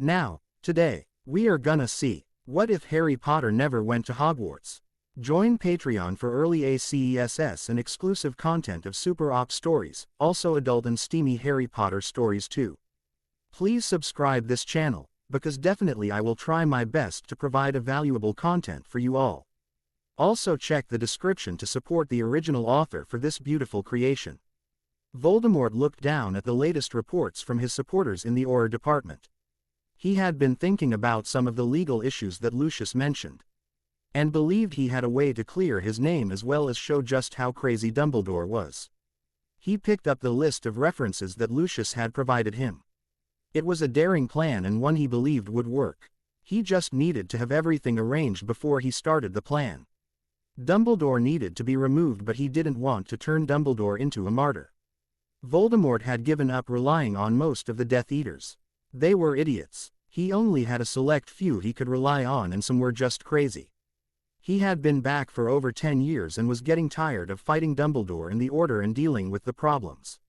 Now, today, we are gonna see, what if Harry Potter never went to Hogwarts? Join Patreon for early ACESS and exclusive content of Super Op stories, also adult and steamy Harry Potter stories too. Please subscribe this channel, because definitely I will try my best to provide a valuable content for you all. Also check the description to support the original author for this beautiful creation. Voldemort looked down at the latest reports from his supporters in the Auror department. He had been thinking about some of the legal issues that Lucius mentioned, and believed he had a way to clear his name as well as show just how crazy Dumbledore was. He picked up the list of references that Lucius had provided him. It was a daring plan and one he believed would work. He just needed to have everything arranged before he started the plan. Dumbledore needed to be removed, but he didn't want to turn Dumbledore into a martyr. Voldemort had given up relying on most of the Death Eaters. They were idiots. He only had a select few he could rely on, and some were just crazy. He had been back for over 10 years and was getting tired of fighting Dumbledore and the Order and dealing with the problems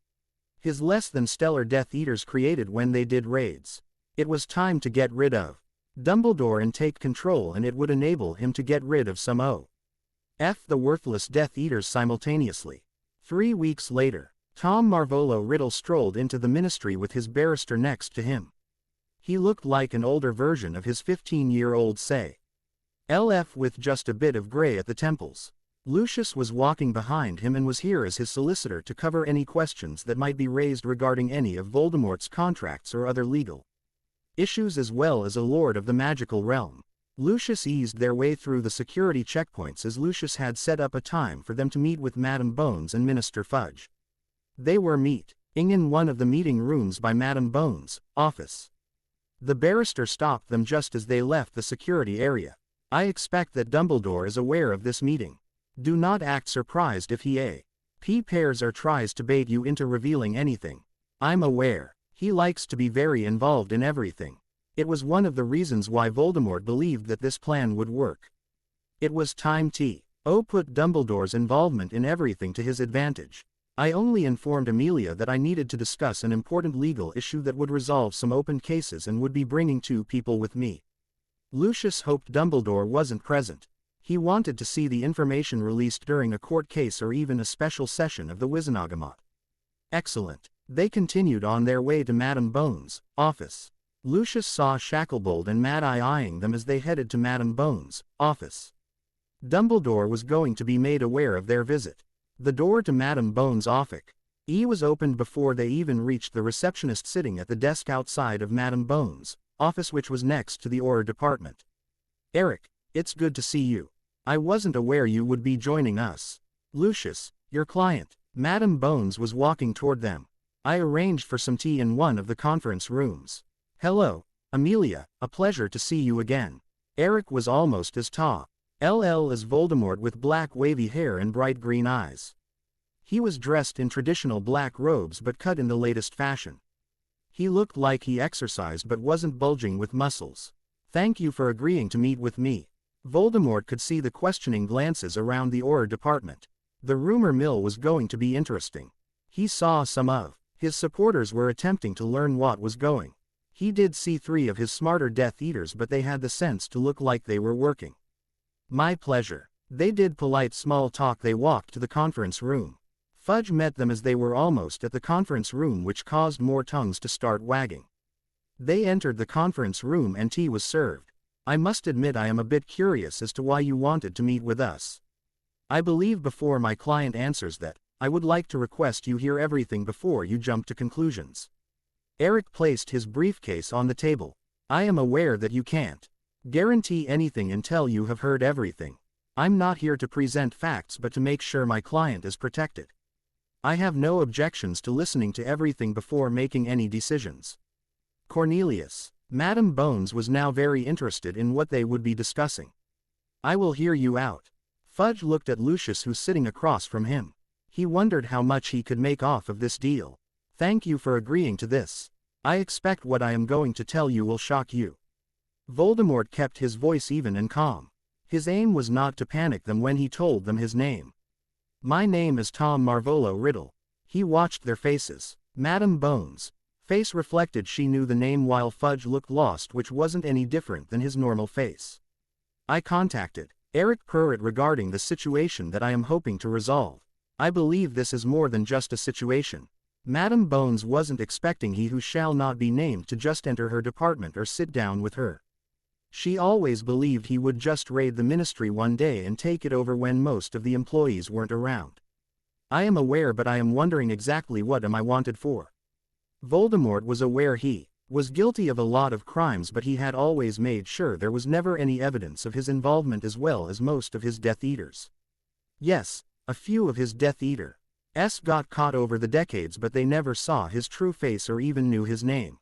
his less than stellar Death Eaters created when they did raids. It was time to get rid of Dumbledore and take control, and it would enable him to get rid of some the worthless Death Eaters simultaneously. 3 weeks later, Tom Marvolo Riddle strolled into the ministry with his barrister next to him. He looked like an older version of his 15-year-old LF with just a bit of gray at the temples. Lucius was walking behind him and was here as his solicitor to cover any questions that might be raised regarding any of Voldemort's contracts or other legal issues, as well as a lord of the magical realm. Lucius eased their way through the security checkpoints as Lucius had set up a time for them to meet with Madame Bones and Minister Fudge. They were meeting in one of the meeting rooms by Madame Bones' office. The barrister stopped them just as they left the security area. I expect that Dumbledore is aware of this meeting. Do not act surprised if he pairs or tries to bait you into revealing anything. I'm aware. He likes to be very involved in everything. It was one of the reasons why Voldemort believed that this plan would work. It was time to put Dumbledore's involvement in everything to his advantage. I only informed Amelia that I needed to discuss an important legal issue that would resolve some open cases and would be bringing 2 people with me. Lucius hoped Dumbledore wasn't present. He wanted to see the information released during a court case or even a special session of the Wizengamot. Excellent. They continued on their way to Madame Bones' office. Lucius saw Shacklebolt and Mad-Eye eyeing them as they headed to Madame Bones' office. Dumbledore was going to be made aware of their visit. The door to Madame Bones' office was opened before they even reached the receptionist sitting at the desk outside of Madame Bones' office, which was next to the Auror department. Eric, it's good to see you. I wasn't aware you would be joining us. Lucius, your client. Madame Bones was walking toward them. I arranged for some tea in one of the conference rooms. Hello, Amelia, a pleasure to see you again. Eric was almost as tall as Voldemort, with black wavy hair and bright green eyes. He was dressed in traditional black robes but cut in the latest fashion. He looked like he exercised but wasn't bulging with muscles. Thank you for agreeing to meet with me. Voldemort could see the questioning glances around the Auror department. The rumor mill was going to be interesting. He saw some of his supporters were attempting to learn what was going. He did see 3 of his smarter Death Eaters, but they had the sense to look like they were working. My pleasure. They did polite small talk. They walked to the conference room. Fudge met them as they were almost at the conference room, which caused more tongues to start wagging. They entered the conference room and tea was served. I must admit I am a bit curious as to why you wanted to meet with us. I believe before my client answers that, I would like to request you hear everything before you jump to conclusions. Eric placed his briefcase on the table. I am aware that you can't guarantee anything until you have heard everything. I'm not here to present facts but to make sure my client is protected. I have no objections to listening to everything before making any decisions. Cornelius. Madame Bones was now very interested in what they would be discussing. I will hear you out. Fudge looked at Lucius, who's sitting across from him. He wondered how much he could make off of this deal. Thank you for agreeing to this. I expect what I am going to tell you will shock you. Voldemort kept his voice even and calm. His aim was not to panic them when he told them his name. My name is Tom Marvolo Riddle. He watched their faces. Madame Bones' face reflected she knew the name while Fudge looked lost, which wasn't any different than his normal face. I contacted Eric Pruitt regarding the situation that I am hoping to resolve. I believe this is more than just a situation. Madam Bones wasn't expecting he who shall not be named to just enter her department or sit down with her. She always believed he would just raid the ministry one day and take it over when most of the employees weren't around. I am aware, but I am wondering exactly what am I wanted for. Voldemort was aware he was guilty of a lot of crimes, but he had always made sure there was never any evidence of his involvement, as well as most of his Death Eaters. Yes, a few of his Death Eaters got caught over the decades, but they never saw his true face or even knew his name.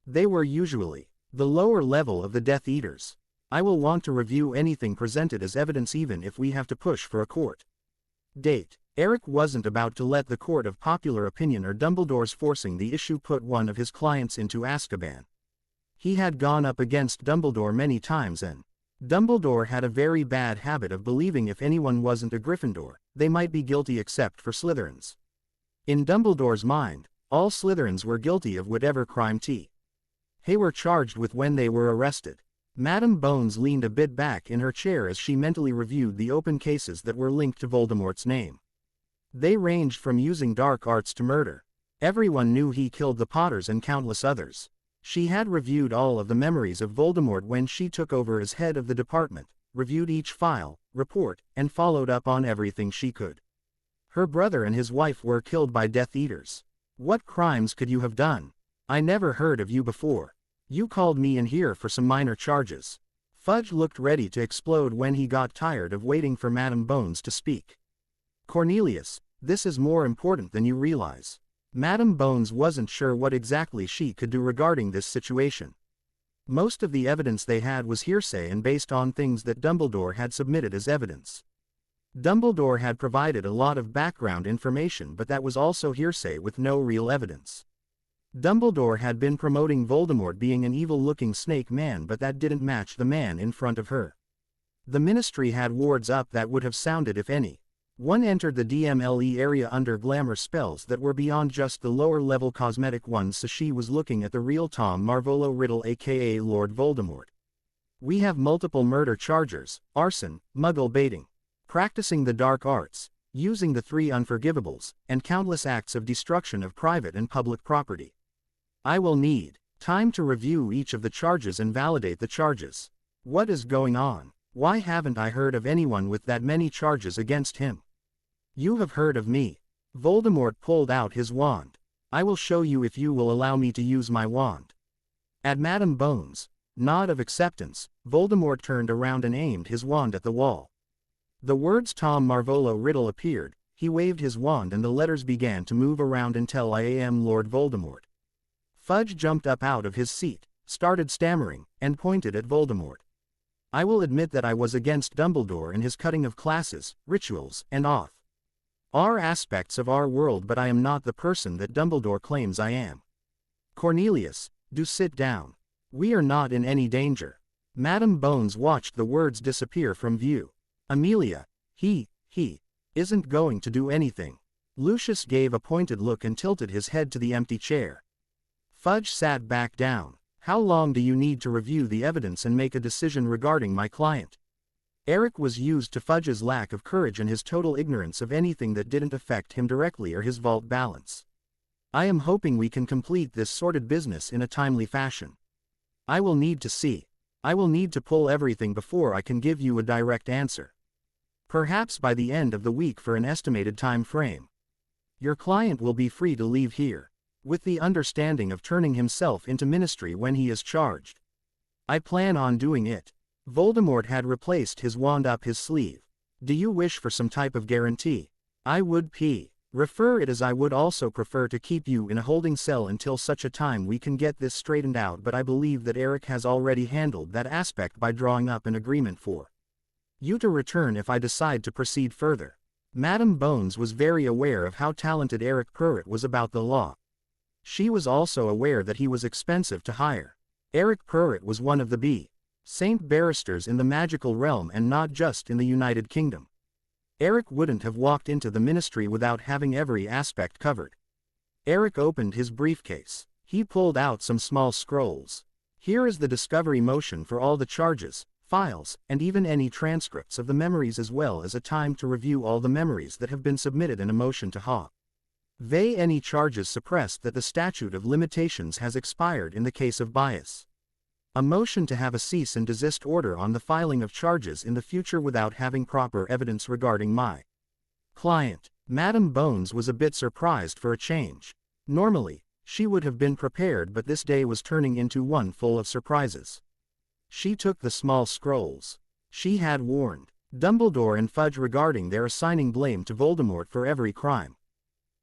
They were usually the lower level of the Death Eaters. I will want to review anything presented as evidence, even if we have to push for a court date. Eric wasn't about to let the court of popular opinion or Dumbledore's forcing the issue put one of his clients into Azkaban. He had gone up against Dumbledore many times, and Dumbledore had a very bad habit of believing if anyone wasn't a Gryffindor, they might be guilty except for Slytherins. In Dumbledore's mind, all Slytherins were guilty of whatever crime they were charged with when they were arrested. Madam Bones leaned a bit back in her chair as she mentally reviewed the open cases that were linked to Voldemort's name. They ranged from using dark arts to murder. Everyone knew he killed the Potters and countless others. She had reviewed all of the memories of Voldemort when she took over as head of the department, reviewed each file, report, and followed up on everything she could. Her brother and his wife were killed by Death Eaters. What crimes could you have done? I never heard of you before. You called me in here for some minor charges. Fudge looked ready to explode when he got tired of waiting for Madam Bones to speak. Cornelius, this is more important than you realize. Madam Bones wasn't sure what exactly she could do regarding this situation. Most of the evidence they had was hearsay and based on things that Dumbledore had submitted as evidence. Dumbledore had provided a lot of background information, but that was also hearsay with no real evidence. Dumbledore had been promoting Voldemort being an evil-looking snake man, but that didn't match the man in front of her. The ministry had wards up that would have sounded if any one entered the DMLE area under glamour spells that were beyond just the lower-level cosmetic ones, so she was looking at the real Tom Marvolo Riddle, aka Lord Voldemort. We have multiple murder charges, arson, muggle baiting, practicing the dark arts, using the 3 unforgivables, and countless acts of destruction of private and public property. I will need time to review each of the charges and validate the charges. What is going on? Why haven't I heard of anyone with that many charges against him? You have heard of me. Voldemort pulled out his wand. I will show you if you will allow me to use my wand. At Madam Bones' nod of acceptance, Voldemort turned around and aimed his wand at the wall. The words Tom Marvolo Riddle appeared. He waved his wand and the letters began to move around until I am Lord Voldemort. Fudge jumped up out of his seat, started stammering, and pointed at Voldemort. I will admit that I was against Dumbledore and his cutting of classes, rituals, and oath are aspects of our world, but I am not the person that Dumbledore claims I am. Cornelius, do sit down. We are not in any danger. Madam Bones watched the words disappear from view. Amelia, he isn't going to do anything. Lucius gave a pointed look and tilted his head to the empty chair. Fudge sat back down. How long do you need to review the evidence and make a decision regarding my client? Eric was used to Fudge's lack of courage and his total ignorance of anything that didn't affect him directly or his vault balance. I am hoping we can complete this sordid business in a timely fashion. I will need to pull everything before I can give you a direct answer. Perhaps by the end of the week for an estimated time frame. Your client will be free to leave here, with the understanding of turning himself into ministry when he is charged. I plan on doing it. Voldemort had replaced his wand up his sleeve. Do you wish for some type of guarantee? I would refer it as I would also prefer to keep you in a holding cell until such a time we can get this straightened out, but I believe that Eric has already handled that aspect by drawing up an agreement for you to return if I decide to proceed further. Madam Bones was very aware of how talented Eric Pruitt was about the law. She was also aware that he was expensive to hire. Eric Pruitt was one of the Saint barristers in the magical realm and not just in the United Kingdom. Eric wouldn't have walked into the ministry without having every aspect covered. Eric opened his briefcase. He pulled out some small scrolls. Here is the discovery motion for all the charges, files, and even any transcripts of the memories, as well as a time to review all the memories that have been submitted in a motion to Hogwarts. Any charges suppressed that the statute of limitations has expired in the case of bias. A motion to have a cease and desist order on the filing of charges in the future without having proper evidence regarding my client. Madam Bones was a bit surprised for a change. Normally, she would have been prepared, but this day was turning into one full of surprises. She took the small scrolls. She had warned Dumbledore and Fudge regarding their assigning blame to Voldemort for every crime.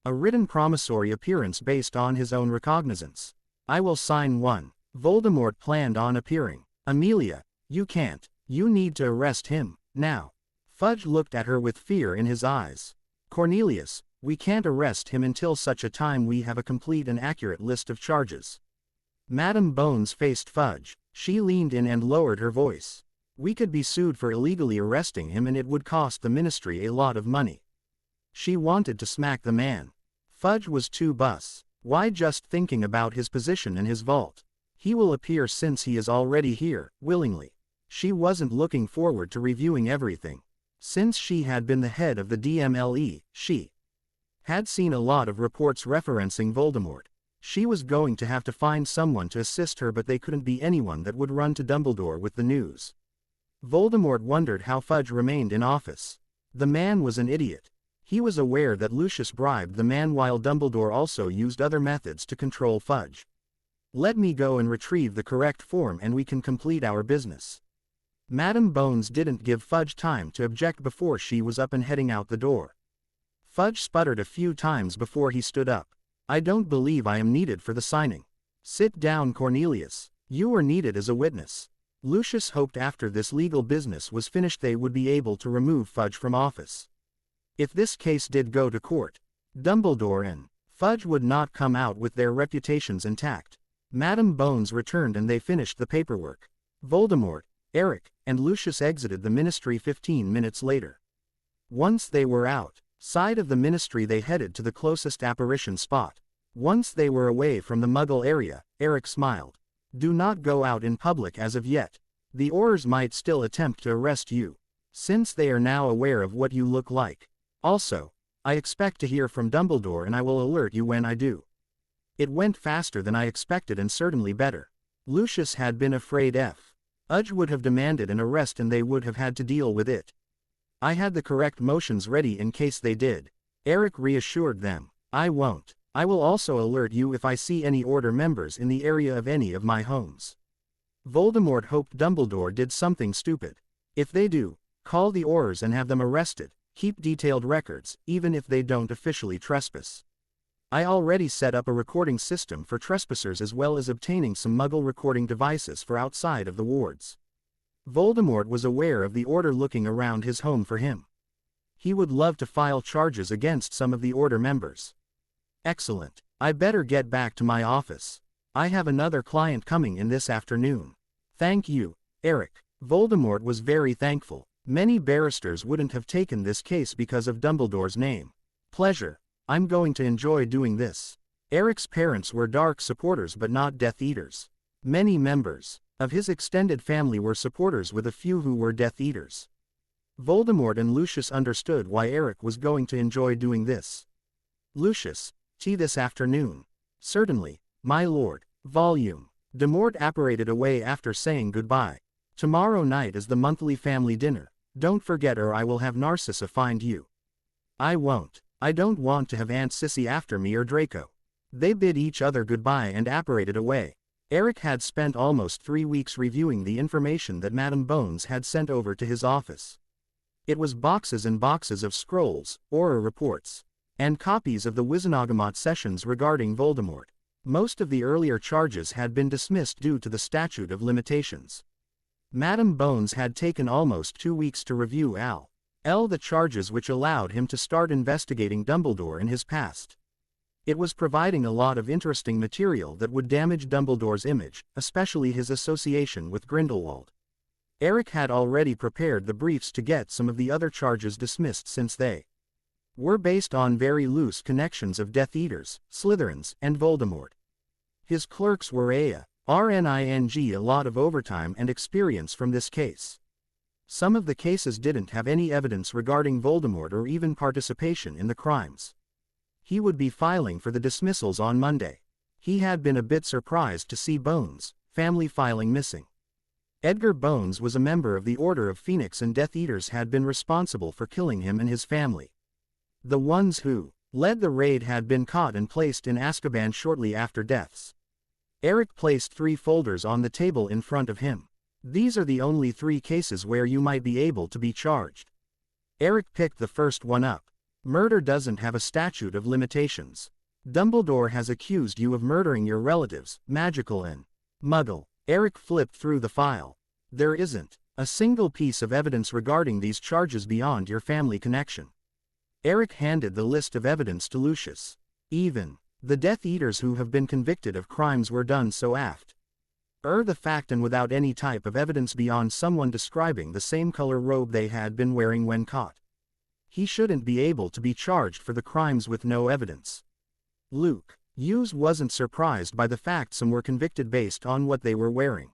A written promissory appearance based on his own recognizance. I will sign one. Voldemort planned on appearing. Amelia, you can't. You need to arrest him, now. Fudge looked at her with fear in his eyes. Cornelius, we can't arrest him until such a time we have a complete and accurate list of charges. Madam Bones faced Fudge. She leaned in and lowered her voice. We could be sued for illegally arresting him, and it would cost the ministry a lot of money. She wanted to smack the man. Fudge was too bus. Why, just thinking about his position in his vault. He will appear since he is already here, willingly. She wasn't looking forward to reviewing everything. Since she had been the head of the DMLE, she had seen a lot of reports referencing Voldemort. She was going to have to find someone to assist her, but they couldn't be anyone that would run to Dumbledore with the news. Voldemort wondered how Fudge remained in office. The man was an idiot. He was aware that Lucius bribed the man, while Dumbledore also used other methods to control Fudge. Let me go and retrieve the correct form and we can complete our business. Madam Bones didn't give Fudge time to object before she was up and heading out the door. Fudge sputtered a few times before he stood up. I don't believe I am needed for the signing. Sit down, Cornelius. You are needed as a witness. Lucius hoped after this legal business was finished they would be able to remove Fudge from office. If this case did go to court, Dumbledore and Fudge would not come out with their reputations intact. Madam Bones returned and they finished the paperwork. Voldemort, Eric, and Lucius exited the ministry 15 minutes later. Once they were outside of the ministry, they headed to the closest apparition spot. Once they were away from the Muggle area, Eric smiled. Do not go out in public as of yet. The Aurors might still attempt to arrest you, since they are now aware of what you look like. Also, I expect to hear from Dumbledore and I will alert you when I do. It went faster than I expected and certainly better. Lucius had been afraid Fudge would have demanded an arrest and they would have had to deal with it. I had the correct motions ready in case they did. Eric reassured them. I won't. I will also alert you if I see any Order members in the area of any of my homes. Voldemort hoped Dumbledore did something stupid. If they do, call the Aurors and have them arrested. Keep detailed records, even if they don't officially trespass. I already set up a recording system for trespassers as well as obtaining some Muggle recording devices for outside of the wards. Voldemort was aware of the Order looking around his home for him. He would love to file charges against some of the Order members. Excellent. I better get back to my office. I have another client coming in this afternoon. Thank you, Eric. Voldemort was very thankful. Many barristers wouldn't have taken this case because of Dumbledore's name. Pleasure. I'm going to enjoy doing this. Eric's parents were dark supporters but not Death Eaters. Many members of his extended family were supporters, with a few who were Death Eaters. Voldemort and Lucius understood why Eric was going to enjoy doing this. Lucius, tea this afternoon? Certainly, my lord. Voldemort apparated away after saying goodbye. Tomorrow night is the monthly family dinner. Don't forget or I will have Narcissa find you. I won't. I don't want to have Aunt Sissy after me or Draco. They bid each other goodbye and apparated away. Eric had spent almost 3 weeks reviewing the information that Madam Bones had sent over to his office. It was boxes and boxes of scrolls, Auror reports, and copies of the Wizengamot sessions regarding Voldemort. Most of the earlier charges had been dismissed due to the statute of limitations. Madam Bones had taken almost 2 weeks to review the charges, which allowed him to start investigating Dumbledore in his past. It was providing a lot of interesting material that would damage Dumbledore's image, especially his association with Grindelwald. Eric had already prepared the briefs to get some of the other charges dismissed since they were based on very loose connections of Death Eaters, Slytherins, and Voldemort. His clerks were a lot of overtime and experience from this case. Some of the cases didn't have any evidence regarding Voldemort or even participation in the crimes. He would be filing for the dismissals on Monday. He had been a bit surprised to see Bones, family filing missing. Edgar Bones was a member of the Order of Phoenix and Death Eaters had been responsible for killing him and his family. The ones who led the raid had been caught and placed in Azkaban shortly after deaths. Eric placed 3 folders on the table in front of him. These are the only 3 cases where you might be able to be charged. Eric picked the first one up. Murder doesn't have a statute of limitations. Dumbledore has accused you of murdering your relatives, magical and muggle. Eric flipped through the file. There isn't a single piece of evidence regarding these charges beyond your family connection. Eric handed the list of evidence to Lucius. Even the Death Eaters who have been convicted of crimes were done so after the fact and without any type of evidence beyond someone describing the same color robe they had been wearing when caught. He shouldn't be able to be charged for the crimes with no evidence. Luke Hughes wasn't surprised by the fact some were convicted based on what they were wearing.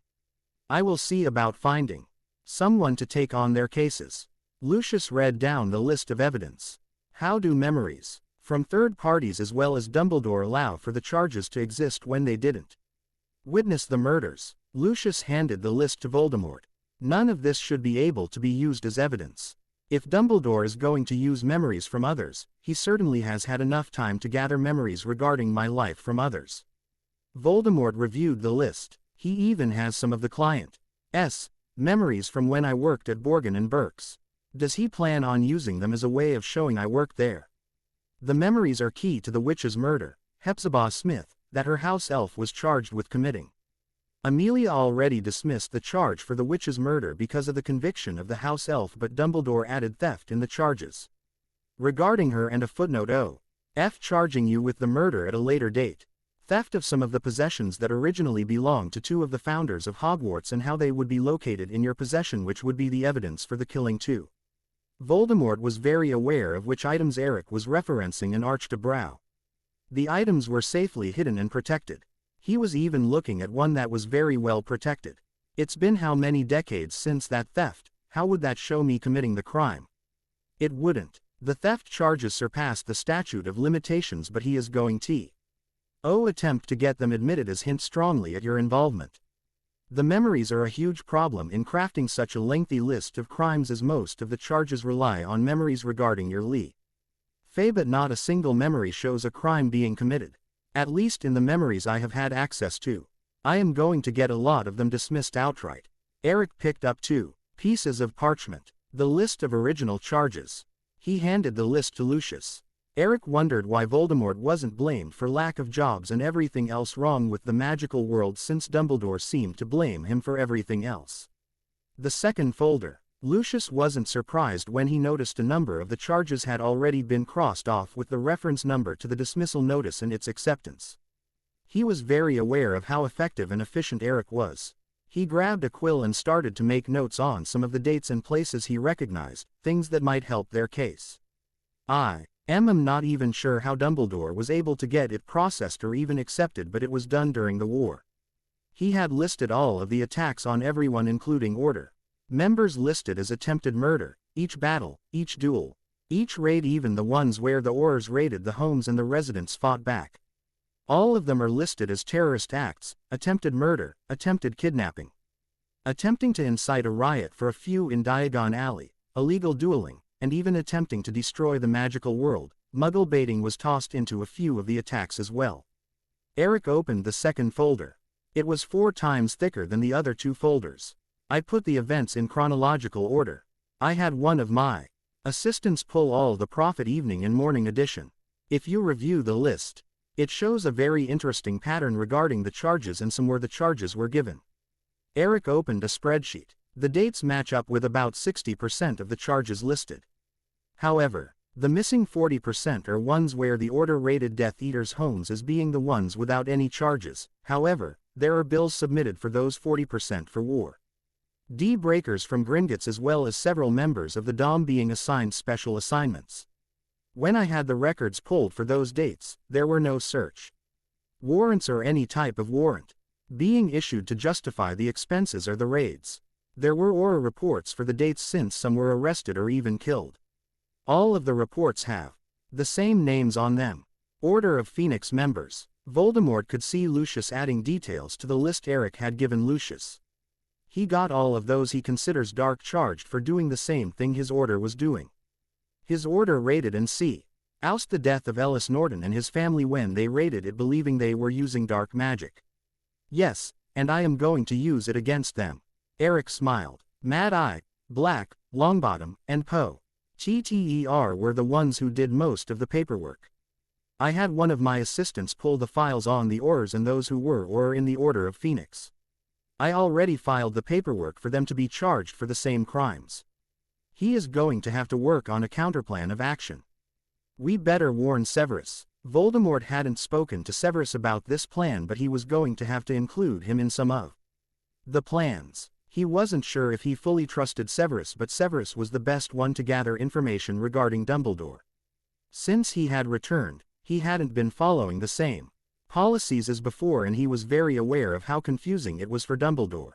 I will see about finding someone to take on their cases. Lucius read down the list of evidence. How do memories from third parties as well as Dumbledore allow for the charges to exist when they didn't witness the murders? Lucius handed the list to Voldemort. None of this should be able to be used as evidence. If Dumbledore is going to use memories from others, he certainly has had enough time to gather memories regarding my life from others. Voldemort reviewed the list. He even has some of the client's memories from when I worked at Borgin and Burke's. Does he plan on using them as a way of showing I worked there? The memories are key to the witch's murder, Hepzibah Smith, that her house elf was charged with committing. Amelia already dismissed the charge for the witch's murder because of the conviction of the house elf, but Dumbledore added theft in the charges regarding her and a footnote charging you with the murder at a later date. Theft of some of the possessions that originally belonged to 2 of the founders of Hogwarts and how they would be located in your possession, which would be the evidence for the killing too. Voldemort was very aware of which items Eric was referencing and arched a brow. The items were safely hidden and protected. He was even looking at one that was very well protected. It's been how many decades since that theft? How would that show me committing the crime? It wouldn't. The theft charges surpass the statute of limitations, but he is going to attempt to get them admitted as hint strongly at your involvement. The memories are a huge problem in crafting such a lengthy list of crimes, as most of the charges rely on memories regarding your but not a single memory shows a crime being committed. At least in the memories I have had access to. I am going to get a lot of them dismissed outright. Eric picked up 2 pieces of parchment. The list of original charges. He handed the list to Lucius. Eric wondered why Voldemort wasn't blamed for lack of jobs and everything else wrong with the magical world, since Dumbledore seemed to blame him for everything else. The second folder. Lucius wasn't surprised when he noticed a number of the charges had already been crossed off with the reference number to the dismissal notice and its acceptance. He was very aware of how effective and efficient Eric was. He grabbed a quill and started to make notes on some of the dates and places he recognized, things that might help their case. I am not even sure how Dumbledore was able to get it processed or even accepted, but it was done during the war. He had listed all of the attacks on everyone, including Order members listed as attempted murder, each battle, each duel, each raid, even the ones where the Aurors raided the homes and the residents fought back. All of them are listed as terrorist acts, attempted murder, attempted kidnapping, attempting to incite a riot for a few in Diagon Alley, illegal dueling, and even attempting to destroy the magical world. Muggle baiting was tossed into a few of the attacks as well. Eric opened the second folder. It was 4 times thicker than the other 2 folders. I put the events in chronological order. I had one of my assistants pull all the Prophet Evening and Morning edition. If you review the list, it shows a very interesting pattern regarding the charges and some where the charges were given. Eric opened a spreadsheet. The dates match up with about 60% of the charges listed. However, the missing 40% are ones where the Order rated Death Eaters' homes as being the ones without any charges. However, there are bills submitted for those 40% for war breakers from Gringotts, as well as several members of the Dom being assigned special assignments. When I had the records pulled for those dates, there were no search Warrants or any type of warrant being issued to justify the expenses or the raids. There were Auror reports for the dates since some were arrested or even killed. All of the reports have the same names on them. Order of Phoenix members. Voldemort could see Lucius adding details to the list Eric had given Lucius. He got all of those he considers dark charged for doing the same thing his order was doing. His order raided and oust the death of Ellis Norton and his family when they raided it believing they were using dark magic. Yes, and I am going to use it against them. Eric smiled. Mad Eye, Black, Longbottom, and Poe. TTER were the ones who did most of the paperwork. I had one of my assistants pull the files on the Aurors and those who were or are in the Order of Phoenix. I already filed the paperwork for them to be charged for the same crimes. He is going to have to work on a counterplan of action. We better warn Severus. Voldemort hadn't spoken to Severus about this plan, but he was going to have to include him in some of the plans. He wasn't sure if he fully trusted Severus, but Severus was the best one to gather information regarding Dumbledore. Since he had returned, he hadn't been following the same policies as before, and he was very aware of how confusing it was for Dumbledore.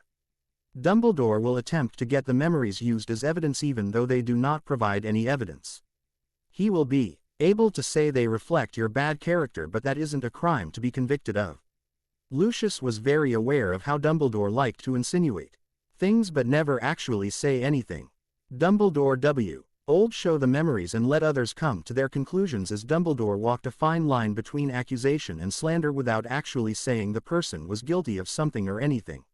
Dumbledore will attempt to get the memories used as evidence even though they do not provide any evidence. He will be able to say they reflect your bad character, but that isn't a crime to be convicted of. Lucius was very aware of how Dumbledore liked to insinuate things but never actually say anything. Dumbledore W. Old show the memories and let others come to their conclusions, as Dumbledore walked a fine line between accusation and slander without actually saying the person was guilty of something or anything.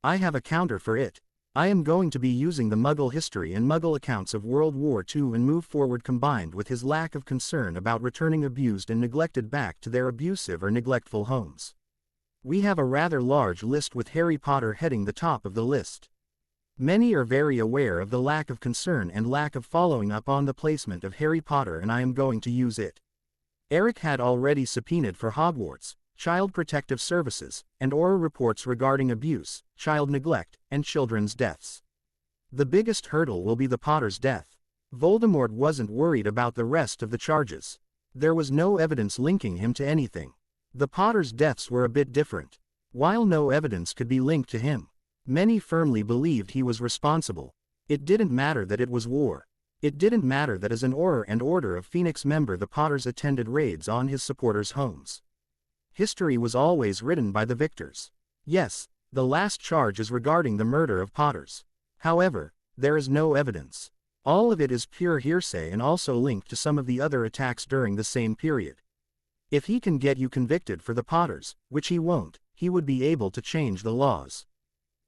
I have a counter for it. I am going to be using the Muggle history and Muggle accounts of World War II and move forward, combined with his lack of concern about returning abused and neglected back to their abusive or neglectful homes. We have a rather large list with Harry Potter heading the top of the list. Many are very aware of the lack of concern and lack of following up on the placement of Harry Potter, and I am going to use it. Eric had already subpoenaed for Hogwarts, Child Protective Services, and Auror reports regarding abuse, child neglect, and children's deaths. The biggest hurdle will be the Potter's death. Voldemort wasn't worried about the rest of the charges. There was no evidence linking him to anything. The Potter's deaths were a bit different. While no evidence could be linked to him, many firmly believed he was responsible. It didn't matter that it was war. It didn't matter that as an Auror and Order of Phoenix member the Potters attended raids on his supporters' homes. History was always written by the victors. Yes, the last charge is regarding the murder of Potters. However, there is no evidence. All of it is pure hearsay and also linked to some of the other attacks during the same period. If he can get you convicted for the Potters, which he won't, he would be able to change the laws.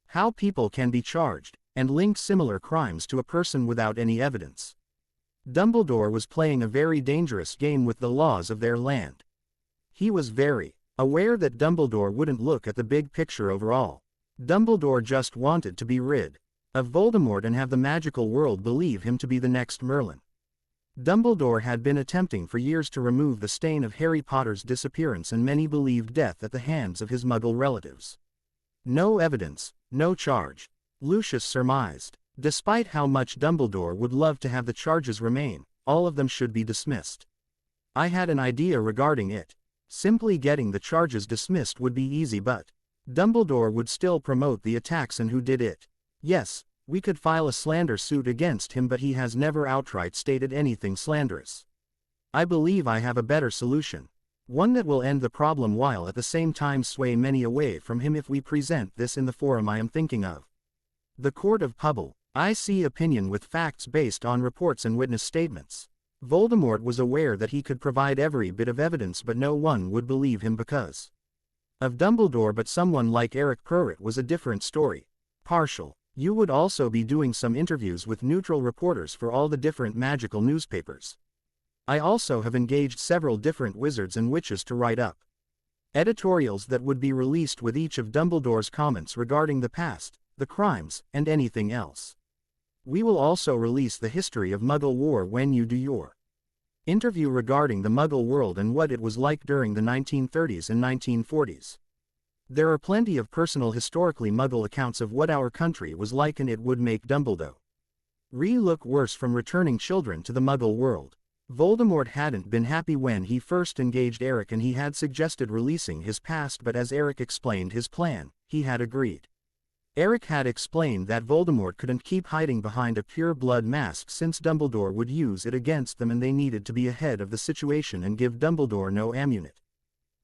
How people can be charged and link similar crimes to a person without any evidence. Dumbledore was playing a very dangerous game with the laws of their land. He was very aware that Dumbledore wouldn't look at the big picture overall. Dumbledore just wanted to be rid of Voldemort and have the magical world believe him to be the next Merlin. Dumbledore had been attempting for years to remove the stain of Harry Potter's disappearance and many believed death at the hands of his Muggle relatives. No evidence, no charge. Lucius surmised. Despite how much Dumbledore would love to have the charges remain, all of them should be dismissed. I had an idea regarding it. Simply getting the charges dismissed would be easy, but Dumbledore would still promote the attacks and who did it. Yes, we could file a slander suit against him, but he has never outright stated anything slanderous. I believe I have a better solution. One that will end the problem while at the same time sway many away from him if we present this in the forum I am thinking of. The Court of Public Opinion with facts based on reports and witness statements. Voldemort was aware that he could provide every bit of evidence, but no one would believe him because of Dumbledore, but someone like Eric Pruitt was a different story. Partial. You would also be doing some interviews with neutral reporters for all the different magical newspapers. I also have engaged several different wizards and witches to write up editorials that would be released with each of Dumbledore's comments regarding the past, the crimes, and anything else. We will also release the history of Muggle War when you do your interview regarding the Muggle world and what it was like during the 1930s and 1940s. There are plenty of personal historically Muggle accounts of what our country was like, and it would make Dumbledore look worse from returning children to the Muggle world. Voldemort hadn't been happy when he first engaged Eric and he had suggested releasing his past, but as Eric explained his plan, he had agreed. Eric had explained that Voldemort couldn't keep hiding behind a pure blood mask since Dumbledore would use it against them and they needed to be ahead of the situation and give Dumbledore no amulet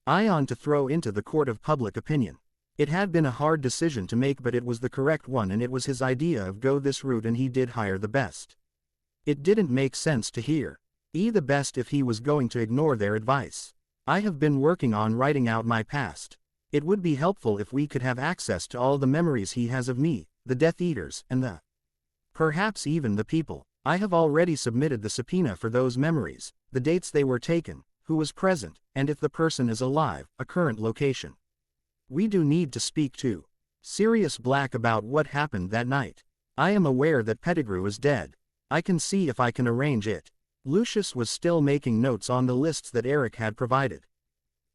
ion to throw into the court of public opinion. It had been a hard decision to make, but it was the correct one, and it was his idea of go this route, and he did hire the best. It didn't make sense to hear the best if he was going to ignore their advice. I have been working on writing out my past. It would be helpful if we could have access to all the memories he has of me, the Death Eaters, and perhaps even the people. I have already submitted the subpoena for those memories, the dates they were taken, who was present, and if the person is alive, a current location. We do need to speak to Sirius Black about what happened that night. I am aware that Pettigrew is dead. I can see if I can arrange it. Lucius was still making notes on the lists that Eric had provided.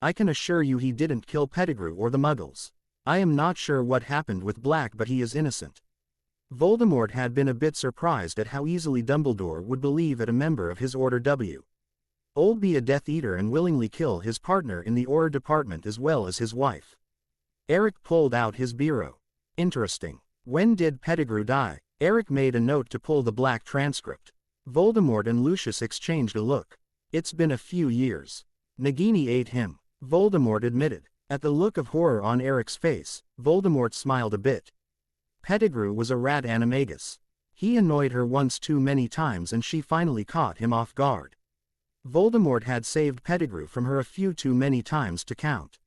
I can assure you he didn't kill Pettigrew or the Muggles. I am not sure what happened with Black, but he is innocent. Voldemort had been a bit surprised at how easily Dumbledore would believe at a member of his Order W. Old be a Death Eater and willingly kill his partner in the Order department as well as his wife. Eric pulled out his bureau. Interesting. When did Pettigrew die? Eric made a note to pull the Black transcript. Voldemort and Lucius exchanged a look. It's been a few years. Nagini ate him, Voldemort admitted. At the look of horror on Eric's face, Voldemort smiled a bit. Pettigrew was a rat animagus. He annoyed her once too many times and she finally caught him off guard. Voldemort had saved Pettigrew from her a few too many times to count.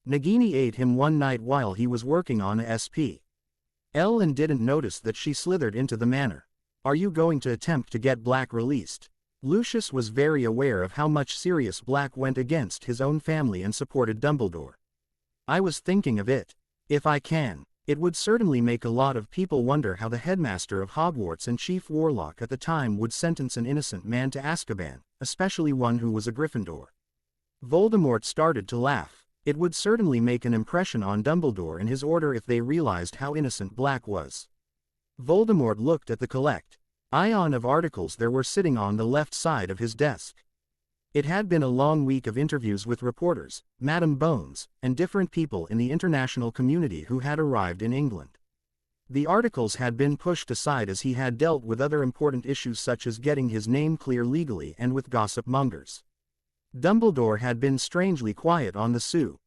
Nagini ate him one night while he was working on a SP. Ellen didn't notice that she slithered into the manor. Are you going to attempt to get Black released? Lucius was very aware of how much Sirius Black went against his own family and supported Dumbledore. I was thinking of it. If I can, it would certainly make a lot of people wonder how the headmaster of Hogwarts and chief warlock at the time would sentence an innocent man to Azkaban, especially one who was a Gryffindor. Voldemort started to laugh. It would certainly make an impression on Dumbledore and his order if they realized how innocent Black was. Voldemort looked at the collection of articles there were sitting on the left side of his desk. It had been a long week of interviews with reporters, Madame Bones, and different people in the international community who had arrived in England. The articles had been pushed aside as he had dealt with other important issues such as getting his name clear legally and with gossip mongers. Dumbledore had been strangely quiet on the subject,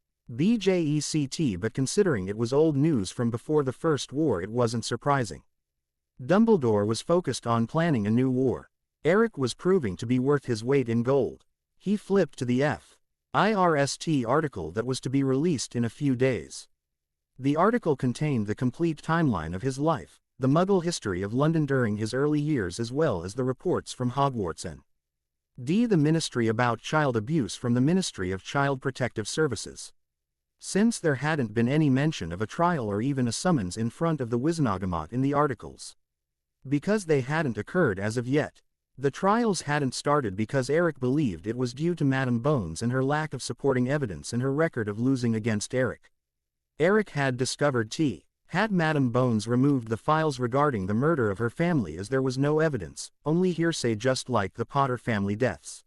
but considering it was old news from before the First War, it wasn't surprising. Dumbledore was focused on planning a new war. Eric was proving to be worth his weight in gold. He flipped to the FIRST article that was to be released in a few days. The article contained the complete timeline of his life, the Muggle history of London during his early years as well as the reports from Hogwarts and the Ministry about child abuse from the Ministry of Child Protective Services. Since there hadn't been any mention of a trial or even a summons in front of the Wizengamot in the articles. Because they hadn't occurred as of yet. The trials hadn't started because Eric believed it was due to Madame Bones and her lack of supporting evidence and her record of losing against Eric. Eric had discovered had Madame Bones removed the files regarding the murder of her family as there was no evidence, only hearsay just like the Potter family deaths.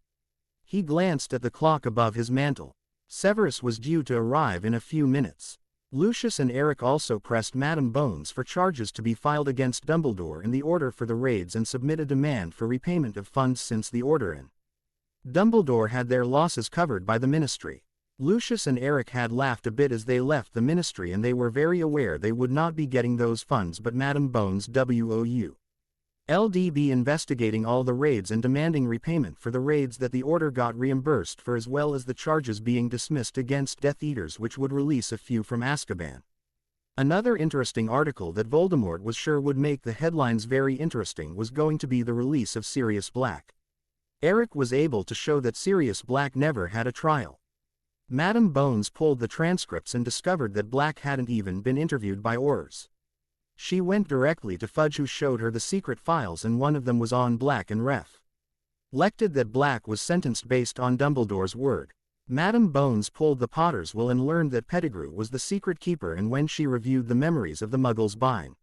He glanced at the clock above his mantel. Severus was due to arrive in a few minutes. Lucius and Eric also pressed Madame Bones for charges to be filed against Dumbledore in the order for the raids and submit a demand for repayment of funds since the order and Dumbledore had their losses covered by the ministry. Lucius and Eric had laughed a bit as they left the ministry and they were very aware they would not be getting those funds, but Madame Bones would be investigating all the raids and demanding repayment for the raids that the order got reimbursed for as well as the charges being dismissed against Death Eaters, which would release a few from Azkaban. Another interesting article that Voldemort was sure would make the headlines very interesting was going to be the release of Sirius Black. Eric was able to show that Sirius Black never had a trial. Madame Bones pulled the transcripts and discovered that Black hadn't even been interviewed by Aurors. She went directly to Fudge, who showed her the secret files, and one of them was on Black and reflected that Black was sentenced based on Dumbledore's word. Madame Bones pulled the Potter's will and learned that Pettigrew was the secret keeper, and when she reviewed the memories of the Muggles being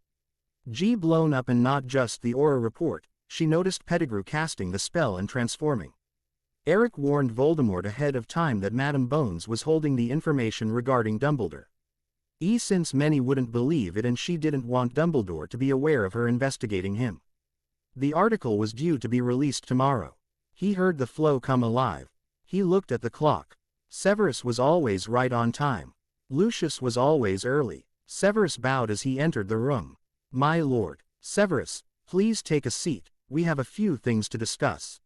blown up and not just the Auror report, she noticed Pettigrew casting the spell and transforming Eric warned Voldemort ahead of time that Madame Bones was holding the information regarding Dumbledore. Since many wouldn't believe it and she didn't want Dumbledore to be aware of her investigating him. The article was due to be released tomorrow. He heard the flow come alive. He looked at the clock. Severus was always right on time. Lucius was always early. Severus bowed as he entered the room. "My lord." "Severus, please take a seat, we have a few things to discuss."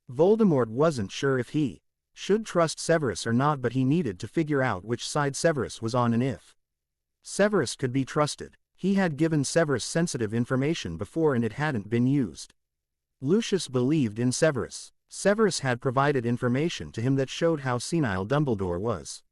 Voldemort wasn't sure if he should trust Severus or not, but he needed to figure out which side Severus was on and if Severus could be trusted. He had given Severus sensitive information before and it hadn't been used. Lucius believed in Severus. Severus had provided information to him that showed how senile Dumbledore was.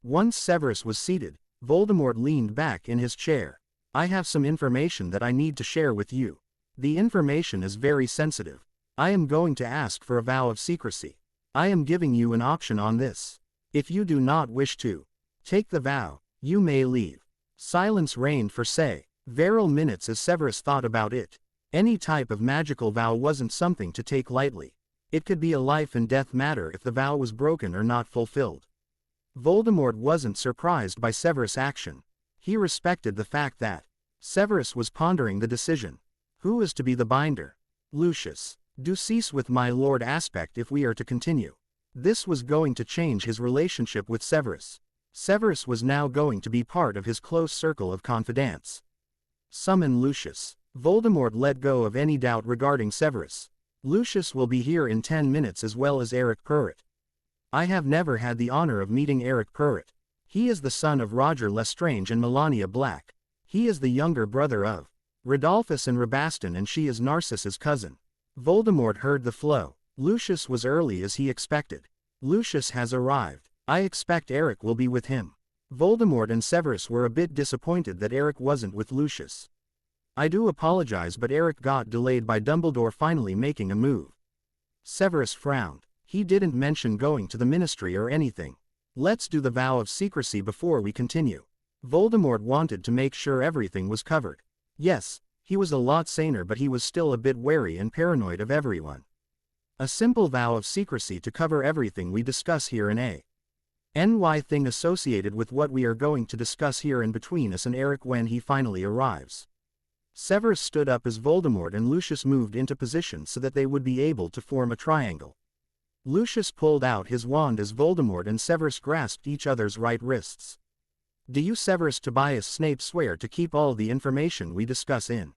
Once Severus was seated, Voldemort leaned back in his chair. "I have some information that I need to share with you. The information is very sensitive. I am going to ask for a vow of secrecy. I am giving you an option on this. If you do not wish to take the vow, you may leave." Silence reigned for several minutes as Severus thought about it. Any type of magical vow wasn't something to take lightly. It could be a life and death matter if the vow was broken or not fulfilled. Voldemort wasn't surprised by Severus' action. He respected the fact that Severus was pondering the decision. Who is to be the binder? Lucius. Do cease with my lord aspect if we are to continue. This was going to change his relationship with Severus. Severus was now going to be part of his close circle of confidants. Summon Lucius. Voldemort let go of any doubt regarding Severus. Lucius will be here in 10 minutes as well as Eric Purrett. I have never had the honor of meeting Eric Purrett. He is the son of Roger Lestrange and Melania Black. He is the younger brother of Rodolphus and Rabaston and she is Narcissa's cousin. Voldemort heard the flow. Lucius was early as he expected. Lucius has arrived. I expect Eric will be with him. Voldemort and Severus were a bit disappointed that Eric wasn't with Lucius. I do apologize, but Eric got delayed by Dumbledore finally making a move. Severus frowned. He didn't mention going to the ministry or anything. Let's do the vow of secrecy before we continue. Voldemort wanted to make sure everything was covered. Yes, he was a lot saner, but he was still a bit wary and paranoid of everyone. A simple vow of secrecy to cover everything we discuss here in a NY thing associated with what we are going to discuss here and between us and Eric when he finally arrives. Severus stood up as Voldemort and Lucius moved into position so that they would be able to form a triangle. Lucius pulled out his wand as Voldemort and Severus grasped each other's right wrists. Do you Severus Tobias Snape swear to keep all the information we discuss in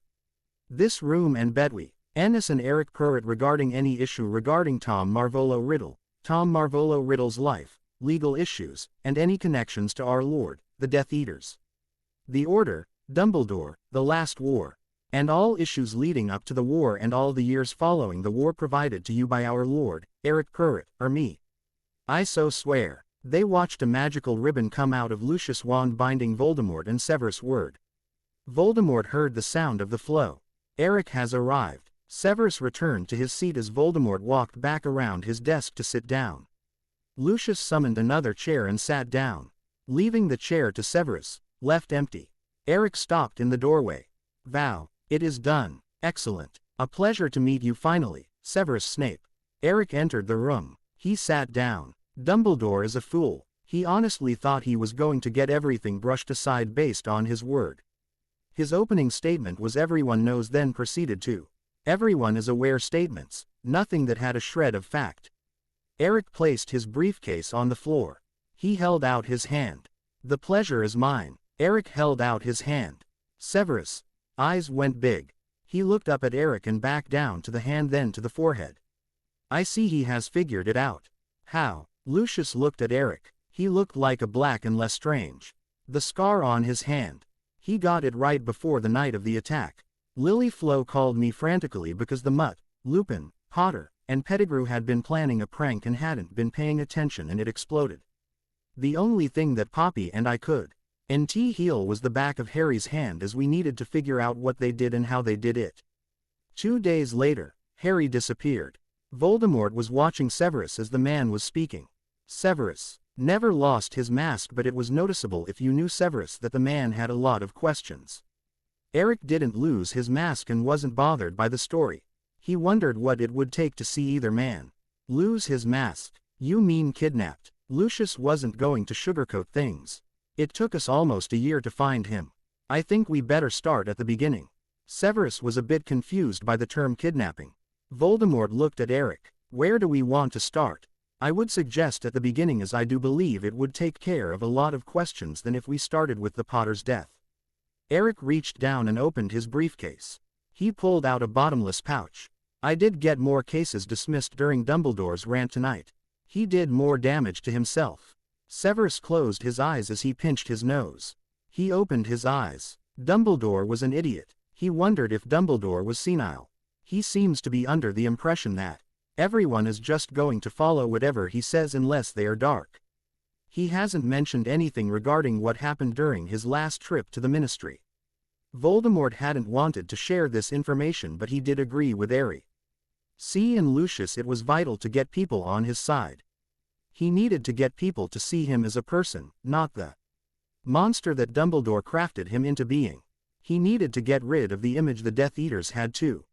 this room and Betwee, Ennis and Eric Purrett regarding any issue regarding Tom Marvolo Riddle, Tom Marvolo Riddle's life, legal issues, and any connections to our Lord, the Death Eaters, the Order, Dumbledore, the Last War, and all issues leading up to the war and all the years following the war provided to you by our Lord, Eric Purrett, or me? I so swear. They watched a magical ribbon come out of Lucius' wand binding Voldemort and Severus' word. Voldemort heard the sound of the flow. Eric has arrived. Severus returned to his seat as Voldemort walked back around his desk to sit down. Lucius summoned another chair and sat down, leaving the chair to Severus, left empty. Eric stopped in the doorway. Vow, it is done. Excellent. A pleasure to meet you finally, Severus Snape. Eric entered the room. He sat down. Dumbledore is a fool. He honestly thought he was going to get everything brushed aside based on his word. His opening statement was everyone knows, then proceeded to everyone is aware statements, nothing that had a shred of fact. Eric placed his briefcase on the floor. He held out his hand. The pleasure is mine. Eric held out his hand. Severus' eyes went big. He looked up at Eric and back down to the hand, then to the forehead. I see he has figured it out. How? Lucius looked at Eric. He looked like a Black and Lestrange. The scar on his hand. He got it right before the night of the attack. Lily Flo called me frantically because the Mutt, Lupin, Potter, and Pettigrew had been planning a prank and hadn't been paying attention and it exploded. The only thing that Poppy and I could heal was the back of Harry's hand as we needed to figure out what they did and how they did it. 2 days later, Harry disappeared. Voldemort was watching Severus as the man was speaking. Severus never lost his mask, but it was noticeable if you knew Severus that the man had a lot of questions. Eric didn't lose his mask and wasn't bothered by the story. He wondered what it would take to see either man Lose his mask. You mean kidnapped. Lucius wasn't going to sugarcoat things. It took us almost a year to find him. I think we better start at the beginning. Severus was a bit confused by the term kidnapping. Voldemort looked at Eric. Where do we want to start? I would suggest at the beginning, as I do believe it would take care of a lot of questions than if we started with the Potter's death. Eric reached down and opened his briefcase. He pulled out a bottomless pouch. I did get more cases dismissed during Dumbledore's rant tonight. He did more damage to himself. Severus closed his eyes as he pinched his nose. He opened his eyes. Dumbledore was an idiot. He wondered if Dumbledore was senile. He seems to be under the impression that everyone is just going to follow whatever he says unless they are dark. He hasn't mentioned anything regarding what happened during his last trip to the Ministry. Voldemort hadn't wanted to share this information, but he did agree with Harry. See, in Lucius it was vital to get people on his side. He needed to get people to see him as a person, not the monster that Dumbledore crafted him into being. He needed to get rid of the image the Death Eaters had too.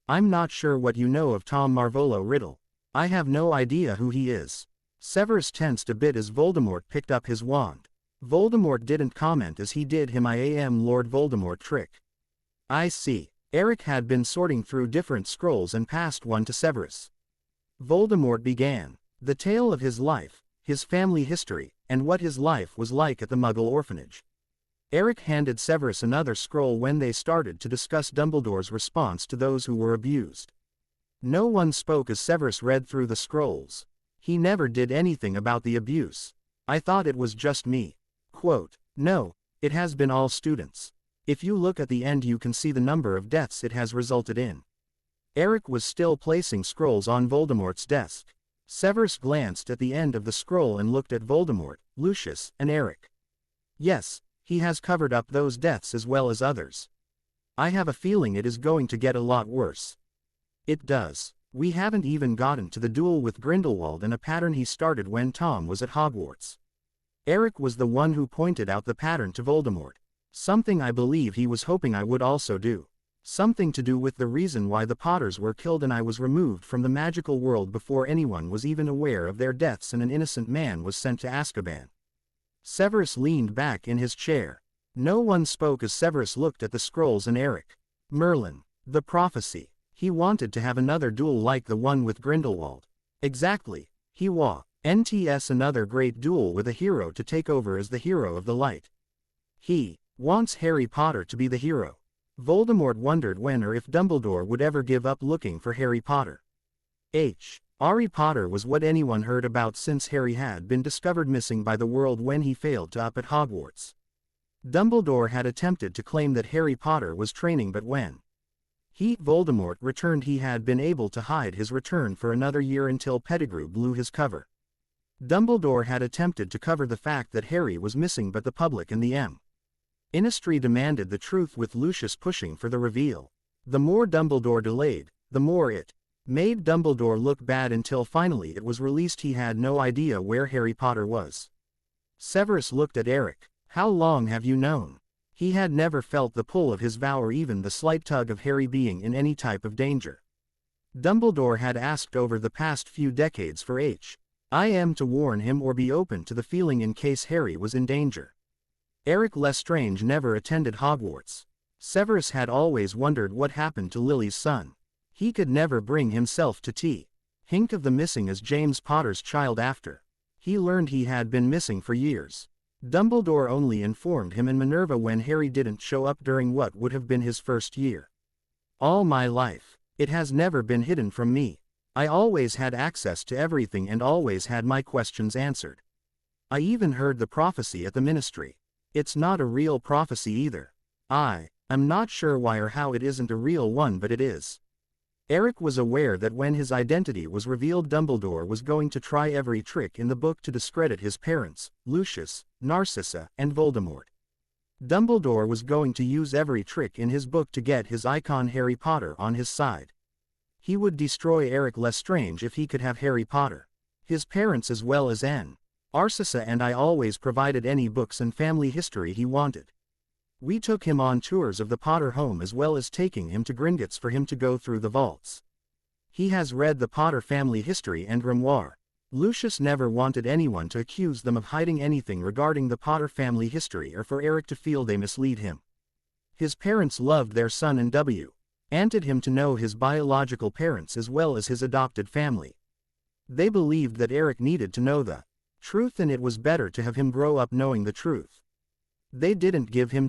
I'm not sure what you know of Tom Marvolo Riddle. I have no idea who he is. Severus tensed a bit as Voldemort picked up his wand. Voldemort didn't comment as he did him I am Lord Voldemort trick. I see. Eric had been sorting through different scrolls and passed one to Severus. Voldemort began the tale of his life, his family history, and what his life was like at the Muggle orphanage. Eric handed Severus another scroll when they started to discuss Dumbledore's response to those who were abused. No one spoke as Severus read through the scrolls. He never did anything about the abuse. I thought it was just me. Quote, no, it has been all students. If you look at the end you can see the number of deaths it has resulted in. Eric was still placing scrolls on Voldemort's desk. Severus glanced at the end of the scroll and looked at Voldemort, Lucius, and Eric. Yes, he has covered up those deaths as well as others. I have a feeling it is going to get a lot worse. It does. We haven't even gotten to the duel with Grindelwald and a pattern he started when Tom was at Hogwarts. Eric was the one who pointed out the pattern to Voldemort. Something I believe he was hoping I would also do. Something to do with the reason why the Potters were killed and I was removed from the magical world before anyone was even aware of their deaths and an innocent man was sent to Azkaban. Severus leaned back in his chair. No one spoke as Severus looked at the scrolls and Eric. Merlin. The prophecy. He wanted to have another duel like the one with Grindelwald. Exactly. He NTS another great duel with a hero to take over as the hero of the light. He wants Harry Potter to be the hero. Voldemort wondered when or if Dumbledore would ever give up looking for Harry Potter. Harry Potter was what anyone heard about since Harry had been discovered missing by the world when he failed to up at Hogwarts. Dumbledore had attempted to claim that Harry Potter was training, but when Voldemort returned he had been able to hide his return for another year until Pettigrew blew his cover. Dumbledore had attempted to cover the fact that Harry was missing, but the public and the Ministry demanded the truth, with Lucius pushing for the reveal. The more Dumbledore delayed, the more it made Dumbledore look bad until finally it was released he had no idea where Harry Potter was. Severus looked at Eric. How long have you known? He had never felt the pull of his vow or even the slight tug of Harry being in any type of danger. Dumbledore had asked over the past few decades for I am to warn him or be open to the feeling in case Harry was in danger. Eric Lestrange never attended Hogwarts. Severus had always wondered what happened to Lily's son. He could never bring himself to think of the missing as James Potter's child after he learned he had been missing for years. Dumbledore only informed him and Minerva when Harry didn't show up during what would have been his first year. All my life, it has never been hidden from me. I always had access to everything and always had my questions answered. I even heard the prophecy at the Ministry. It's not a real prophecy either. I'm not sure why or how it isn't a real one, but it is. Eric was aware that when his identity was revealed, Dumbledore was going to try every trick in the book to discredit his parents, Lucius, Narcissa, and Voldemort. Dumbledore was going to use every trick in his book to get his icon Harry Potter on his side. He would destroy Eric Lestrange if he could have Harry Potter. His parents as well as Narcissa and I always provided any books and family history he wanted. We took him on tours of the Potter home as well as taking him to Gringotts for him to go through the vaults. He has read the Potter family history and grimoire. Lucius never wanted anyone to accuse them of hiding anything regarding the Potter family history or for Eric to feel they mislead him. His parents loved their son and wanted him to know his biological parents as well as his adopted family. They believed that Eric needed to know the truth and it was better to have him grow up knowing the truth. They didn't give him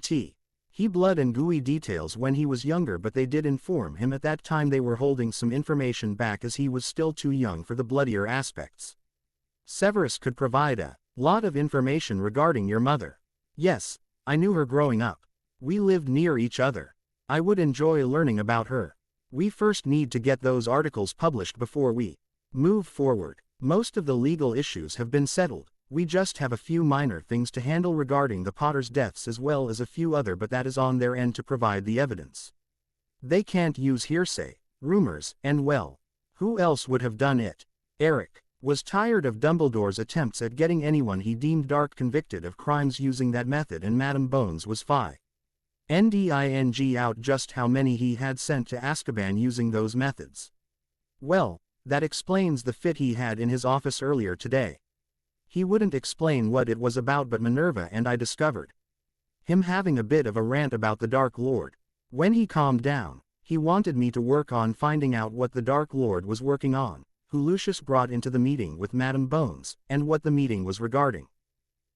blood and gooey details when he was younger, but they did inform him at that time they were holding some information back as he was still too young for the bloodier aspects. Severus could provide a lot of information regarding your mother. Yes, I knew her growing up. We lived near each other. I would enjoy learning about her. We first need to get those articles published before we move forward. Most of the legal issues have been settled. We just have a few minor things to handle regarding the Potters' deaths as well as a few other, but that is on their end to provide the evidence. They can't use hearsay, rumors, and well, who else would have done it? Eric was tired of Dumbledore's attempts at getting anyone he deemed dark convicted of crimes using that method, and Madame Bones was finding out just how many he had sent to Azkaban using those methods. Well, that explains the fit he had in his office earlier today. He wouldn't explain what it was about, but Minerva and I discovered him having a bit of a rant about the Dark Lord. When he calmed down, he wanted me to work on finding out what the Dark Lord was working on, who Lucius brought into the meeting with Madame Bones, and what the meeting was regarding.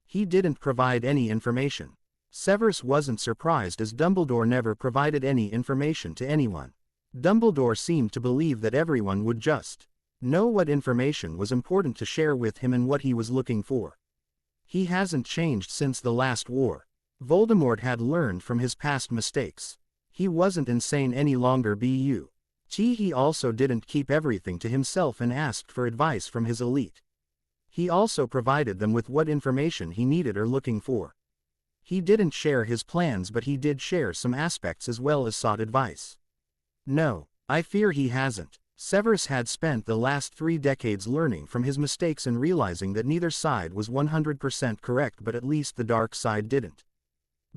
He didn't provide any information. Severus wasn't surprised as Dumbledore never provided any information to anyone. Dumbledore seemed to believe that everyone would just know what information was important to share with him and what he was looking for. He hasn't changed since the last war. Voldemort had learned from his past mistakes. He wasn't insane any longer, but he also didn't keep everything to himself and asked for advice from his elite. He also provided them with what information he needed or looking for. He didn't share his plans, but he did share some aspects as well as sought advice. No, I fear he hasn't. Severus had spent the last 3 decades learning from his mistakes and realizing that neither side was 100% correct, but at least the dark side didn't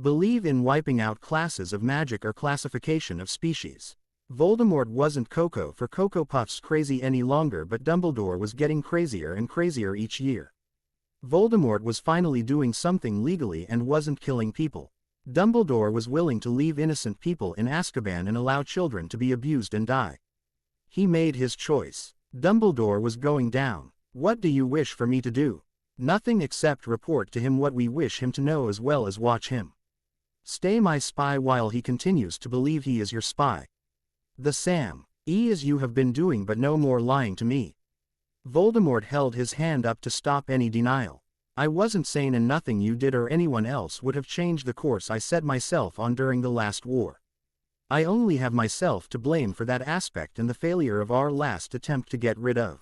believe in wiping out classes of magic or classification of species. Voldemort wasn't Cocoa for Cocoa Puffs crazy any longer, but Dumbledore was getting crazier and crazier each year. Voldemort was finally doing something legally and wasn't killing people. Dumbledore was willing to leave innocent people in Azkaban and allow children to be abused and die. He made his choice. Dumbledore was going down. What do you wish for me to do? Nothing except report to him what we wish him to know as well as watch him stay my spy while he continues to believe he is your spy. The Sam as you have been doing, but no more lying to me. Voldemort held his hand up to stop any denial. I wasn't sane and nothing you did or anyone else would have changed the course I set myself on during the last war. I only have myself to blame for that aspect and the failure of our last attempt to get rid of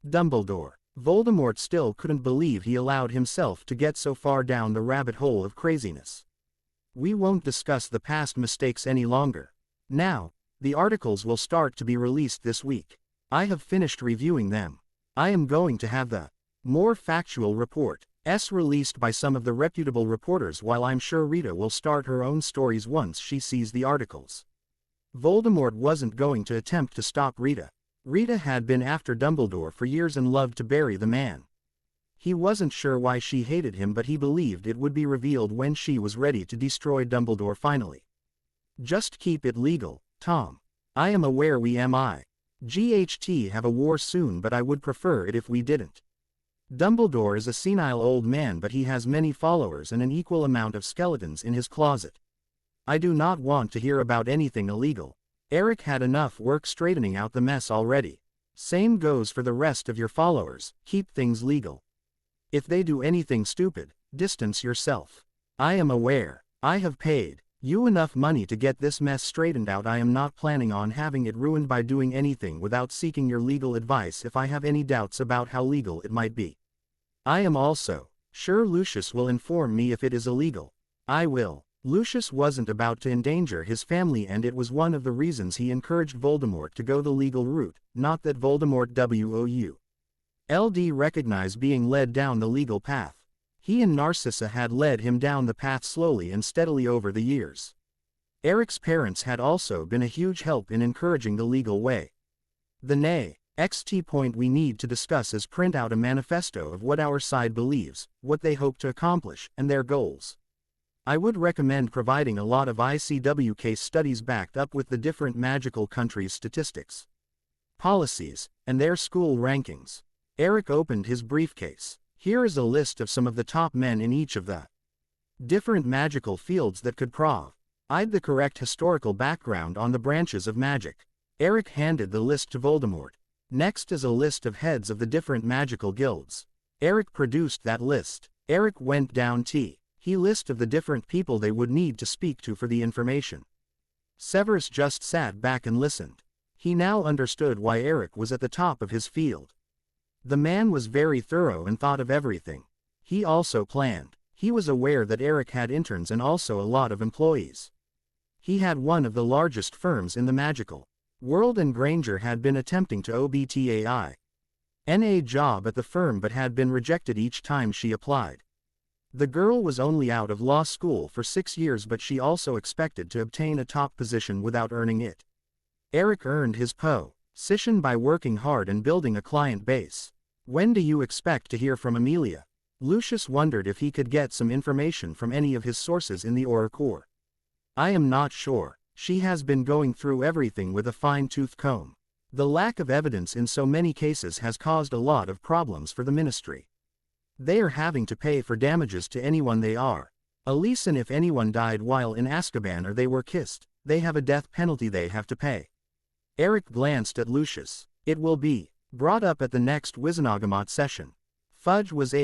Dumbledore. Voldemort still couldn't believe he allowed himself to get so far down the rabbit hole of craziness. We won't discuss the past mistakes any longer. Now, the articles will start to be released this week. I have finished reviewing them. I am going to have the more factual report released by some of the reputable reporters, while I'm sure Rita will start her own stories once she sees the articles. Voldemort wasn't going to attempt to stop Rita. Rita had been after Dumbledore for years and loved to bury the man. He wasn't sure why she hated him, but he believed it would be revealed when she was ready to destroy Dumbledore finally. Just keep it legal, Tom. I am aware we GHT have a war soon, but I would prefer it if we didn't. Dumbledore is a senile old man, but he has many followers and an equal amount of skeletons in his closet. I do not want to hear about anything illegal. Eric had enough work straightening out the mess already. Same goes for the rest of your followers. Keep things legal. If they do anything stupid, distance yourself. I am aware. I have paid you enough money to get this mess straightened out. I am not planning on having it ruined by doing anything without seeking your legal advice if I have any doubts about how legal it might be. I am also sure Lucius will inform me if it is illegal. I will. Lucius wasn't about to endanger his family, and it was one of the reasons he encouraged Voldemort to go the legal route, not that Voldemort recognized being led down the legal path. He and Narcissa had led him down the path slowly and steadily over the years. Eric's parents had also been a huge help in encouraging the legal way. The next point we need to discuss is print out a manifesto of what our side believes, what they hope to accomplish, and their goals. I would recommend providing a lot of ICW case studies backed up with the different magical countries' statistics, policies, and their school rankings. Eric opened his briefcase. Here is a list of some of the top men in each of the different magical fields that could provide the correct historical background on the branches of magic. Eric handed the list to Voldemort. Next is a list of heads of the different magical guilds. Eric produced that list. Eric went down he list of the different people they would need to speak to for the information. Severus just sat back and listened. He now understood why Eric was at the top of his field. The man was very thorough and thought of everything. He also planned. He was aware that Eric had interns and also a lot of employees. He had one of the largest firms in the magical world, and Granger had been attempting to obtain a job at the firm but had been rejected each time she applied. The girl was only out of law school for 6 years, but she also expected to obtain a top position without earning it. Eric earned his position by working hard and building a client base. When do you expect to hear from Amelia? Lucius wondered if he could get some information from any of his sources in the Oracle. I am not sure. She has been going through everything with a fine-tooth comb. The lack of evidence in so many cases has caused a lot of problems for the ministry. They are having to pay for damages to anyone they are. Elise, and if anyone died while in Azkaban or they were kissed, they have a death penalty they have to pay. Eric glanced at Lucius. It will be brought up at the next Wizengamot session. Fudge was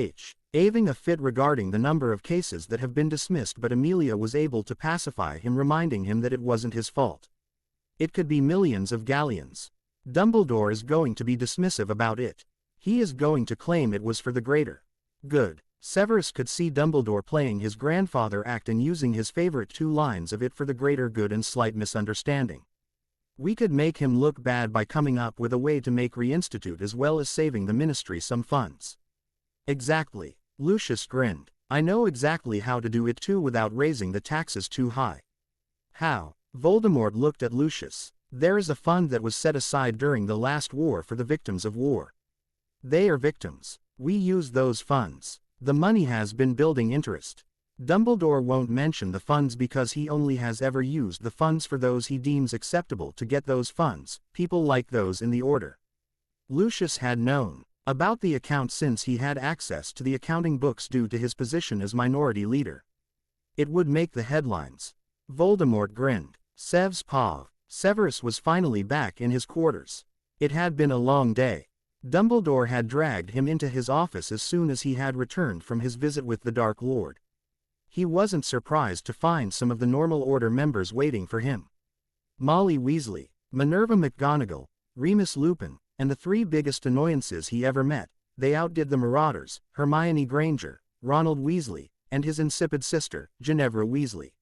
having a fit regarding the number of cases that have been dismissed, but Amelia was able to pacify him, reminding him that it wasn't his fault. It could be millions of galleons. Dumbledore is going to be dismissive about it. He is going to claim it was for the greater good. Severus could see Dumbledore playing his grandfather act and using his favorite 2 lines of it for the greater good and slight misunderstanding. We could make him look bad by coming up with a way to make reinstitute as well as saving the ministry some funds. Exactly. Lucius grinned. I know exactly how to do it too without raising the taxes too high. How? Voldemort looked at Lucius. There is a fund that was set aside during the last war for the victims of war. They are victims. We use those funds. The money has been building interest. Dumbledore won't mention the funds because he only has ever used the funds for those he deems acceptable to get those funds, people like those in the order. Lucius had known about the account since he had access to the accounting books due to his position as minority leader. It would make the headlines. Voldemort grinned. Severus was finally back in his quarters. It had been a long day. Dumbledore had dragged him into his office as soon as he had returned from his visit with the Dark Lord. He wasn't surprised to find some of the normal order members waiting for him. Molly Weasley, Minerva McGonagall, Remus Lupin, and the 3 biggest annoyances he ever met. They outdid the Marauders, Hermione Granger, Ronald Weasley, and his insipid sister, Ginevra Weasley.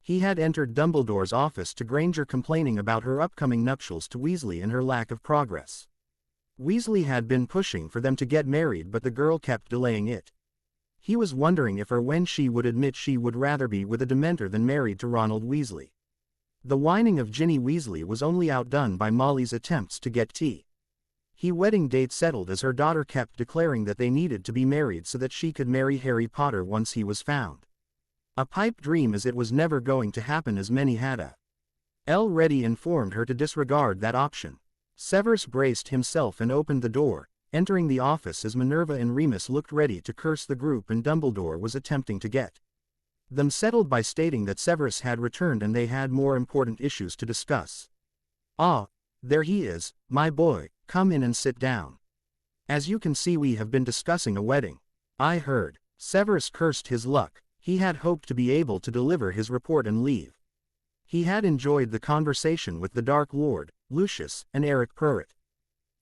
He had entered Dumbledore's office to Granger complaining about her upcoming nuptials to Weasley and her lack of progress. Weasley had been pushing for them to get married, but the girl kept delaying it. He was wondering if or when she would admit she would rather be with a Dementor than married to Ronald Weasley. The whining of Ginny Weasley was only outdone by Molly's attempts to get her wedding date settled, as her daughter kept declaring that they needed to be married so that she could marry Harry Potter once he was found. A pipe dream, as it was never going to happen, as many had already informed her to disregard that option. Severus braced himself and opened the door, entering the office as Minerva and Remus looked ready to curse the group, and Dumbledore was attempting to get them settled by stating that Severus had returned and they had more important issues to discuss. Ah, there he is, my boy, come in and sit down. As you can see, we have been discussing a wedding. I heard. Severus cursed his luck. He had hoped to be able to deliver his report and leave. He had enjoyed the conversation with the Dark Lord, Lucius, and Eric Pruitt.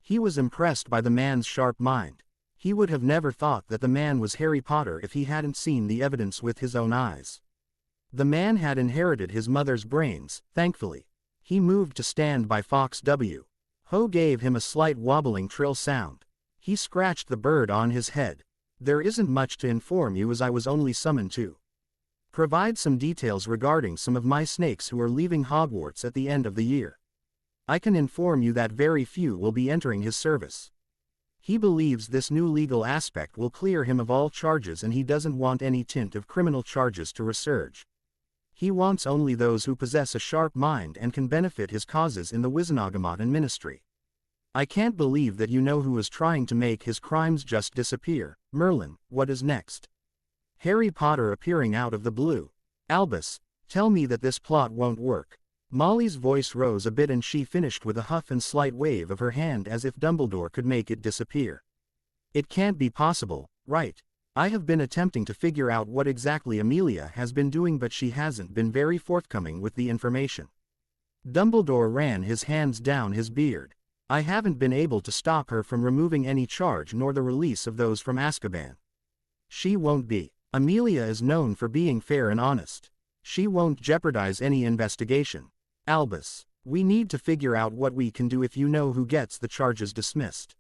He was impressed by the man's sharp mind. He would have never thought that the man was Harry Potter if he hadn't seen the evidence with his own eyes. The man had inherited his mother's brains, thankfully. He moved to stand by Fox W. Ho gave him a slight wobbling trill sound. He scratched the bird on his head. There isn't much to inform you, as I was only summoned to provide some details regarding some of my snakes who are leaving Hogwarts at the end of the year. I can inform you that very few will be entering his service. He believes this new legal aspect will clear him of all charges, and he doesn't want any tint of criminal charges to resurge. He wants only those who possess a sharp mind and can benefit his causes in the Wizengamot and ministry. I can't believe that you know who is trying to make his crimes just disappear. Merlin, what is next? Harry Potter appearing out of the blue. Albus, tell me that this plot won't work. Molly's voice rose a bit and she finished with a huff and slight wave of her hand as if Dumbledore could make it disappear. It can't be possible, right? I have been attempting to figure out what exactly Amelia has been doing, but she hasn't been very forthcoming with the information. Dumbledore ran his hands down his beard. I haven't been able to stop her from removing any charge nor the release of those from Azkaban. She won't be. Amelia is known for being fair and honest. She won't jeopardize any investigation. Albus, we need to figure out what we can do if you know who gets the charges dismissed.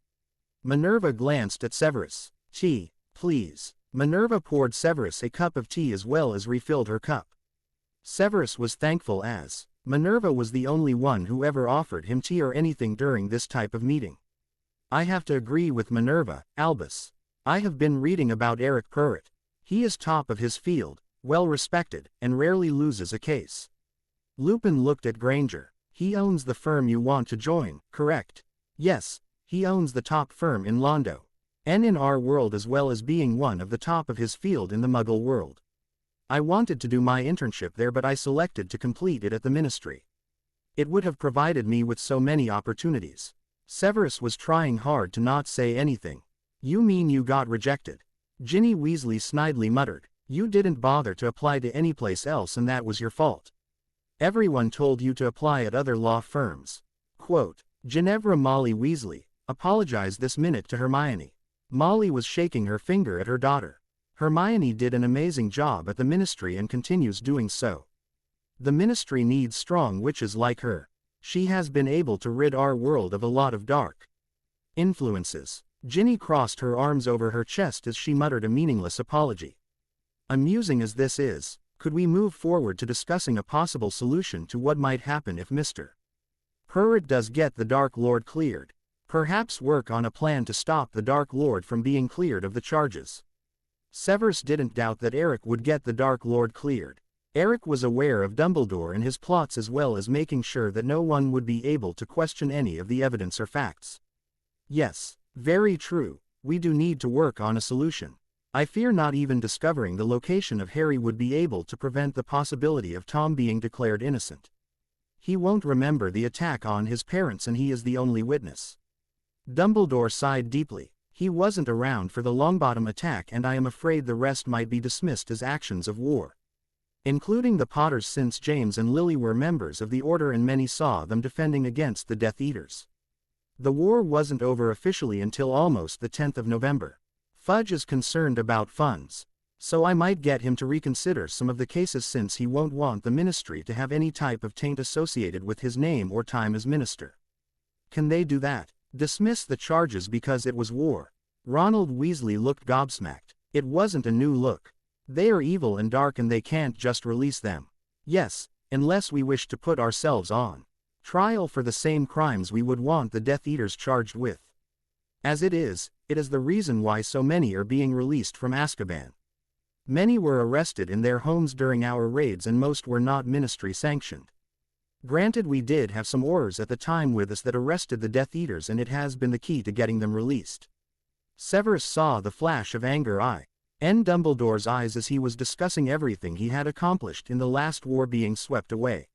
Minerva glanced at Severus. Tea, please. Minerva poured Severus a cup of tea as well as refilled her cup. Severus was thankful as Minerva was the only one who ever offered him tea or anything during this type of meeting. I have to agree with Minerva, Albus. I have been reading about Eric Purrett. He is top of his field, well respected, and rarely loses a case. Lupin looked at Granger. He owns the firm you want to join, correct? Yes, he owns the top firm in Londo, and in our world, as well as being one of the top of his field in the Muggle world. I wanted to do my internship there, but I selected to complete it at the ministry. It would have provided me with so many opportunities. Severus was trying hard to not say anything. You mean you got rejected? Ginny Weasley snidely muttered. You didn't bother to apply to any place else and that was your fault. Everyone told you to apply at other law firms. Quote, Ginevra Molly Weasley apologized this minute to Hermione. Molly was shaking her finger at her daughter. Hermione did an amazing job at the ministry and continues doing so. The ministry needs strong witches like her. She has been able to rid our world of a lot of dark influences. Ginny crossed her arms over her chest as she muttered a meaningless apology. Amusing as this is, could we move forward to discussing a possible solution to what might happen if Mr. Purrett does get the Dark Lord cleared? Perhaps work on a plan to stop the Dark Lord from being cleared of the charges. Severus didn't doubt that Eric would get the Dark Lord cleared. Eric was aware of Dumbledore and his plots, as well as making sure that no one would be able to question any of the evidence or facts. Yes, very true, we do need to work on a solution. I fear not even discovering the location of Harry would be able to prevent the possibility of Tom being declared innocent. He won't remember the attack on his parents and he is the only witness. Dumbledore sighed deeply. He wasn't around for the Longbottom attack and I am afraid the rest might be dismissed as actions of war. Including the Potters, since James and Lily were members of the Order and many saw them defending against the Death Eaters. The war wasn't over officially until almost the 10th of November. Fudge is concerned about funds, so I might get him to reconsider some of the cases since he won't want the ministry to have any type of taint associated with his name or time as minister. Can they do that? Dismiss the charges because it was war? Ronald Weasley looked gobsmacked. It wasn't a new look. They are evil and dark and they can't just release them. Yes, unless we wish to put ourselves on trial for the same crimes we would want the Death Eaters charged with. As it is the reason why so many are being released from Azkaban. Many were arrested in their homes during our raids and most were not ministry sanctioned. Granted, we did have some Aurors at the time with us that arrested the Death Eaters and it has been the key to getting them released. Severus saw the flash of anger in Dumbledore's eyes as he was discussing everything he had accomplished in the last war being swept away.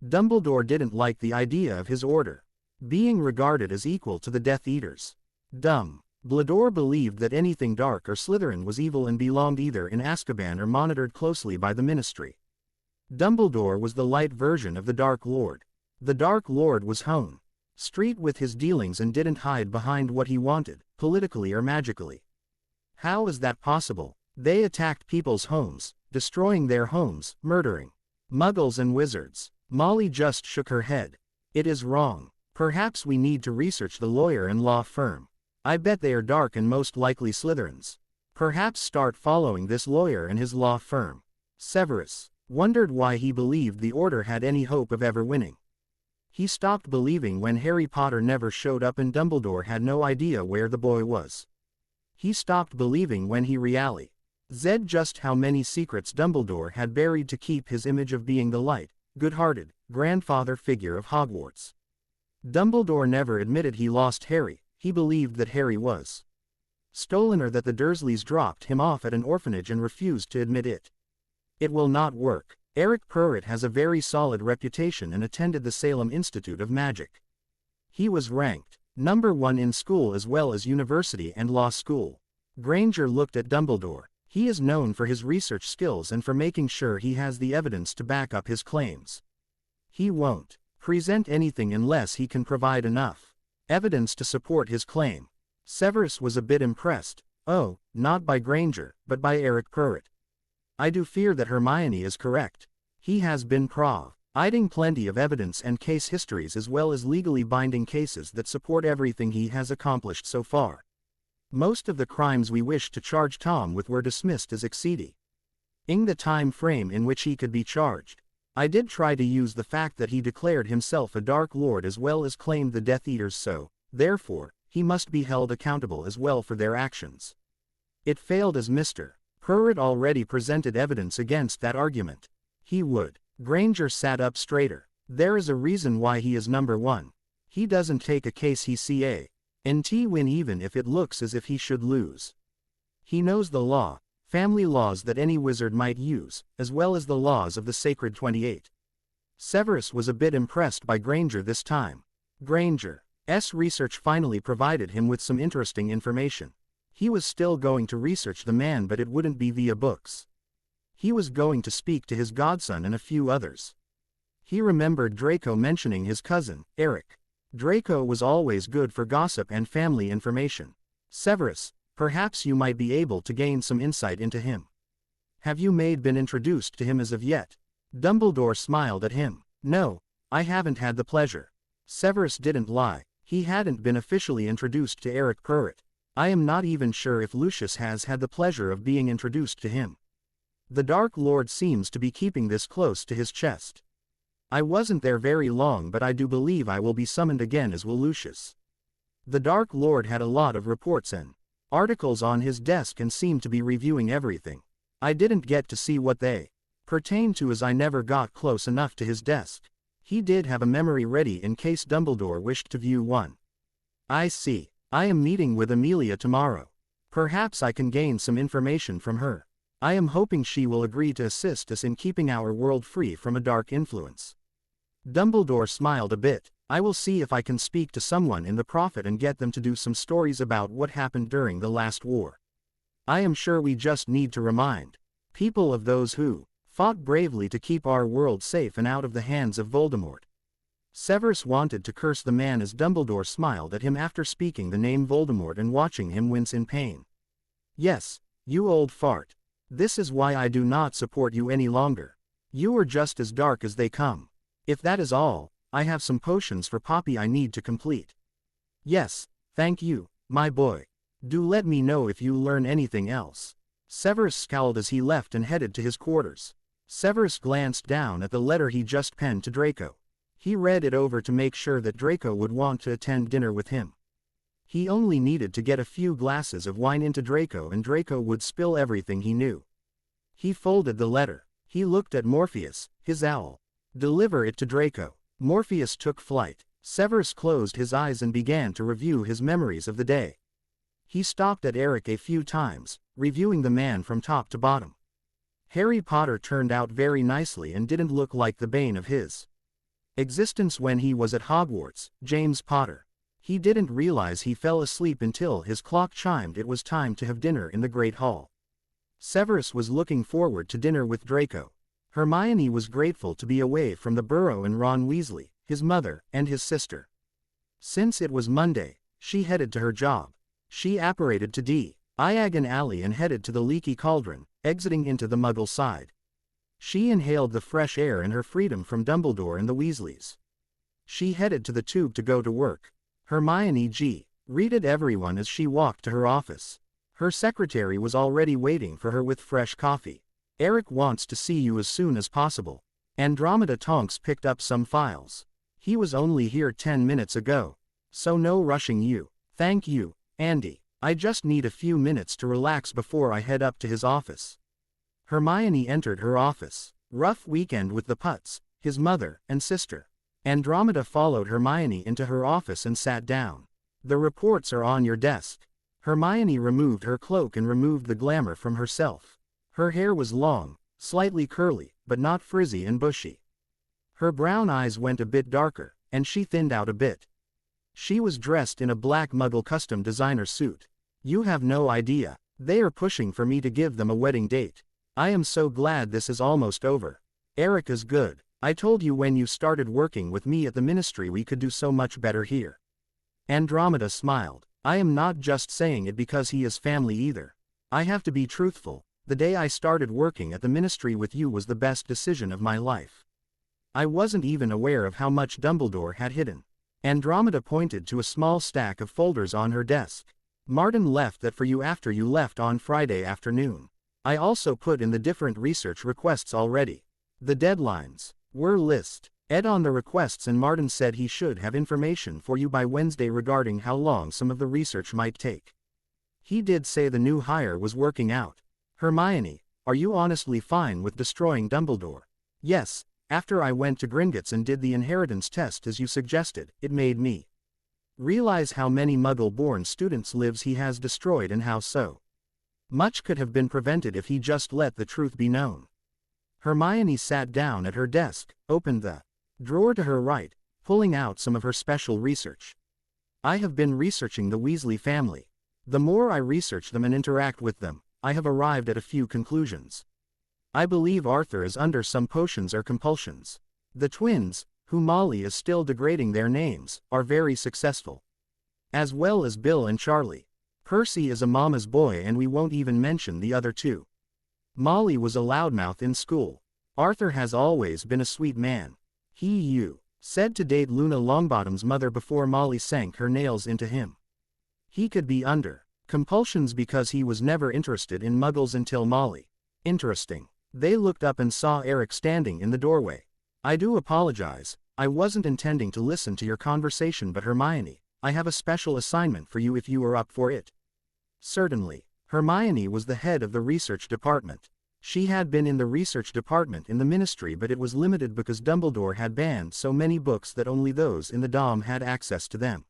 Dumbledore didn't like the idea of his order being regarded as equal to the Death Eaters. Dumbledore believed that anything dark or Slytherin was evil and belonged either in Azkaban or monitored closely by the ministry. Dumbledore was the light version of the Dark Lord. The Dark Lord was Hone Street with his dealings and didn't hide behind what he wanted, politically or magically. How is that possible? They attacked people's homes, destroying their homes, murdering Muggles and wizards. Molly just shook her head. It is wrong. Perhaps we need to research the lawyer and law firm. I bet they are dark and most likely Slytherins. Perhaps start following this lawyer and his law firm. Severus wondered why he believed the Order had any hope of ever winning. He stopped believing when Harry Potter never showed up and Dumbledore had no idea where the boy was. He stopped believing when he realized just how many secrets Dumbledore had buried to keep his image of being the light, good-hearted, grandfather figure of Hogwarts. Dumbledore never admitted he lost Harry. He believed that Harry was stolen or that the Dursleys dropped him off at an orphanage and refused to admit it. It will not work. Eric Pruitt has a very solid reputation and attended the Salem Institute of Magic. He was ranked #1 in school as well as university and law school. Granger looked at Dumbledore. He is known for his research skills and for making sure he has the evidence to back up his claims. He won't present anything unless he can provide enough evidence to support his claim. Severus was a bit impressed. Oh, not by Granger, but by Eric Pruitt. I do fear that Hermione is correct. He has been providing plenty of evidence and case histories as well as legally binding cases that support everything he has accomplished so far. Most of the crimes we wished to charge Tom with were dismissed as exceeding the time frame in which he could be charged. I did try to use the fact that he declared himself a Dark Lord as well as claimed the Death Eaters, so, therefore, he must be held accountable as well for their actions. It failed as Mr. Pruitt already presented evidence against that argument. He would. Granger sat up straighter. There is a reason why he is #1. He doesn't take a case he can't win even if it looks as if he should lose. He knows the law, family laws that any wizard might use, as well as the laws of the Sacred 28. Severus was a bit impressed by Granger this time. Granger's research finally provided him with some interesting information. He was still going to research the man, but it wouldn't be via books. He was going to speak to his godson and a few others. He remembered Draco mentioning his cousin, Eric. Draco was always good for gossip and family information. Severus, perhaps you might be able to gain some insight into him. Have you been introduced to him as of yet? Dumbledore smiled at him. No, I haven't had the pleasure. Severus didn't lie. He hadn't been officially introduced to Eric Pruitt. I am not even sure if Lucius has had the pleasure of being introduced to him. The Dark Lord seems to be keeping this close to his chest. I wasn't there very long, but I do believe I will be summoned again, as will Lucius. The Dark Lord had a lot of reports and articles on his desk and seemed to be reviewing everything. I didn't get to see what they pertained to as I never got close enough to his desk. He did have a memory ready in case Dumbledore wished to view one. I see. I am meeting with Amelia tomorrow. Perhaps I can gain some information from her. I am hoping she will agree to assist us in keeping our world free from a dark influence. Dumbledore smiled a bit. I will see if I can speak to someone in the Prophet and get them to do some stories about what happened during the last war. I am sure we just need to remind people of those who fought bravely to keep our world safe and out of the hands of Voldemort. Severus wanted to curse the man as Dumbledore smiled at him after speaking the name Voldemort and watching him wince in pain. Yes, you old fart. This is why I do not support you any longer. You are just as dark as they come. If that is all, I have some potions for Poppy I need to complete. Yes, thank you, my boy. Do let me know if you learn anything else. Severus scowled as he left and headed to his quarters. Severus glanced down at the letter he just penned to Draco. He read it over to make sure that Draco would want to attend dinner with him. He only needed to get a few glasses of wine into Draco and Draco would spill everything he knew. He folded the letter. He looked at Morpheus, his owl. Deliver it to Draco. Morpheus took flight. Severus closed his eyes and began to review his memories of the day. He stopped at Eric a few times, reviewing the man from top to bottom. Harry Potter turned out very nicely and didn't look like the bane of his existence when he was at Hogwarts. James Potter. He didn't realize he fell asleep until his clock chimed it was time to have dinner in the Great Hall. Severus was looking forward to dinner with Draco. Hermione was grateful to be away from the Burrow and Ron Weasley, his mother, and his sister. Since it was Monday, she headed to her job. She apparated to Diagon Alley and headed to the Leaky Cauldron, exiting into the Muggle side. She inhaled the fresh air and her freedom from Dumbledore and the Weasleys. She headed to the tube to go to work. Hermione greeted everyone as she walked to her office. Her secretary was already waiting for her with fresh coffee. Eric wants to see you as soon as possible. Andromeda Tonks picked up some files. He was only here 10 minutes ago. So no rushing you. Thank you, Andy. I just need a few minutes to relax before I head up to his office. Hermione entered her office. Rough weekend with the Putts, his mother and sister. Andromeda followed Hermione into her office and sat down. The reports are on your desk. Hermione removed her cloak and removed the glamour from herself. Her hair was long, slightly curly, but not frizzy and bushy. Her brown eyes went a bit darker, and she thinned out a bit. She was dressed in a black Muggle custom designer suit. You have no idea. They are pushing for me to give them a wedding date. I am so glad this is almost over. Eric is good. I told you when you started working with me at the ministry we could do so much better here. Andromeda smiled. I am not just saying it because he is family either. I have to be truthful. The day I started working at the ministry with you was the best decision of my life. I wasn't even aware of how much Dumbledore had hidden. Andromeda pointed to a small stack of folders on her desk. Martin left that for you after you left on Friday afternoon. I also put in the different research requests already. The deadlines were list. Ed on the requests and Martin said he should have information for you by Wednesday regarding how long some of the research might take. He did say the new hire was working out. Hermione, are you honestly fine with destroying Dumbledore? Yes, after I went to Gringotts and did the inheritance test as you suggested, it made me realize how many Muggle-born students' lives he has destroyed and how so much could have been prevented if he just let the truth be known. Hermione sat down at her desk, opened the drawer to her right, pulling out some of her special research. I have been researching the Weasley family. The more I research them and interact with them, I have arrived at a few conclusions. I believe Arthur is under some potions or compulsions. The twins, who Molly is still degrading their names, are very successful. As well as Bill and Charlie. Percy is a mama's boy and we won't even mention the other two. Molly was a loudmouth in school. Arthur has always been a sweet man. He said to date Luna Longbottom's mother before Molly sank her nails into him. He could be under compulsions because he was never interested in Muggles until Molly. Interesting. They looked up and saw Eric standing in the doorway. I do apologize, I wasn't intending to listen to your conversation but Hermione, I have a special assignment for you if you are up for it. Certainly. Hermione was the head of the research department. She had been in the research department in the ministry but it was limited because Dumbledore had banned so many books that only those in the Dom had access to them.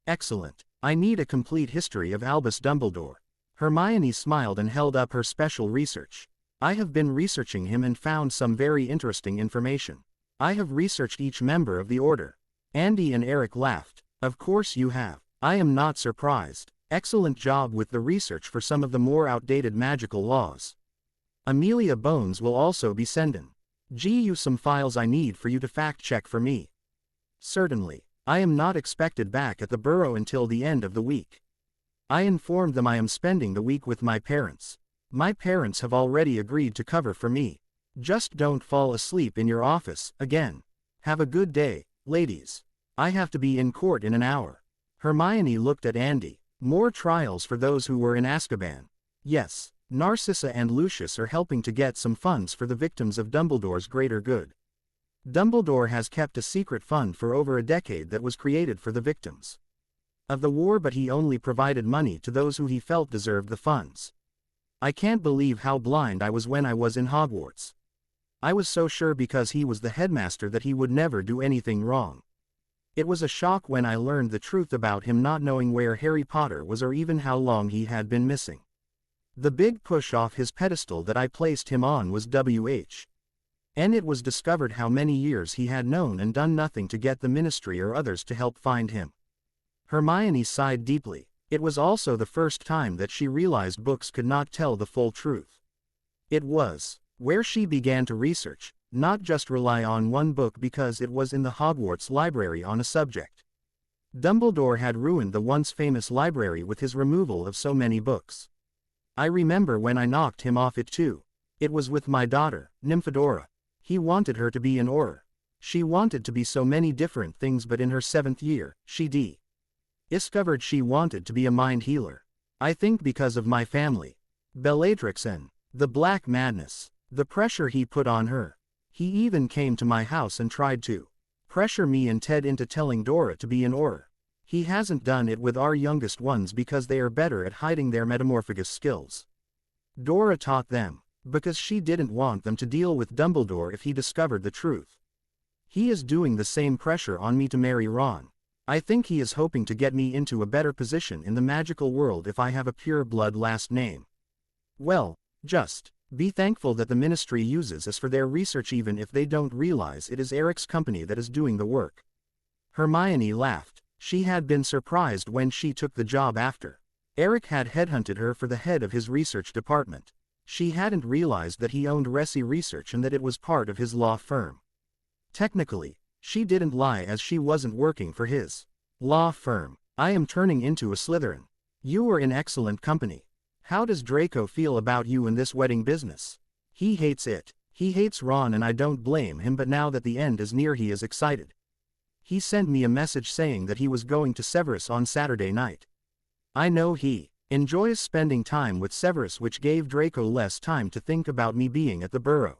Excellent. I need a complete history of Albus Dumbledore. Hermione smiled and held up her special research. I have been researching him and found some very interesting information. I have researched each member of the Order. Andy and Eric laughed. Of course you have. I am not surprised. Excellent job with the research for some of the more outdated magical laws. Amelia Bones will also be sending you some files I need for you to fact-check for me. Certainly. I am not expected back at the Burrow until the end of the week. I informed them I am spending the week with my parents. My parents have already agreed to cover for me. Just don't fall asleep in your office, again. Have a good day, ladies. I have to be in court in an hour. Hermione looked at Andy. More trials for those who were in Azkaban. Yes, Narcissa and Lucius are helping to get some funds for the victims of Dumbledore's greater good. Dumbledore has kept a secret fund for over a decade that was created for the victims of the war but he only provided money to those who he felt deserved the funds. I can't believe how blind I was when I was in Hogwarts. I was so sure because he was the headmaster that he would never do anything wrong. It was a shock when I learned the truth about him not knowing where Harry Potter was or even how long he had been missing. The big push off his pedestal that I placed him on was and it was discovered how many years he had known and done nothing to get the ministry or others to help find him. Hermione sighed deeply. It was also the first time that she realized books could not tell the full truth. It was where she began to research, not just rely on one book because it was in the Hogwarts library on a subject. Dumbledore had ruined the once famous library with his removal of so many books. I remember when I knocked him off it too. It was with my daughter, Nymphadora. He wanted her to be an Auror. She wanted to be so many different things but in her 7th year, she discovered she wanted to be a mind healer. I think because of my family. Bellatrix and the Black Madness. The pressure he put on her. He even came to my house and tried to Pressure me and Ted into telling Dora to be in order. He hasn't done it with our youngest ones because they are better at hiding their metamorphosis skills. Dora taught them, because she didn't want them to deal with Dumbledore if he discovered the truth. He is doing the same pressure on me to marry Ron. I think he is hoping to get me into a better position in the magical world if I have a pure blood last name. Well, just be thankful that the Ministry uses us for their research even if they don't realize it is Eric's company that is doing the work. Hermione laughed. She had been surprised when she took the job after Eric had headhunted her for the head of his research department. She hadn't realized that he owned Resi Research and that it was part of his law firm. Technically, she didn't lie as she wasn't working for his law firm. I am turning into a Slytherin. You are in excellent company. How does Draco feel about you in this wedding business? He hates it. He hates Ron and I don't blame him, but now that the end is near he is excited. He sent me a message saying that he was going to Severus on Saturday night. I know he enjoys spending time with Severus, which gave Draco less time to think about me being at the Burrow.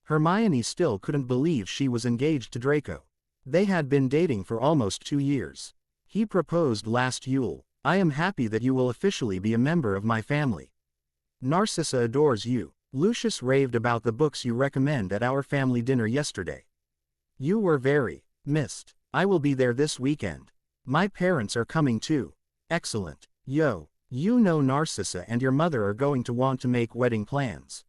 Hermione still couldn't believe she was engaged to Draco. They had been dating for almost 2 years. He proposed last Yule. I am happy that you will officially be a member of my family. Narcissa adores you. Lucius raved about the books you recommend at our family dinner yesterday. You were very missed. I will be there this weekend. My parents are coming too. Excellent. Yo, you know Narcissa and your mother are going to want to make wedding plans.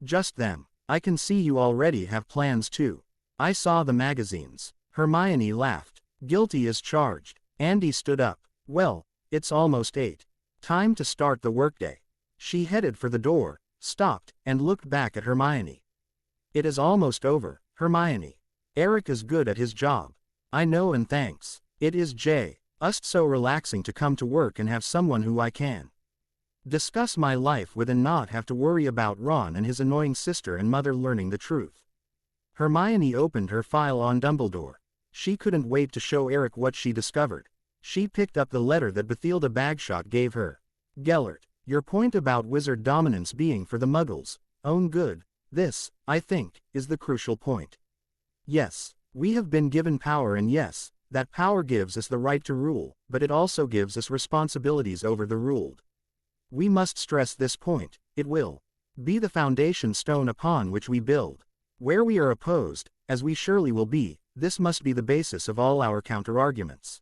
Just them. I can see you already have plans too. I saw the magazines. Hermione laughed. Guilty as charged. Andy stood up. Well, it's almost 8. Time to start the workday. She headed for the door, stopped, and looked back at Hermione. It is almost over, Hermione. Eric is good at his job. I know, and thanks. It is just so relaxing to come to work and have someone who I can discuss my life with and not have to worry about Ron and his annoying sister and mother learning the truth. Hermione opened her file on Dumbledore. She couldn't wait to show Eric what she discovered. She picked up the letter that Bathilda Bagshot gave her. Gellert, your point about wizard dominance being for the Muggles' own good, this, I think, is the crucial point. Yes, we have been given power, and yes, that power gives us the right to rule, but it also gives us responsibilities over the ruled. We must stress this point. It will be the foundation stone upon which we build. Where we are opposed, as we surely will be, this must be the basis of all our counterarguments.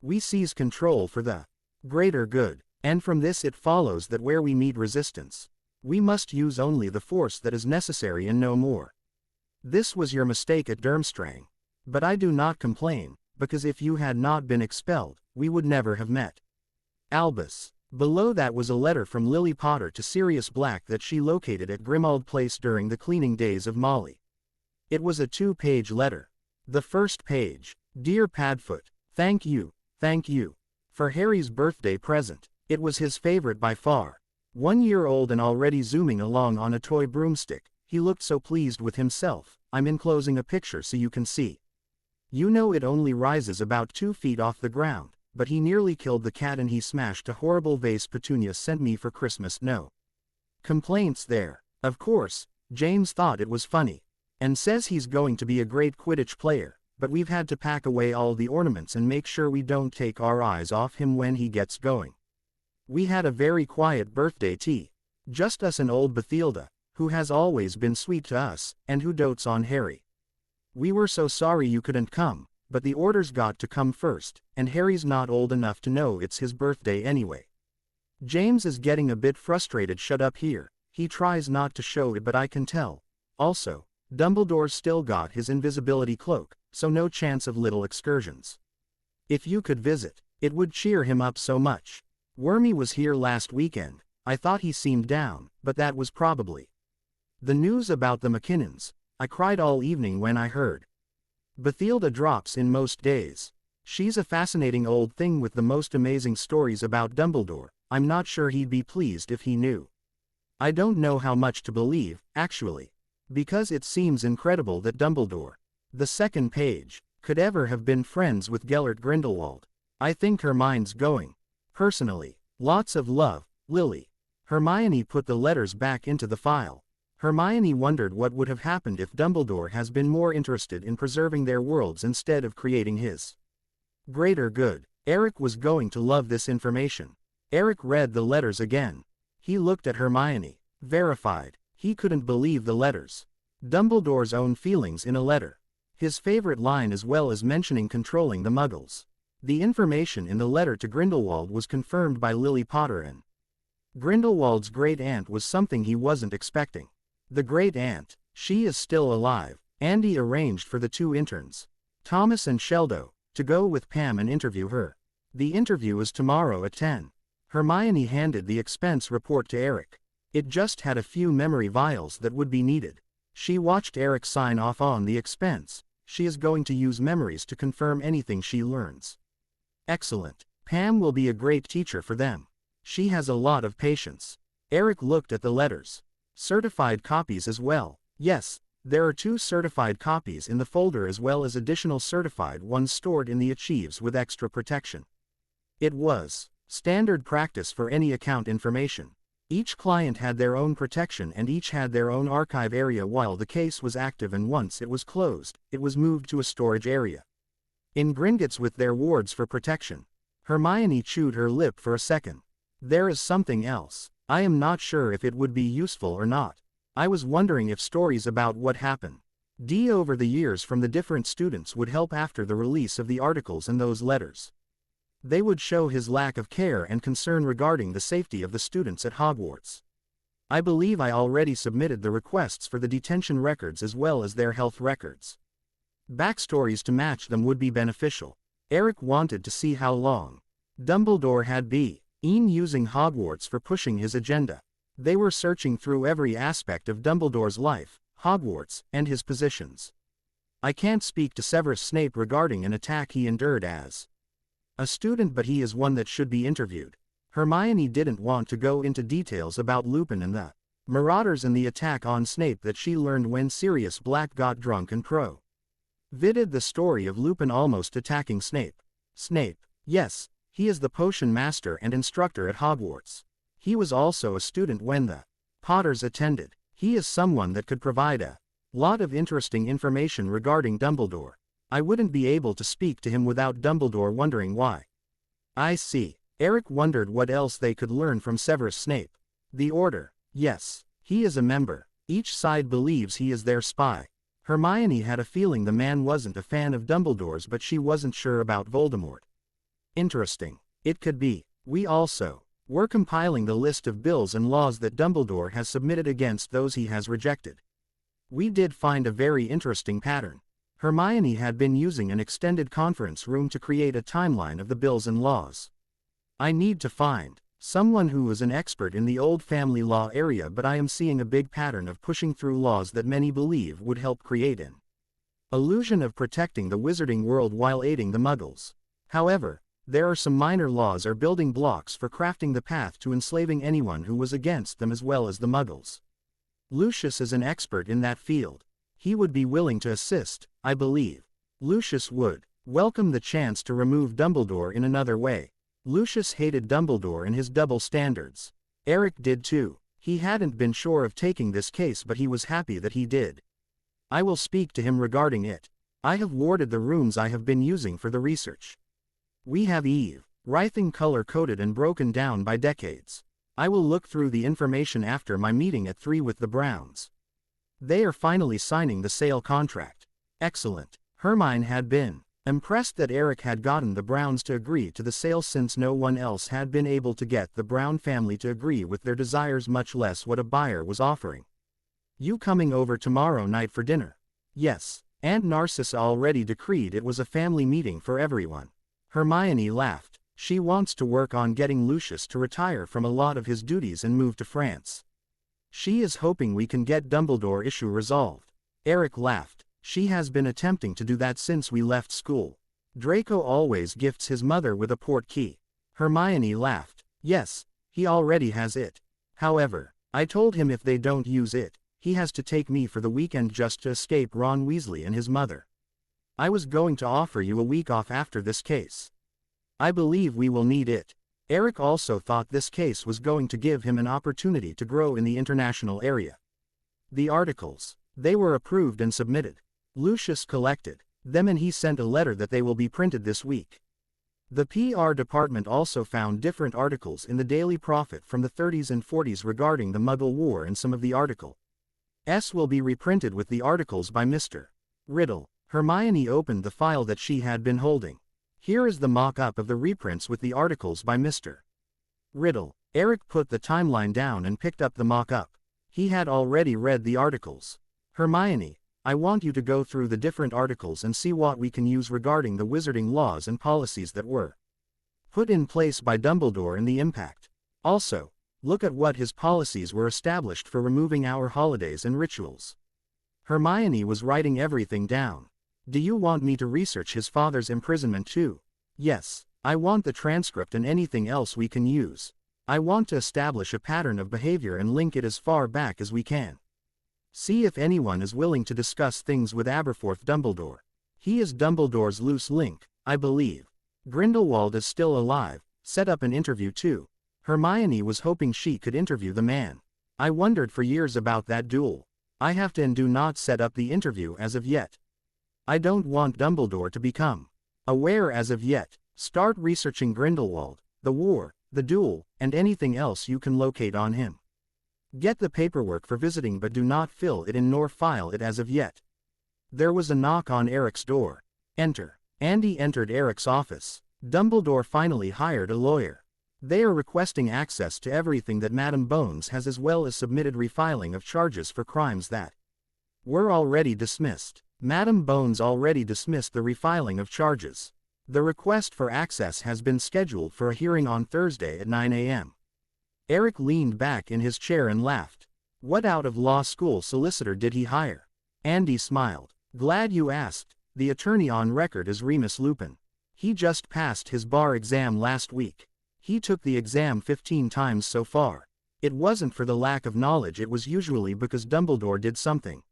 We seize control for the greater good, and from this it follows that where we meet resistance, we must use only the force that is necessary and no more. This was your mistake at Durmstrang. But I do not complain, because if you had not been expelled, we would never have met. Albus. Below that was a letter from Lily Potter to Sirius Black that she located at Grimmauld Place during the cleaning days of Molly. It was a 2-page letter. The first page. Dear Padfoot, thank you, for Harry's birthday present. It was his favorite by far. 1 year old and already zooming along on a toy broomstick, he looked so pleased with himself. I'm enclosing a picture so you can see. You know it only rises about 2 feet off the ground. But he nearly killed the cat and he smashed a horrible vase Petunia sent me for Christmas. No complaints there. Of course, James thought it was funny. And says he's going to be a great Quidditch player, but we've had to pack away all the ornaments and make sure we don't take our eyes off him when he gets going. We had a very quiet birthday tea. Just us and old Bathilda, who has always been sweet to us, and who dotes on Harry. We were so sorry you couldn't come. But the orders got to come first, and Harry's not old enough to know it's his birthday anyway. James is getting a bit frustrated. Shut up here. He tries not to show it, but I can tell. Also, Dumbledore's still got his invisibility cloak, so no chance of little excursions. If you could visit, it would cheer him up so much. Wormy was here last weekend. I thought he seemed down, but that was probably the news about the McKinnons. I cried all evening when I heard. Bathilda drops in most days. She's a fascinating old thing with the most amazing stories about Dumbledore. I'm not sure he'd be pleased if he knew. I don't know how much to believe, actually. Because it seems incredible that Dumbledore, the second page, could ever have been friends with Gellert Grindelwald. I think her mind's going. Personally, lots of love, Lily. Hermione put the letters back into the file. Hermione wondered what would have happened if Dumbledore has been more interested in preserving their worlds instead of creating his greater good. Eric was going to love this information. Eric read the letters again. He looked at Hermione. Verified. He couldn't believe the letters. Dumbledore's own feelings in a letter. His favorite line, as well as mentioning controlling the Muggles. The information in the letter to Grindelwald was confirmed by Lily Potter, and Grindelwald's great-aunt was something he wasn't expecting. The great-aunt. She is still alive. Andy arranged for the two interns, Thomas and Sheldo, to go with Pam and interview her. The interview is tomorrow at 10. Hermione handed the expense report to Eric. It just had a few memory vials that would be needed. She watched Eric sign off on the expense. She is going to use memories to confirm anything she learns. Excellent. Pam will be a great teacher for them. She has a lot of patience. Eric looked at the letters. Certified copies as well. Yes, there are 2 certified copies in the folder as well as additional certified ones stored in the archives with extra protection. It was standard practice for any account information. Each client had their own protection and each had their own archive area while the case was active, and once it was closed, it was moved to a storage area in Gringotts with their wards for protection. Hermione chewed her lip for a second. There is something else. I am not sure if it would be useful or not. I was wondering if stories about what happened over the years from the different students would help after the release of the articles and those letters. They would show his lack of care and concern regarding the safety of the students at Hogwarts. I believe I already submitted the requests for the detention records as well as their health records. Backstories to match them would be beneficial. Eric wanted to see how long Dumbledore had been using Hogwarts for pushing his agenda. They were searching through every aspect of Dumbledore's life, Hogwarts, and his positions. I can't speak to Severus Snape regarding an attack he endured as a student, but he is one that should be interviewed. Hermione didn't want to go into details about Lupin and the Marauders and the attack on Snape that she learned when Sirius Black got drunk and vided the story of Lupin almost attacking Snape. Snape. Yes, he is the potion master and instructor at Hogwarts. He was also a student when the Potters attended. He is someone that could provide a lot of interesting information regarding Dumbledore. I wouldn't be able to speak to him without Dumbledore wondering why. I see. Eric wondered what else they could learn from Severus Snape. The Order. Yes, he is a member. Each side believes he is their spy. Hermione had a feeling the man wasn't a fan of Dumbledore's, but she wasn't sure about Voldemort. Interesting. It could be. We also were compiling the list of bills and laws that Dumbledore has submitted against those he has rejected. We did find a very interesting pattern. Hermione had been using an extended conference room to create a timeline of the bills and laws. I need to find someone who is an expert in the old family law area, but I am seeing a big pattern of pushing through laws that many believe would help create an illusion of protecting the wizarding world while aiding the Muggles. However, there are some minor laws or building blocks for crafting the path to enslaving anyone who was against them as well as the Muggles. Lucius is an expert in that field. He would be willing to assist, I believe. Lucius would welcome the chance to remove Dumbledore in another way. Lucius hated Dumbledore and his double standards. Eric did too. He hadn't been sure of taking this case, but he was happy that he did. I will speak to him regarding it. I have warded the rooms I have been using for the research. We have everything color-coded and broken down by decades. I will look through the information after my meeting at 3 with the Browns. They are finally signing the sale contract. Excellent. Hermione had been impressed that Eric had gotten the Browns to agree to the sale since no one else had been able to get the Brown family to agree with their desires, much less what a buyer was offering. You coming over tomorrow night for dinner? Yes. Aunt Narcissa already decreed it was a family meeting for everyone. Hermione laughed. She wants to work on getting Lucius to retire from a lot of his duties and move to France. She is hoping we can get Dumbledore issue resolved. Eric laughed. She has been attempting to do that since we left school. Draco always gifts his mother with a port key. Hermione laughed. Yes, he already has it. However, I told him if they don't use it, he has to take me for the weekend just to escape Ron Weasley and his mother. I was going to offer you a week off after this case. I believe we will need it. Eric also thought this case was going to give him an opportunity to grow in the international area. The articles. They were approved and submitted. Lucius collected them and he sent a letter that they will be printed this week. The PR department also found different articles in the Daily Prophet from the 30s and 40s regarding the Muggle War, and some of the articles will be reprinted with the articles by Mr. Riddle. Hermione opened the file that she had been holding. Here is the mock-up of the reprints with the articles by Mr. Riddle. Eric put the timeline down and picked up the mock-up. He had already read the articles. Hermione, I want you to go through the different articles and see what we can use regarding the wizarding laws and policies that were put in place by Dumbledore and the impact. Also, look at what his policies were established for removing our holidays and rituals. Hermione was writing everything down. Do you want me to research his father's imprisonment too? Yes, I want the transcript and anything else we can use. I want to establish a pattern of behavior and link it as far back as we can. See if anyone is willing to discuss things with Aberforth Dumbledore. He is Dumbledore's loose link, I believe. Grindelwald is still alive. Set up an interview too. Hermione was hoping she could interview the man. I wondered for years about that duel. I have to and do not set up the interview as of yet. I don't want Dumbledore to become aware as of yet. Start researching Grindelwald, the war, the duel, and anything else you can locate on him. Get the paperwork for visiting but do not fill it in nor file it as of yet. There was a knock on Eric's door. Enter. Andy entered Eric's office. Dumbledore finally hired a lawyer. They are requesting access to everything that Madame Bones has, as well as submitted refiling of charges for crimes that were already dismissed. Madame Bones already dismissed the refiling of charges. The request for access has been scheduled for a hearing on Thursday at 9 a.m. Eric leaned back in his chair and laughed. What out of law school solicitor did he hire? Andy smiled. Glad you asked. The attorney on record is Remus Lupin. He just passed his bar exam last week. He took the exam 15 times so far. It wasn't for the lack of knowledge, it was usually because Dumbledore did something.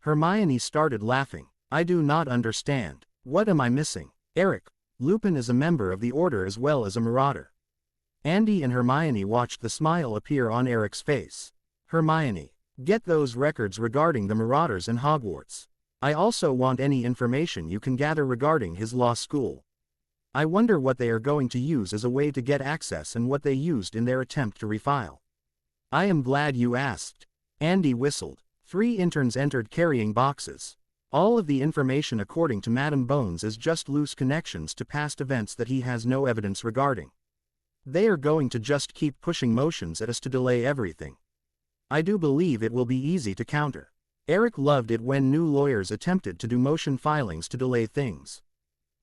Hermione started laughing. I do not understand. What am I missing? Eric, Lupin is a member of the Order as well as a marauder. Andy and Hermione watched the smile appear on Eric's face. Hermione, get those records regarding the marauders in Hogwarts. I also want any information you can gather regarding his law school. I wonder what they are going to use as a way to get access and what they used in their attempt to refile. I am glad you asked. Andy whistled. 3 interns entered carrying boxes. All of the information according to Madame Bones is just loose connections to past events that he has no evidence regarding. They are going to just keep pushing motions at us to delay everything. I do believe it will be easy to counter. Eric loved it when new lawyers attempted to do motion filings to delay things.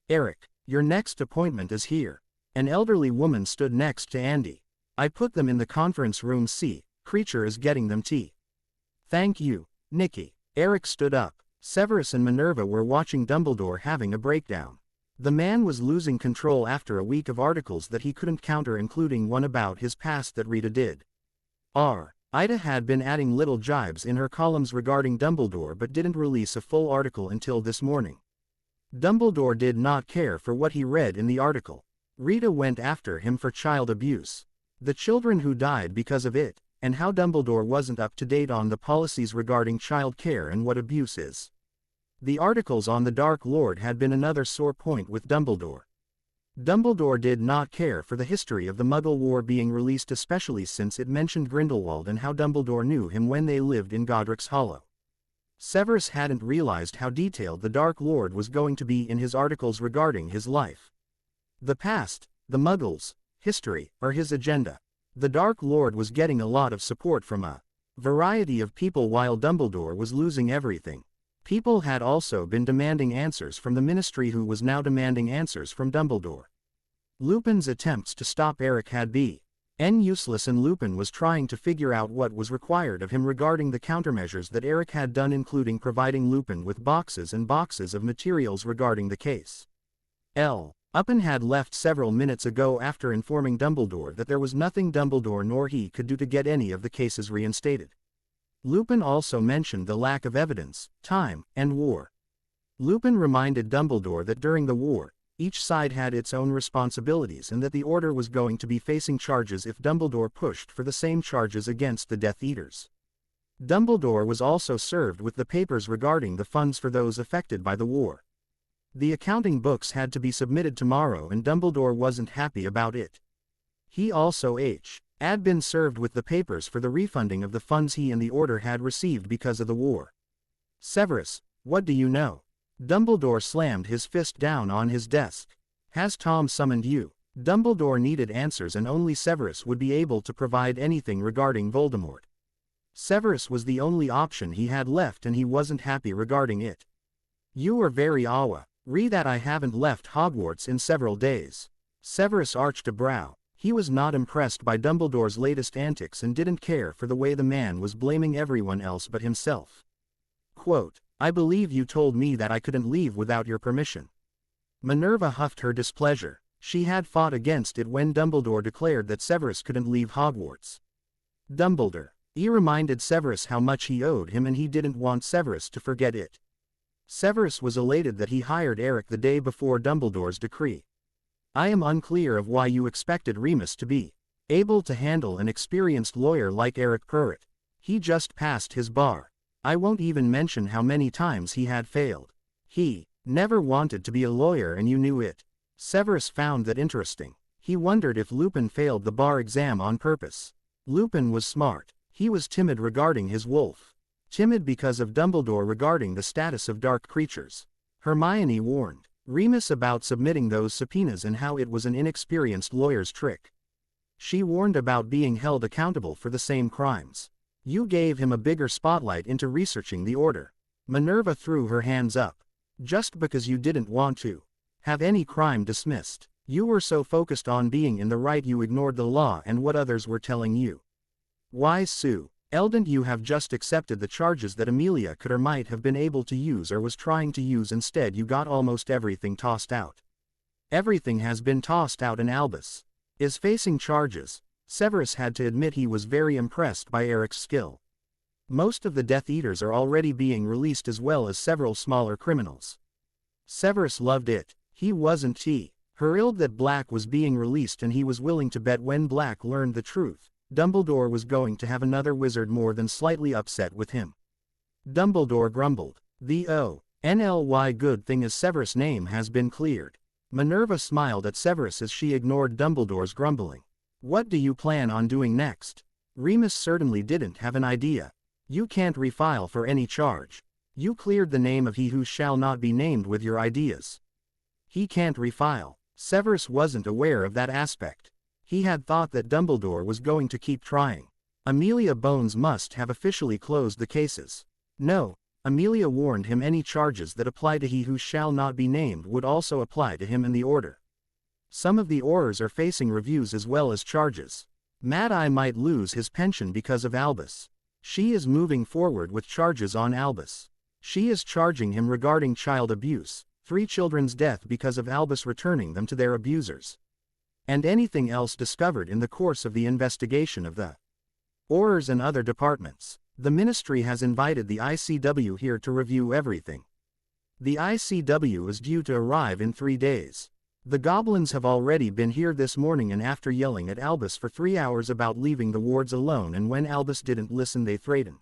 Eric, your next appointment is here. An elderly woman stood next to Andy. I put them in the conference room C. Creature is getting them tea. Thank you, Nicky. Eric stood up. Severus and Minerva were watching Dumbledore having a breakdown. The man was losing control after a week of articles that he couldn't counter, including one about his past that Rita did. Ida had been adding little jibes in her columns regarding Dumbledore but didn't release a full article until this morning. Dumbledore did not care for what he read in the article. Rita went after him for child abuse. The children who died because of it, and how Dumbledore wasn't up to date on the policies regarding child care and what abuse is. The articles on the Dark Lord had been another sore point with Dumbledore. Dumbledore did not care for the history of the Muggle War being released, especially since it mentioned Grindelwald and how Dumbledore knew him when they lived in Godric's Hollow. Severus hadn't realized how detailed the Dark Lord was going to be in his articles regarding his life. The past, the Muggles, history, or his agenda. The Dark Lord was getting a lot of support from a variety of people while Dumbledore was losing everything. People had also been demanding answers from the Ministry, who was now demanding answers from Dumbledore. Lupin's attempts to stop Eric had been useless, and Lupin was trying to figure out what was required of him regarding the countermeasures that Eric had done, including providing Lupin with boxes and boxes of materials regarding the case. Lupin had left several minutes ago after informing Dumbledore that there was nothing Dumbledore nor he could do to get any of the cases reinstated. Lupin also mentioned the lack of evidence, time, and war. Lupin reminded Dumbledore that during the war, each side had its own responsibilities and that the Order was going to be facing charges if Dumbledore pushed for the same charges against the Death Eaters. Dumbledore was also served with the papers regarding the funds for those affected by the war. The accounting books had to be submitted tomorrow and Dumbledore wasn't happy about it. He also had been served with the papers for the refunding of the funds he and the Order had received because of the war. Severus, what do you know? Dumbledore slammed his fist down on his desk. Has Tom summoned you? Dumbledore needed answers and only Severus would be able to provide anything regarding Voldemort. Severus was the only option he had left and he wasn't happy regarding it. You are very awe. Re that I haven't left Hogwarts in several days. Severus arched a brow. He was not impressed by Dumbledore's latest antics and didn't care for the way the man was blaming everyone else but himself. Quote, I believe you told me that I couldn't leave without your permission. Minerva huffed her displeasure. She had fought against it when Dumbledore declared that Severus couldn't leave Hogwarts. Dumbledore. He reminded Severus how much he owed him and he didn't want Severus to forget it. Severus was elated that he hired Eric the day before Dumbledore's decree. I am unclear of why you expected Remus to be able to handle an experienced lawyer like Eric Purrett. He just passed his bar. I won't even mention how many times he had failed. He never wanted to be a lawyer and you knew it. Severus found that interesting. He wondered if Lupin failed the bar exam on purpose. Lupin was smart. He was timid regarding his wolf. Timid because of Dumbledore regarding the status of dark creatures. Hermione warned Remus about submitting those subpoenas and how it was an inexperienced lawyer's trick. She warned about being held accountable for the same crimes. You gave him a bigger spotlight into researching the Order. Minerva threw her hands up. Just because you didn't want to have any crime dismissed. You were so focused on being in the right you ignored the law and what others were telling you. Why Sue? Eldon, you have just accepted the charges that Amelia could or might have been able to use or was trying to use. Instead you got almost everything tossed out. Everything has been tossed out and Albus is facing charges. Severus had to admit he was very impressed by Eric's skill. Most of the Death Eaters are already being released as well as several smaller criminals. Severus loved it. He wasn't thrilled that Black was being released and he was willing to bet when Black learned the truth, Dumbledore was going to have another wizard more than slightly upset with him. Dumbledore grumbled. The only good thing is Severus' name has been cleared. Minerva smiled at Severus as she ignored Dumbledore's grumbling. What do you plan on doing next? Remus certainly didn't have an idea. You can't refile for any charge. You cleared the name of he who shall not be named with your ideas. He can't refile. Severus wasn't aware of that aspect. He had thought that Dumbledore was going to keep trying. Amelia Bones must have officially closed the cases. No, Amelia warned him any charges that apply to he who shall not be named would also apply to him and the Order. Some of the Aurors are facing reviews as well as charges. Mad Eye might lose his pension because of Albus. She is moving forward with charges on Albus. She is charging him regarding child abuse, 3 children's death because of Albus returning them to their abusers, and anything else discovered in the course of the investigation of the Aurors and other departments. The Ministry has invited the ICW here to review everything. The ICW is due to arrive in 3 days. The goblins have already been here this morning and after yelling at Albus for 3 hours about leaving the wards alone, and when Albus didn't listen they threatened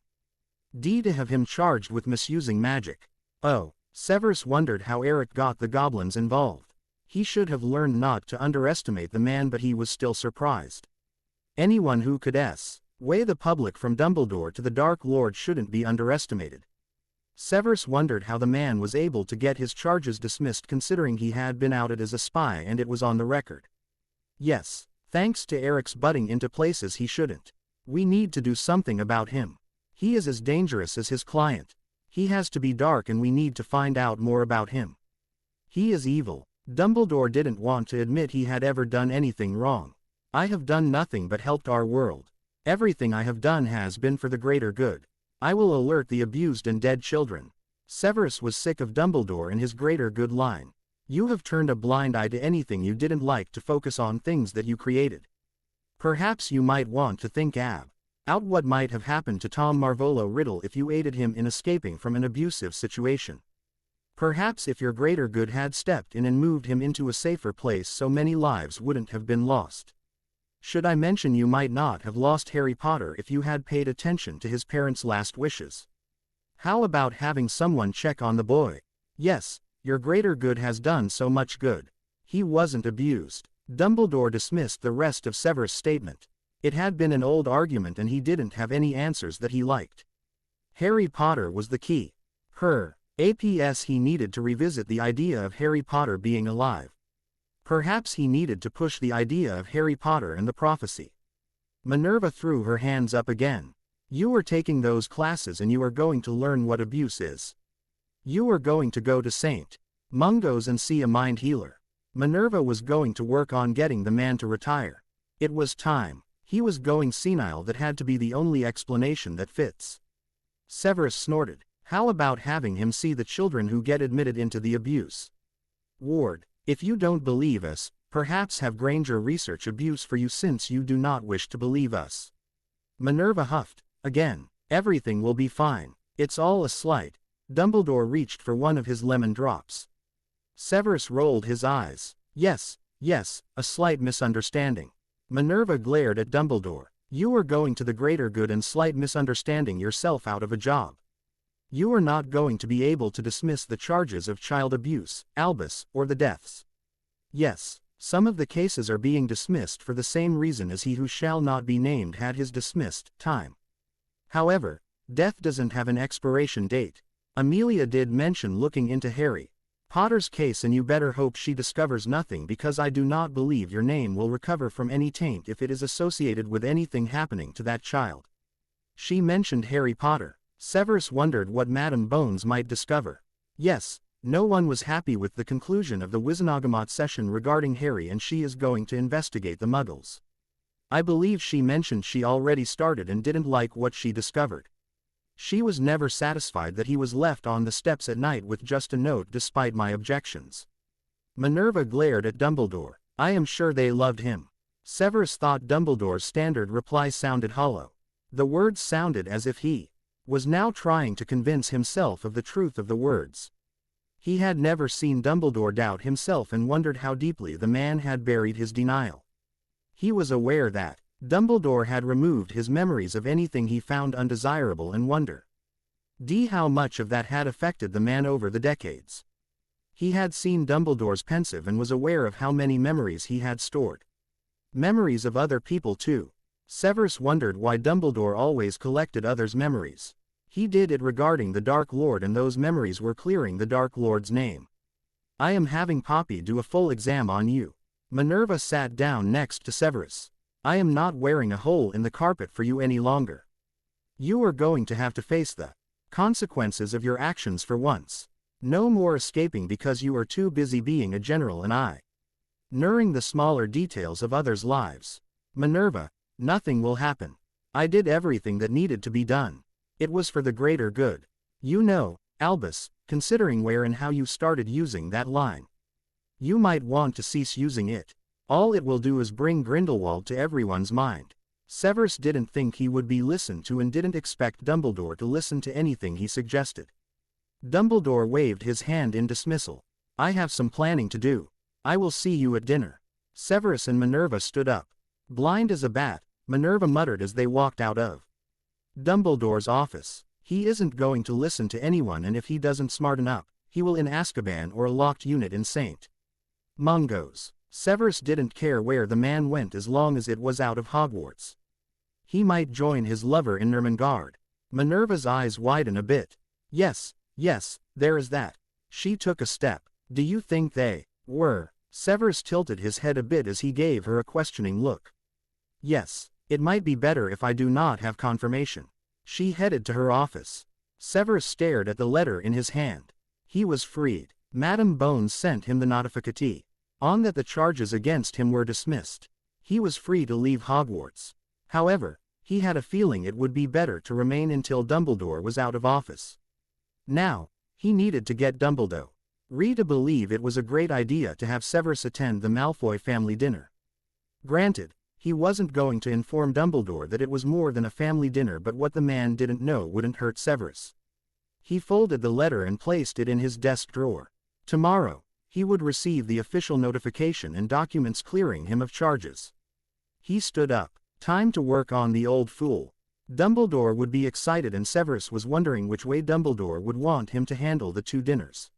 to have him charged with misusing magic. Oh, Severus wondered how Eric got the goblins involved. He should have learned not to underestimate the man, but he was still surprised. Anyone who could sway the public from Dumbledore to the Dark Lord shouldn't be underestimated. Severus wondered how the man was able to get his charges dismissed considering he had been outed as a spy and it was on the record. Yes, thanks to Eric's butting into places he shouldn't. We need to do something about him. He is as dangerous as his client. He has to be dark and we need to find out more about him. He is evil. Dumbledore didn't want to admit he had ever done anything wrong. I have done nothing but helped our world. Everything I have done has been for the greater good. I will alert the abused and dead children. Severus was sick of Dumbledore and his greater good line. You have turned a blind eye to anything you didn't like to focus on things that you created. Perhaps you might want to think out what might have happened to Tom Marvolo Riddle if you aided him in escaping from an abusive situation. Perhaps if your greater good had stepped in and moved him into a safer place so many lives wouldn't have been lost. Should I mention you might not have lost Harry Potter if you had paid attention to his parents' last wishes? How about having someone check on the boy? Yes, your greater good has done so much good. He wasn't abused. Dumbledore dismissed the rest of Severus' statement. It had been an old argument and he didn't have any answers that he liked. Harry Potter was the key. APS he needed to revisit the idea of Harry Potter being alive. Perhaps he needed to push the idea of Harry Potter and the prophecy. Minerva threw her hands up again. You are taking those classes and you are going to learn what abuse is. You are going to go to St. Mungo's and see a mind healer. Minerva was going to work on getting the man to retire. It was time. He was going senile. That had to be the only explanation that fits. Severus snorted. How about having him see the children who get admitted into the abuse ward? If you don't believe us, perhaps have Granger research abuse for you since you do not wish to believe us. Minerva huffed. Again, everything will be fine. It's all a slight. Dumbledore reached for one of his lemon drops. Severus rolled his eyes. Yes, a slight misunderstanding. Minerva glared at Dumbledore. You are going to the greater good and slight misunderstanding yourself out of a job. You are not going to be able to dismiss the charges of child abuse, ALBUS, or the deaths. Yes, some of the cases are being dismissed for the same reason as he who shall not be named had his dismissed time. However, death doesn't have an expiration date. Amelia did mention looking into Harry Potter's case and you better hope she discovers nothing because I do not believe your name will recover from any taint if it is associated with anything happening to that child. She mentioned Harry Potter. Severus wondered what Madame Bones might discover. Yes, no one was happy with the conclusion of the Wizengamot session regarding Harry and she is going to investigate the Muggles. I believe she mentioned she already started and didn't like what she discovered. She was never satisfied that he was left on the steps at night with just a note despite my objections. Minerva glared at Dumbledore. I am sure they loved him. Severus thought Dumbledore's standard reply sounded hollow. The words sounded as if he was now trying to convince himself of the truth of the words. He had never seen Dumbledore doubt himself and wondered how deeply the man had buried his denial. He was aware that Dumbledore had removed his memories of anything he found undesirable and wondered how much of that had affected the man over the decades. He had seen Dumbledore's pensive and was aware of how many memories he had stored. Memories of other people too. Severus wondered why Dumbledore always collected others' memories. He did it regarding the Dark Lord and those memories were clearing the Dark Lord's name. I am having Poppy do a full exam on you. Minerva sat down next to Severus. I am not wearing a hole in the carpet for you any longer. You are going to have to face the consequences of your actions for once. No more escaping because you are too busy being a general and ignoring the smaller details of others' lives. Minerva, nothing will happen. I did everything that needed to be done. It was for the greater good. You know, Albus, considering where and how you started using that line. You might want to cease using it. All it will do is bring Grindelwald to everyone's mind. Severus didn't think he would be listened to and didn't expect Dumbledore to listen to anything he suggested. Dumbledore waved his hand in dismissal. I have some planning to do. I will see you at dinner. Severus and Minerva stood up. Blind as a bat, Minerva muttered as they walked out of Dumbledore's office. He isn't going to listen to anyone and if he doesn't smarten up, he will in Azkaban or a locked unit in St. Mungo's. Severus didn't care where the man went as long as it was out of Hogwarts. He might join his lover in Ermengarde. Minerva's eyes widened a bit. Yes, there is that. She took a step. Do you think they were? Severus tilted his head a bit as he gave her a questioning look. Yes, it might be better if I do not have confirmation. She headed to her office. Severus stared at the letter in his hand. He was freed. Madame Bones sent him the notificati. On that the charges against him were dismissed. He was free to leave Hogwarts. However, he had a feeling it would be better to remain until Dumbledore was out of office. Now, he needed to get Dumbledore to believe it was a great idea to have Severus attend the Malfoy family dinner. Granted, he wasn't going to inform Dumbledore that it was more than a family dinner, but what the man didn't know wouldn't hurt Severus. He folded the letter and placed it in his desk drawer. Tomorrow, he would receive the official notification and documents clearing him of charges. He stood up. Time to work on the old fool. Dumbledore would be excited, and Severus was wondering which way Dumbledore would want him to handle the two dinners.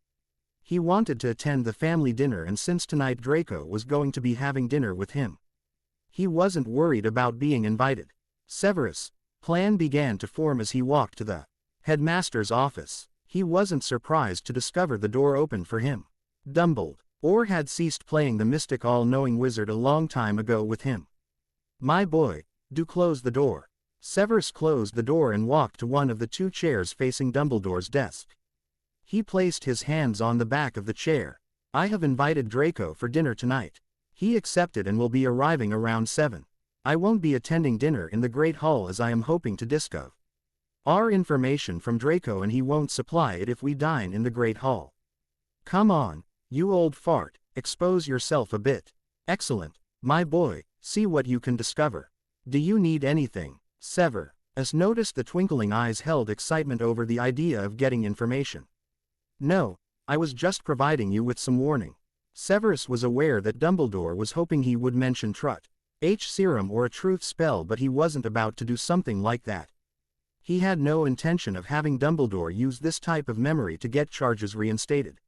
He wanted to attend the family dinner, and since tonight Draco was going to be having dinner with him, he wasn't worried about being invited. Severus' plan began to form as he walked to the headmaster's office. He wasn't surprised to discover the door open for him. Dumbledore had ceased playing the mystic all-knowing wizard a long time ago with him. "My boy, do close the door." Severus closed the door and walked to one of the two chairs facing Dumbledore's desk. He placed his hands on the back of the chair. "I have invited Draco for dinner tonight. He accepted and will be arriving around 7. I won't be attending dinner in the Great Hall as I am hoping to discover our information from Draco, and he won't supply it if we dine in the Great Hall. Come on, you old fart, expose yourself a bit." "Excellent, my boy, see what you can discover. Do you need anything?" Severus noticed the twinkling eyes held excitement over the idea of getting information. "No, I was just providing you with some warning." Severus was aware that Dumbledore was hoping he would mention serum or a truth spell, but he wasn't about to do something like that. He had no intention of having Dumbledore use this type of memory to get charges reinstated.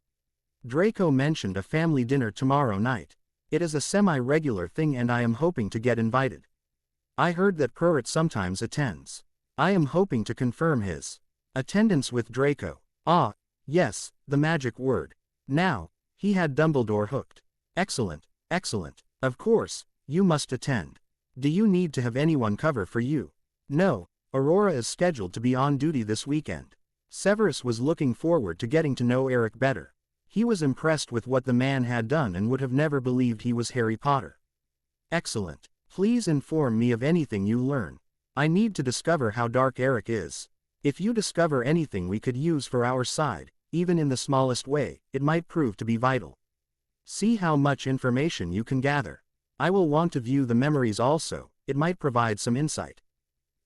"Draco mentioned a family dinner tomorrow night. It is a semi-regular thing and I am hoping to get invited. I heard that Pruitt sometimes attends. I am hoping to confirm his attendance with Draco." Ah, yes, the magic word. Now, he had Dumbledore hooked. "Excellent, excellent. Of course, you must attend. Do you need to have anyone cover for you?" "No, Aurora is scheduled to be on duty this weekend." Severus was looking forward to getting to know Eric better. He was impressed with what the man had done and would have never believed he was Harry Potter. "Excellent. Please inform me of anything you learn. I need to discover how dark Eric is. If you discover anything we could use for our side, even in the smallest way, it might prove to be vital. See how much information you can gather. I will want to view the memories also, it might provide some insight."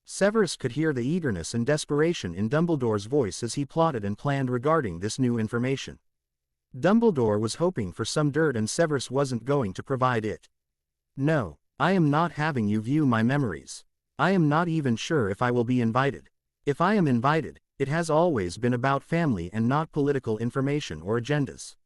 Severus could hear the eagerness and desperation in Dumbledore's voice as he plotted and planned regarding this new information. Dumbledore was hoping for some dirt and Severus wasn't going to provide it. "No, I am not having you view my memories. I am not even sure if I will be invited. If I am invited, it has always been about family and not political information or agendas.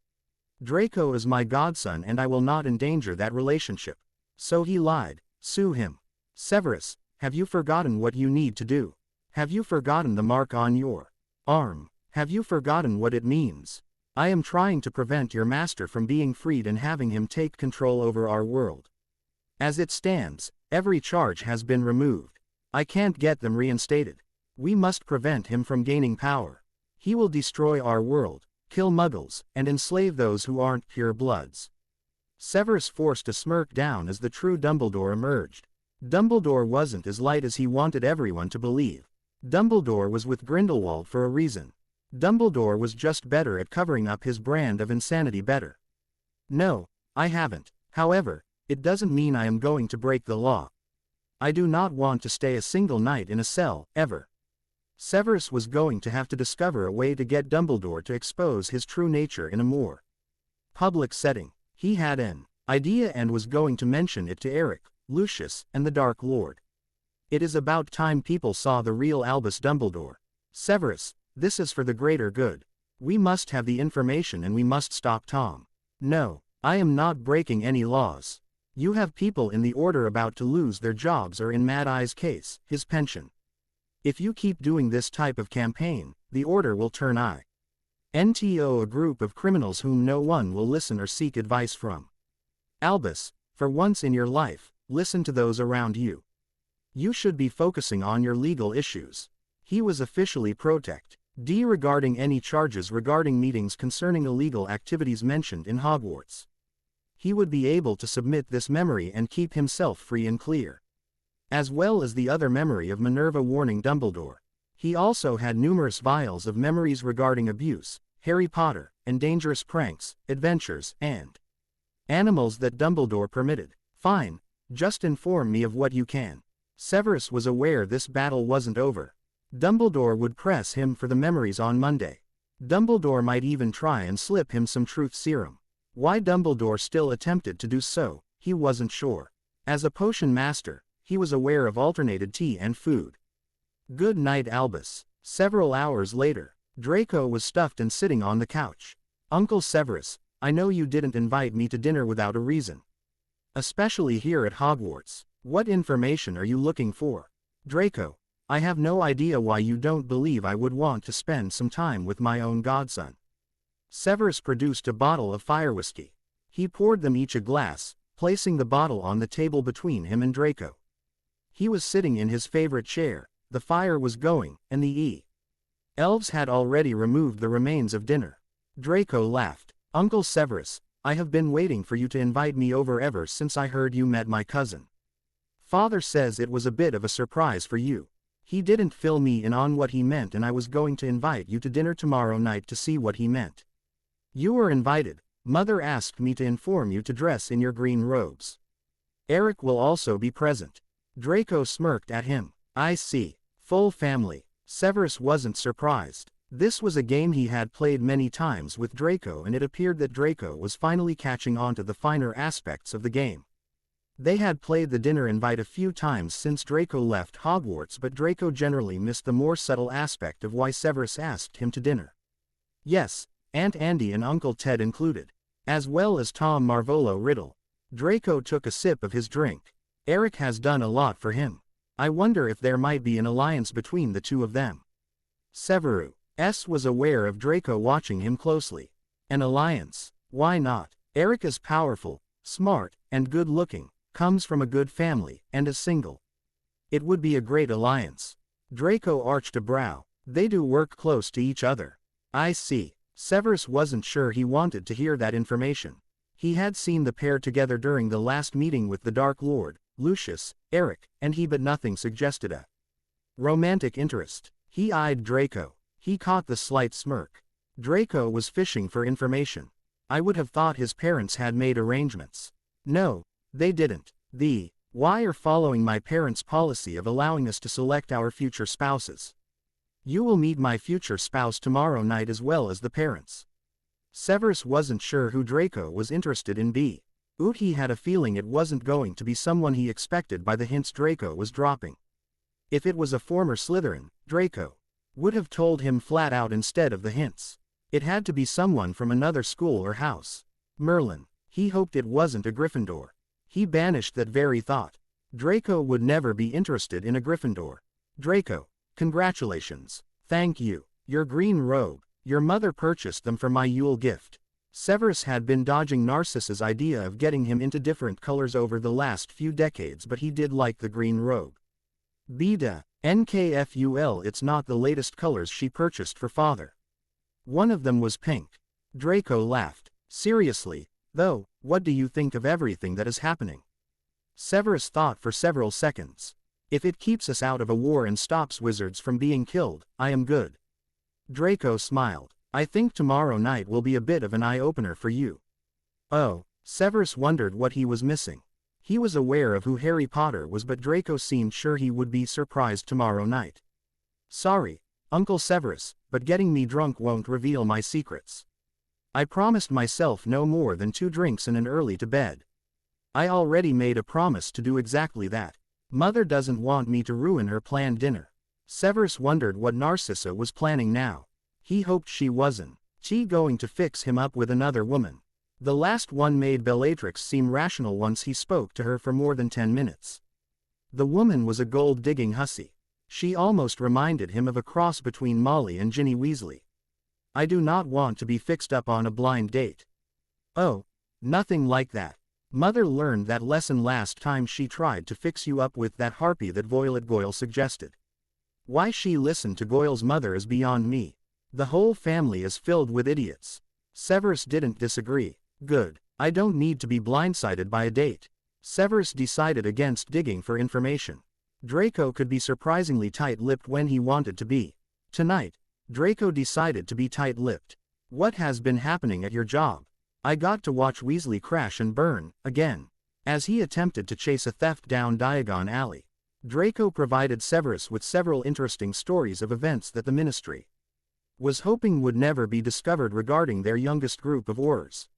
Draco is my godson and I will not endanger that relationship. So he lied, sue him." "Severus, have you forgotten what you need to do? Have you forgotten the mark on your arm? Have you forgotten what it means? I am trying to prevent your master from being freed and having him take control over our world. As it stands, every charge has been removed. I can't get them reinstated. We must prevent him from gaining power. He will destroy our world, kill muggles, and enslave those who aren't pure bloods." Severus forced a smirk down as the true Dumbledore emerged. Dumbledore wasn't as light as he wanted everyone to believe. Dumbledore was with Grindelwald for a reason. Dumbledore was just better at covering up his brand of insanity better. "No, I haven't. However, it doesn't mean I am going to break the law. I do not want to stay a single night in a cell, ever." Severus was going to have to discover a way to get Dumbledore to expose his true nature in a more public setting. He had an idea and was going to mention it to Eric, Lucius, and the Dark Lord. It is about time people saw the real Albus Dumbledore. "Severus, this is for the greater good. We must have the information and we must stop Tom." "No, I am not breaking any laws. You have people in the Order about to lose their jobs or in Mad Eye's case, his pension. If you keep doing this type of campaign, the Order will turn into a group of criminals whom no one will listen or seek advice from. Albus, for once in your life, listen to those around you. You should be focusing on your legal issues." He was officially protect D regarding any charges regarding meetings concerning illegal activities mentioned in Hogwarts. He would be able to submit this memory and keep himself free and clear. As well as the other memory of Minerva warning Dumbledore. He also had numerous vials of memories regarding abuse, Harry Potter, and dangerous pranks, adventures, and animals that Dumbledore permitted. "Fine, just inform me of what you can." Severus was aware this battle wasn't over. Dumbledore would press him for the memories on Monday. Dumbledore might even try and slip him some truth serum. Why Dumbledore still attempted to do so, he wasn't sure. As a potion master, he was aware of alternated tea and food. Good night, Albus. Several hours later, Draco was stuffed and sitting on the couch. Uncle Severus, I know you didn't invite me to dinner without a reason. Especially here at Hogwarts. What information are you looking for? Draco, I have no idea why you don't believe I would want to spend some time with my own godson. Severus produced a bottle of fire whiskey. He poured them each a glass, placing the bottle on the table between him and Draco. He was sitting in his favorite chair, the fire was going, and the elves had already removed the remains of dinner. Draco laughed. Uncle Severus, I have been waiting for you to invite me over ever since I heard you met my cousin. Father says it was a bit of a surprise for you. He didn't fill me in on what he meant, and I was going to invite you to dinner tomorrow night to see what he meant. You were invited. Mother asked me to inform you to dress in your green robes. Eric will also be present. Draco smirked at him. I see. Full family. Severus wasn't surprised. This was a game he had played many times with Draco, and it appeared that Draco was finally catching on to the finer aspects of the game. They had played the dinner invite a few times since Draco left Hogwarts, but Draco generally missed the more subtle aspect of why Severus asked him to dinner. Yes, Aunt Andy and Uncle Ted included, as well as Tom Marvolo Riddle. Draco took a sip of his drink. Eric has done a lot for him. I wonder if there might be an alliance between the two of them. Severus was aware of Draco watching him closely. An alliance? Why not? Eric is powerful, smart, and good-looking, comes from a good family, and is single. It would be a great alliance. Draco arched a brow. They do work close to each other. I see. Severus wasn't sure he wanted to hear that information. He had seen the pair together during the last meeting with the Dark Lord, Lucius, Eric, and he, but nothing suggested a romantic interest. He eyed Draco. He caught the slight smirk. Draco was fishing for information. I would have thought his parents had made arrangements. No, they didn't. Why are following my parents' policy of allowing us to select our future spouses. You will meet my future spouse tomorrow night as well as the parents. Severus wasn't sure who Draco was interested in. He had a feeling it wasn't going to be someone he expected by the hints Draco was dropping. If it was a former Slytherin, Draco would have told him flat out instead of the hints. It had to be someone from another school or house. Merlin. He hoped it wasn't a Gryffindor. He banished that very thought. Draco would never be interested in a Gryffindor. Draco, congratulations. Thank you. Your green robe. Your mother purchased them for my Yule gift. Severus had been dodging Narcissa's idea of getting him into different colors over the last few decades, but he did like the green robe. Beta, NKFUL, it's not the latest colors she purchased for father. One of them was pink. Draco laughed. Seriously, though, what do you think of everything that is happening? Severus thought for several seconds. If it keeps us out of a war and stops wizards from being killed, I am good. Draco smiled. I think tomorrow night will be a bit of an eye-opener for you. Oh, Severus wondered what he was missing. He was aware of who Harry Potter was, but Draco seemed sure he would be surprised tomorrow night. Sorry, Uncle Severus, but getting me drunk won't reveal my secrets. I promised myself no more than 2 drinks and an early to bed. I already made a promise to do exactly that. Mother doesn't want me to ruin her planned dinner. Severus wondered what Narcissa was planning now. He hoped she wasn't going to fix him up with another woman. The last one made Bellatrix seem rational once he spoke to her for more than 10 minutes. The woman was a gold-digging hussy. She almost reminded him of a cross between Molly and Ginny Weasley. I do not want to be fixed up on a blind date. Oh, nothing like that. Mother learned that lesson last time she tried to fix you up with that harpy that Violet Goyle suggested. Why she listened to Goyle's mother is beyond me. The whole family is filled with idiots. Severus didn't disagree. Good. I don't need to be blindsided by a date. Severus decided against digging for information. Draco could be surprisingly tight-lipped when he wanted to be. Tonight, Draco decided to be tight-lipped. What has been happening at your job? I got to watch Weasley crash and burn, again. As he attempted to chase a theft down Diagon Alley, Draco provided Severus with several interesting stories of events that the Ministry was hoping would never be discovered regarding their youngest group of Aurors.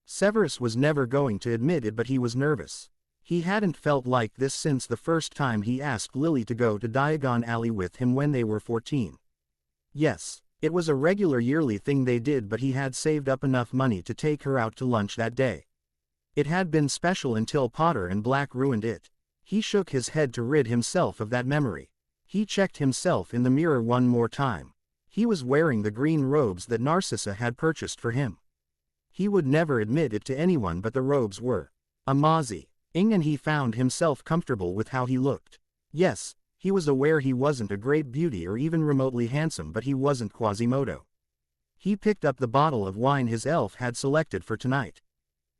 Severus was never going to admit it, but he was nervous. He hadn't felt like this since the first time he asked Lily to go to Diagon Alley with him when they were 14. Yes, it was a regular yearly thing they did, but he had saved up enough money to take her out to lunch that day. It had been special until Potter and Black ruined it. He shook his head to rid himself of that memory. He checked himself in the mirror one more time. He was wearing the green robes that Narcissa had purchased for him. He would never admit it to anyone, but the robes were amazing, and he found himself comfortable with how he looked. Yes, he was aware he wasn't a great beauty or even remotely handsome, but he wasn't Quasimodo. He picked up the bottle of wine his elf had selected for tonight.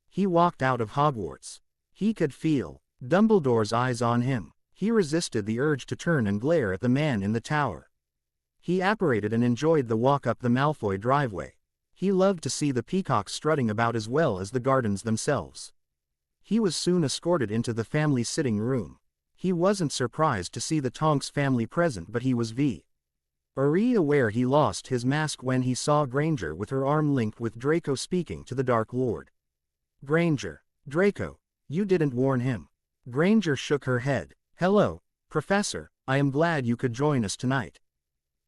He walked out of Hogwarts. He could feel Dumbledore's eyes on him. He resisted the urge to turn and glare at the man in the tower. He apparated and enjoyed the walk up the Malfoy driveway. He loved to see the peacocks strutting about as well as the gardens themselves. He was soon escorted into the family sitting room. He wasn't surprised to see the Tonks family present, but he was very aware he lost his mask when he saw Granger with her arm linked with Draco speaking to the Dark Lord. Granger. Draco. You didn't warn him. Granger shook her head. Hello, Professor, I am glad you could join us tonight.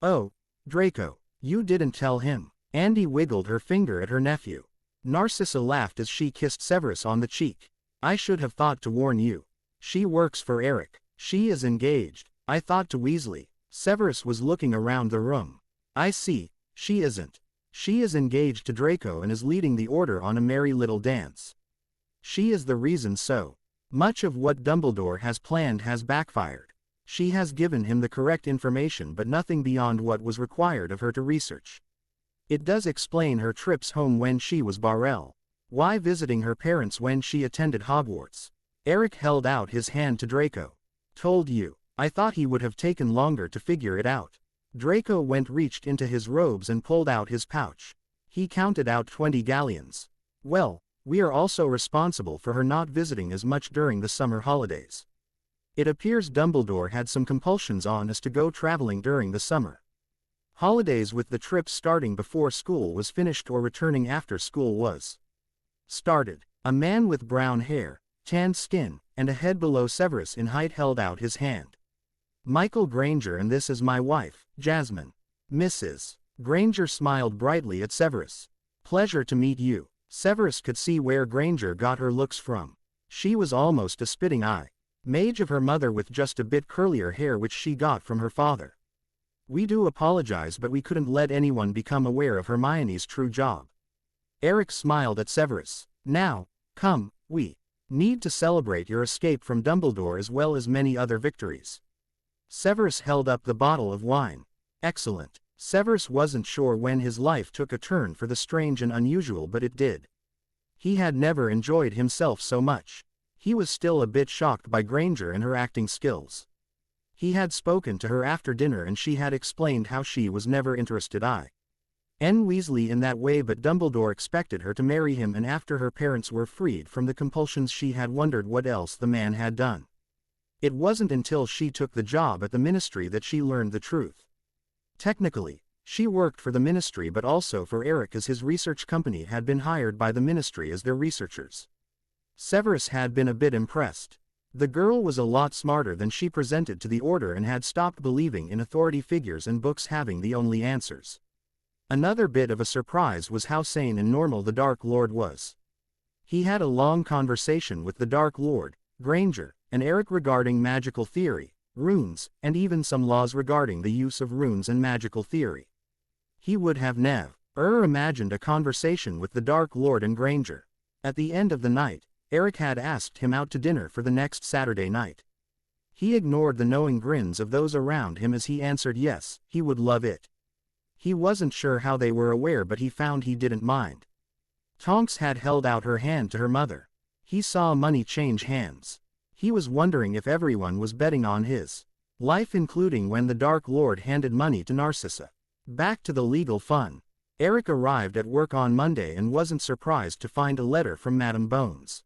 Oh, Draco, you didn't tell him. Andy wiggled her finger at her nephew. Narcissa laughed as she kissed Severus on the cheek. I should have thought to warn you. She works for Eric. She is engaged. I thought to Weasley. Severus was looking around the room. I see, she isn't. She is engaged to Draco and is leading the order on a merry little dance. She is the reason so much of what Dumbledore has planned has backfired. She has given him the correct information but nothing beyond what was required of her to research. It does explain her trips home when she was Barrel. Why visiting her parents when she attended Hogwarts. Eric held out his hand to Draco. Told you. I thought he would have taken longer to figure it out. Draco reached into his robes and pulled out his pouch. He counted out 20 galleons. Well, we are also responsible for her not visiting as much during the summer holidays. It appears Dumbledore had some compulsions on us to go traveling during the summer holidays, with the trips starting before school was finished or returning after school was started. A man with brown hair, tanned skin, and a head below Severus in height held out his hand. Michael Granger, and this is my wife, Jasmine. Mrs. Granger smiled brightly at Severus. Pleasure to meet you. Severus could see where Granger got her looks from. She was almost a spitting image of her mother with just a bit curlier hair, which she got from her father. We do apologize, but we couldn't let anyone become aware of Hermione's true job. Eric smiled at Severus. Now, come, we need to celebrate your escape from Dumbledore as well as many other victories. Severus held up the bottle of wine. Excellent. Severus wasn't sure when his life took a turn for the strange and unusual, but it did. He had never enjoyed himself so much. He was still a bit shocked by Granger and her acting skills. He had spoken to her after dinner and she had explained how she was never interested in Weasley in that way, but Dumbledore expected her to marry him, and after her parents were freed from the compulsions she had wondered what else the man had done. It wasn't until she took the job at the ministry that she learned the truth. Technically, she worked for the ministry but also for Eric, as his research company had been hired by the ministry as their researchers. Severus had been a bit impressed. The girl was a lot smarter than she presented to the order and had stopped believing in authority figures and books having the only answers. Another bit of a surprise was how sane and normal the Dark Lord was. He had a long conversation with the Dark Lord, Granger, and Eric regarding magical theory, runes, and even some laws regarding the use of runes and magical theory. He would have never imagined a conversation with the Dark Lord and Granger. At the end of the night, Eric had asked him out to dinner for the next Saturday night. He ignored the knowing grins of those around him as he answered yes, he would love it. He wasn't sure how they were aware, but he found he didn't mind. Tonks had held out her hand to her mother. He saw money change hands. He was wondering if everyone was betting on his life, including when the Dark Lord handed money to Narcissa. Back to the legal fun. Eric arrived at work on Monday and wasn't surprised to find a letter from Madame Bones.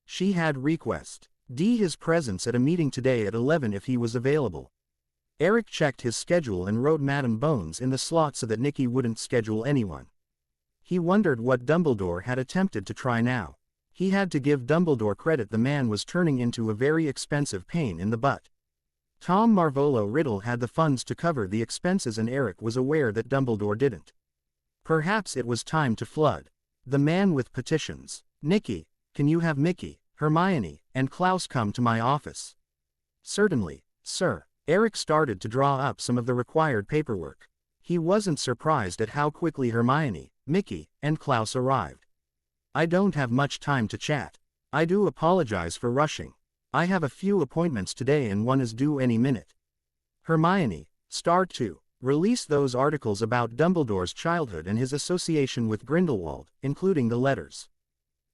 She had requested his presence at a meeting today at 11 if he was available. Eric checked his schedule and wrote Madame Bones in the slot so that Nicky wouldn't schedule anyone. He wondered what Dumbledore had attempted to try now. He had to give Dumbledore credit, the man was turning into a very expensive pain in the butt. Tom Marvolo Riddle had the funds to cover the expenses and Eric was aware that Dumbledore didn't. Perhaps it was time to flood the man with petitions. Nicky, can you have Mickey, Hermione, and Klaus come to my office? Certainly, sir. Eric started to draw up some of the required paperwork. He wasn't surprised at how quickly Hermione, Mickey, and Klaus arrived. I don't have much time to chat. I do apologize for rushing. I have a few appointments today and one is due any minute. Hermione, start to release those articles about Dumbledore's childhood and his association with Grindelwald, including the letters.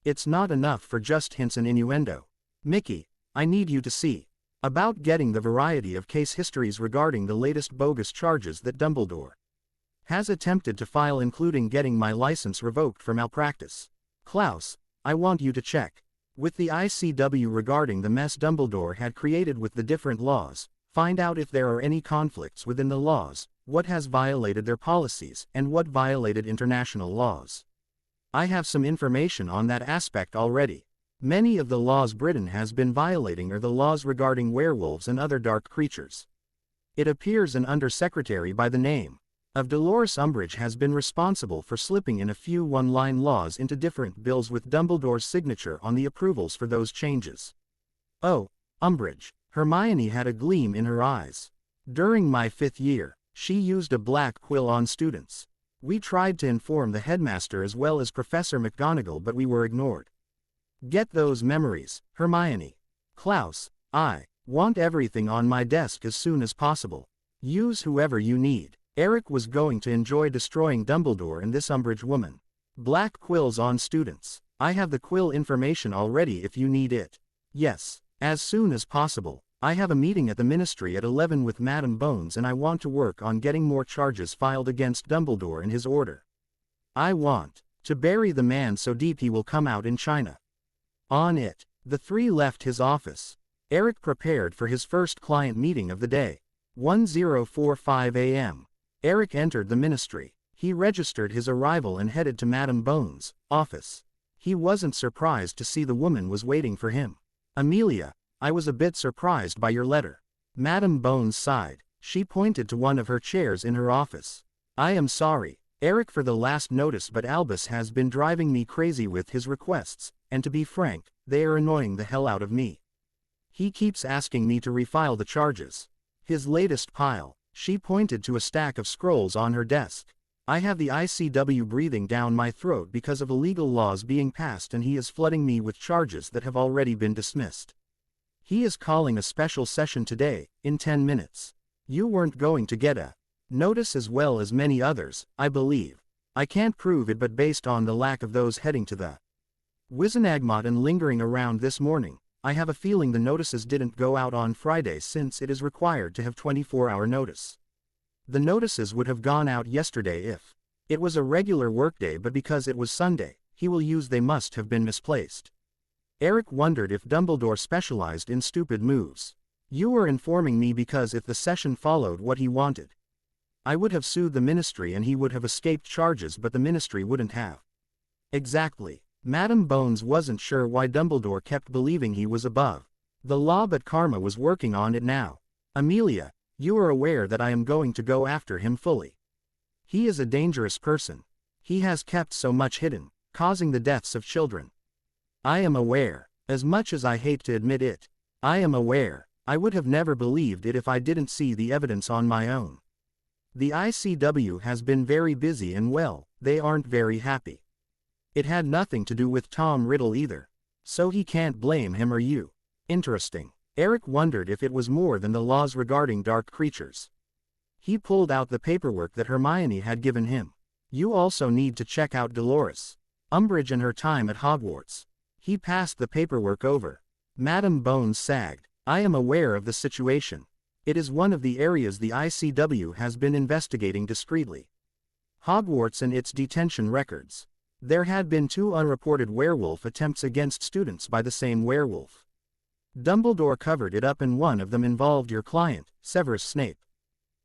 It's not enough for just hints and innuendo. Mickey, I need you to see about getting the variety of case histories regarding the latest bogus charges that Dumbledore has attempted to file, including getting my license revoked for malpractice. Klaus, I want you to check with the ICW regarding the mess Dumbledore had created with the different laws, find out if there are any conflicts within the laws, what has violated their policies, and what violated international laws. I have some information on that aspect already. Many of the laws Britain has been violating are the laws regarding werewolves and other dark creatures. It appears an undersecretary by the name of Dolores Umbridge has been responsible for slipping in a few one-line laws into different bills with Dumbledore's signature on the approvals for those changes. Oh, Umbridge. Hermione had a gleam in her eyes. During my 5th year, she used a black quill on students. We tried to inform the headmaster as well as Professor McGonagall, but we were ignored. Get those memories, Hermione. Klaus, I want everything on my desk as soon as possible. Use whoever you need. Eric was going to enjoy destroying Dumbledore and this Umbridge woman. Black quills on students. I have the quill information already if you need it. Yes, as soon as possible. I have a meeting at the Ministry at 11 with Madam Bones and I want to work on getting more charges filed against Dumbledore and his order. I want to bury the man so deep he will come out in China. On it, the three left his office. Eric prepared for his first client meeting of the day. 10:45 a.m. Eric entered the Ministry. He registered his arrival and headed to Madam Bones' office. He wasn't surprised to see the woman was waiting for him. Amelia, I was a bit surprised by your letter. Madam Bones sighed. She pointed to one of her chairs in her office. I am sorry, Eric, for the last notice, but Albus has been driving me crazy with his requests, and to be frank, they are annoying the hell out of me. He keeps asking me to refile the charges. His latest pile. She pointed to a stack of scrolls on her desk. I have the ICW breathing down my throat because of illegal laws being passed and he is flooding me with charges that have already been dismissed. He is calling a special session today, in 10 minutes. You weren't going to get a notice as well as many others, I believe. I can't prove it, but based on the lack of those heading to the Wizengamot and lingering around this morning, I have a feeling the notices didn't go out on Friday since it is required to have 24-hour notice. The notices would have gone out yesterday if it was a regular workday, but because it was Sunday, he will use they must have been misplaced. Eric wondered if Dumbledore specialized in stupid moves. You were informing me because if the session followed what he wanted, I would have sued the Ministry and he would have escaped charges, but the Ministry wouldn't have. Exactly. Madam Bones wasn't sure why Dumbledore kept believing he was above the law, but Karma was working on it now. Amelia, you are aware that I am going to go after him fully. He is a dangerous person. He has kept so much hidden, causing the deaths of children. I am aware. As much as I hate to admit it, I am aware. I would have never believed it if I didn't see the evidence on my own. The ICW has been very busy and well, they aren't very happy. It had nothing to do with Tom Riddle either. So he can't blame him or you. Interesting. Eric wondered if it was more than the laws regarding dark creatures. He pulled out the paperwork that Hermione had given him. You also need to check out Dolores Umbridge and her time at Hogwarts. He passed the paperwork over. Madam Bones sagged. I am aware of the situation. It is one of the areas the ICW has been investigating discreetly. Hogwarts and its detention records. There had been 2 unreported werewolf attempts against students by the same werewolf. Dumbledore covered it up and one of them involved your client, Severus Snape.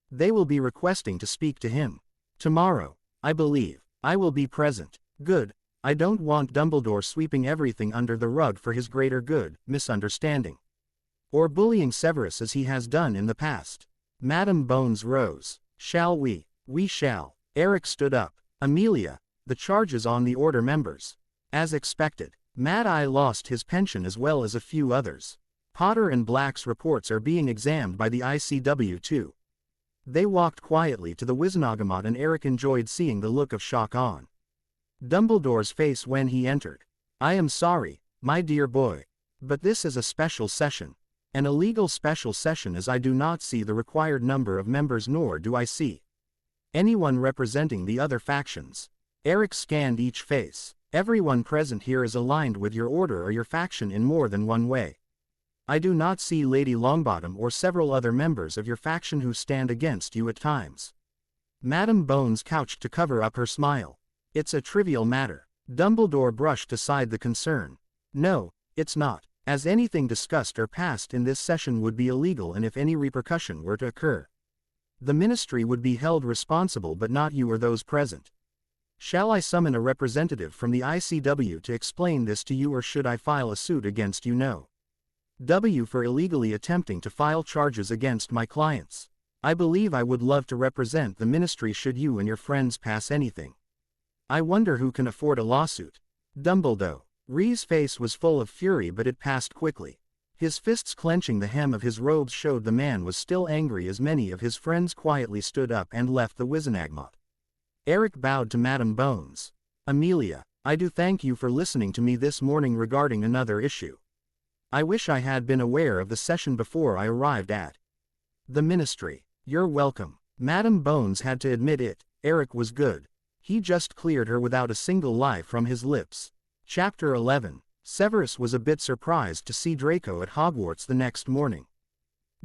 They will be requesting to speak to him tomorrow, I believe. I will be present. Good. I don't want Dumbledore sweeping everything under the rug for his greater good, misunderstanding. Or bullying Severus as he has done in the past. Madam Bones rose. Shall we? We shall. Eric stood up. Amelia, the charges on the Order members. As expected, Mad Eye lost his pension as well as a few others. Potter and Black's reports are being examined by the ICW too. They walked quietly to the Wizengamot and Eric enjoyed seeing the look of shock on Dumbledore's face when he entered. I am sorry, my dear boy. But this is a special session. An illegal special session, as I do not see the required number of members, nor do I see anyone representing the other factions. Eric scanned each face. Everyone present here is aligned with your order or your faction in more than one way. I do not see Lady Longbottom or several other members of your faction who stand against you at times. Madam Bones couched to cover up her smile. It's a trivial matter. Dumbledore brushed aside the concern. No, it's not, as anything discussed or passed in this session would be illegal, and if any repercussion were to occur, the Ministry would be held responsible, but not you or those present. Shall I summon a representative from the ICW to explain this to you, or should I file a suit against you? No. W for illegally attempting to file charges against my clients. I believe I would love to represent the Ministry should you and your friends pass anything. I wonder who can afford a lawsuit. Dumbledore. Ree's face was full of fury, but it passed quickly. His fists clenching the hem of his robes showed the man was still angry, as many of his friends quietly stood up and left the Wizengamot. Eric bowed to Madam Bones. Amelia, I do thank you for listening to me this morning regarding another issue. I wish I had been aware of the session before I arrived at the Ministry. You're welcome. Madam Bones had to admit it. Eric was good. He just cleared her without a single lie from his lips. Chapter 11. Severus was a bit surprised to see Draco at Hogwarts the next morning.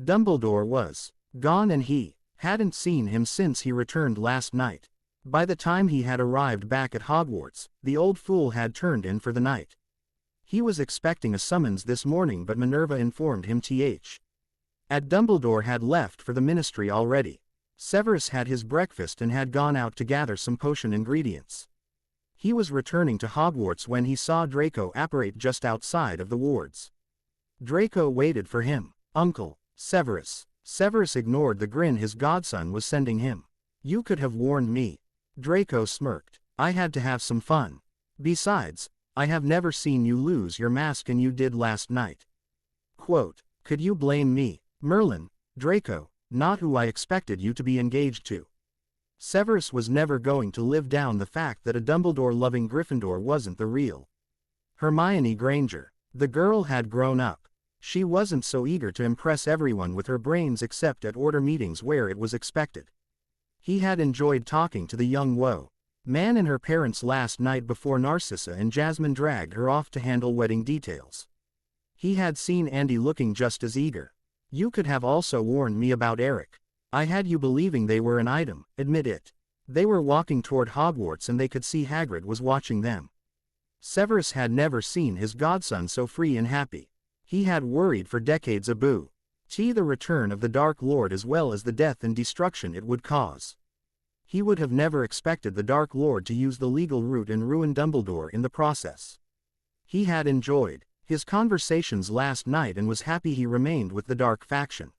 Dumbledore was gone and he hadn't seen him since he returned last night. By the time he had arrived back at Hogwarts, the old fool had turned in for the night. He was expecting a summons this morning, but Minerva informed him Dumbledore had left for the Ministry already. Severus had his breakfast and had gone out to gather some potion ingredients. He was returning to Hogwarts when he saw Draco apparate just outside of the wards. Draco waited for him. Uncle, Severus. Severus ignored the grin his godson was sending him. You could have warned me. Draco smirked. I had to have some fun. Besides, I have never seen you lose your mask, and you did last night. Quote, could you blame me? Merlin, Draco, not who I expected you to be engaged to. Severus was never going to live down the fact that a Dumbledore-loving Gryffindor wasn't the real Hermione Granger. The girl had grown up. She wasn't so eager to impress everyone with her brains except at order meetings where it was expected. He had enjoyed talking to the young man and her parents last night before Narcissa and Jasmine dragged her off to handle wedding details. He had seen Andy looking just as eager. You could have also warned me about Eric. I had you believing they were an item, admit it. They were walking toward Hogwarts and they could see Hagrid was watching them. Severus had never seen his godson so free and happy. He had worried for decades about the return of the Dark Lord as well as the death and destruction it would cause. He would have never expected the Dark Lord to use the legal route and ruin Dumbledore in the process. He had enjoyed his conversations last night and was happy he remained with the Dark faction.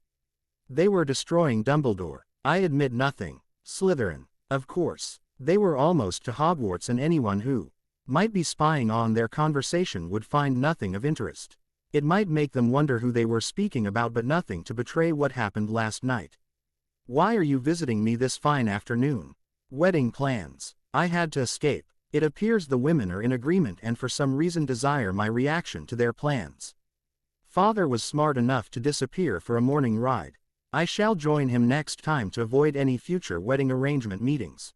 They were destroying Dumbledore. I admit nothing. Slytherin. Of course. They were almost to Hogwarts, and anyone who might be spying on their conversation would find nothing of interest. It might make them wonder who they were speaking about, but nothing to betray what happened last night. Why are you visiting me this fine afternoon? Wedding plans. I had to escape. It appears the women are in agreement and for some reason desire my reaction to their plans. Father was smart enough to disappear for a morning ride. I shall join him next time to avoid any future wedding arrangement meetings.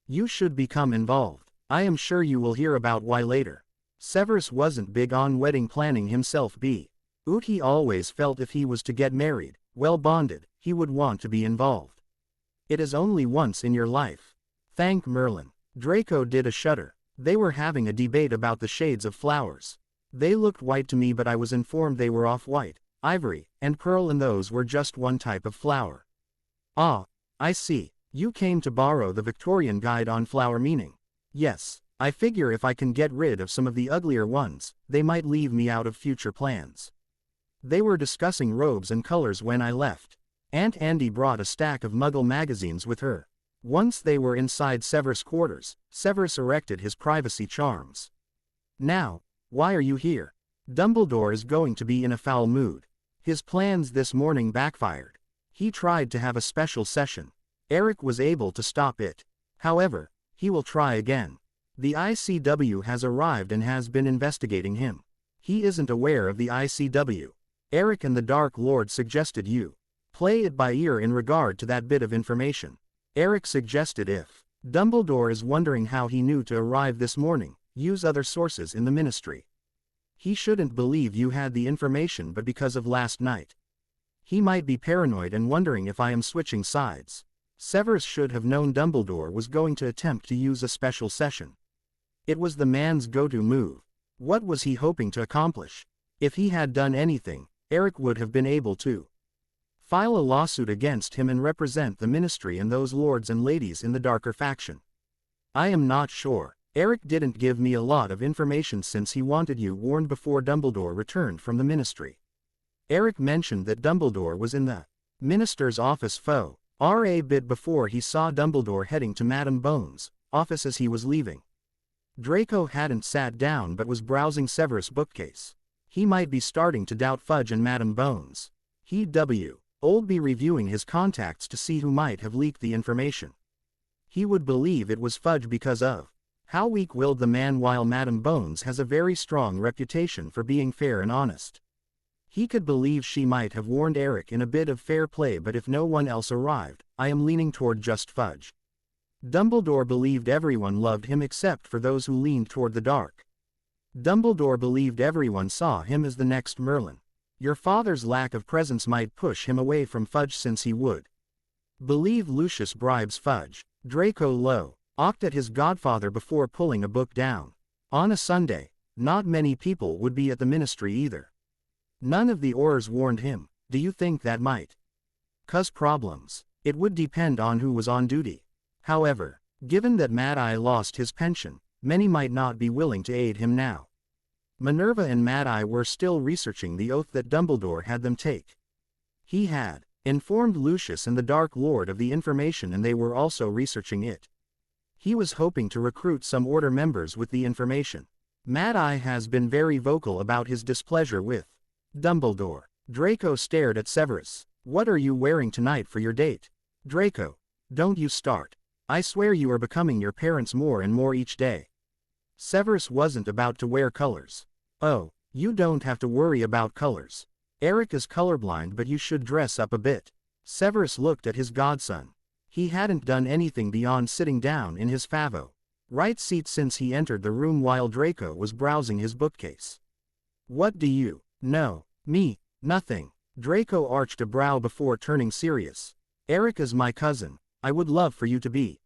You should become involved. I am sure you will hear about why later. Severus wasn't big on wedding planning himself, but he always felt if he was to get married, well bonded, he would want to be involved. It is only once in your life. Thank Merlin. Draco did a shudder. They were having a debate about the shades of flowers. They looked white to me, but I was informed they were off-white, ivory, and pearl, and those were just one type of flower. Ah, I see. You came to borrow the Victorian guide on flower meaning. Yes, I figure if I can get rid of some of the uglier ones, they might leave me out of future plans. They were discussing robes and colors when I left. Aunt Andy brought a stack of Muggle magazines with her. Once they were inside Severus' quarters, Severus erected his privacy charms. Now, why are you here? Dumbledore is going to be in a foul mood. His plans this morning backfired. He tried to have a special session. Eric was able to stop it. However, he will try again. The ICW has arrived and has been investigating him. He isn't aware of the ICW. Eric and the Dark Lord suggested you play it by ear in regard to that bit of information. Eric suggested if Dumbledore is wondering how he knew to arrive this morning, use other sources in the ministry. He shouldn't believe you had the information but because of last night. He might be paranoid and wondering if I am switching sides. Severus should have known Dumbledore was going to attempt to use a special session. It was the man's go-to move. What was he hoping to accomplish? If he had done anything, Eric would have been able to file a lawsuit against him and represent the ministry and those lords and ladies in the darker faction. I am not sure. Eric didn't give me a lot of information since he wanted you warned before Dumbledore returned from the ministry. Eric mentioned that Dumbledore was in the minister's office for a bit before he saw Dumbledore heading to Madame Bones' office as he was leaving. Draco hadn't sat down but was browsing Severus' bookcase. He might be starting to doubt Fudge and Madame Bones. He'd be reviewing his contacts to see who might have leaked the information. He would believe it was Fudge because of how weak-willed the man while Madame Bones has a very strong reputation for being fair and honest. He could believe she might have warned Eric in a bit of fair play but if no one else arrived, I am leaning toward just Fudge. Dumbledore believed everyone loved him except for those who leaned toward the dark. Dumbledore believed everyone saw him as the next Merlin. Your father's lack of presence might push him away from Fudge since he would believe Lucius bribes Fudge. Draco looked at his godfather before pulling a book down. On a Sunday, not many people would be at the ministry either. None of the Aurors warned him. Do you think that might cause problems? It would depend on who was on duty. However, given that Mad Eye lost his pension, many might not be willing to aid him now. Minerva and Mad Eye were still researching the oath that Dumbledore had them take. He had informed Lucius and the Dark Lord of the information and they were also researching it. He was hoping to recruit some Order members with the information. Mad Eye has been very vocal about his displeasure with Dumbledore. Draco stared at Severus. What are you wearing tonight for your date? Draco, don't you start. I swear you are becoming your parents more and more each day. Severus wasn't about to wear colors. Oh, you don't have to worry about colors. Eric is colorblind but you should dress up a bit. Severus looked at his godson. He hadn't done anything beyond sitting down in his right seat since he entered the room while Draco was browsing his bookcase. What do you know? Me, nothing. Draco arched a brow before turning serious. Eric is my cousin. I would love for you to be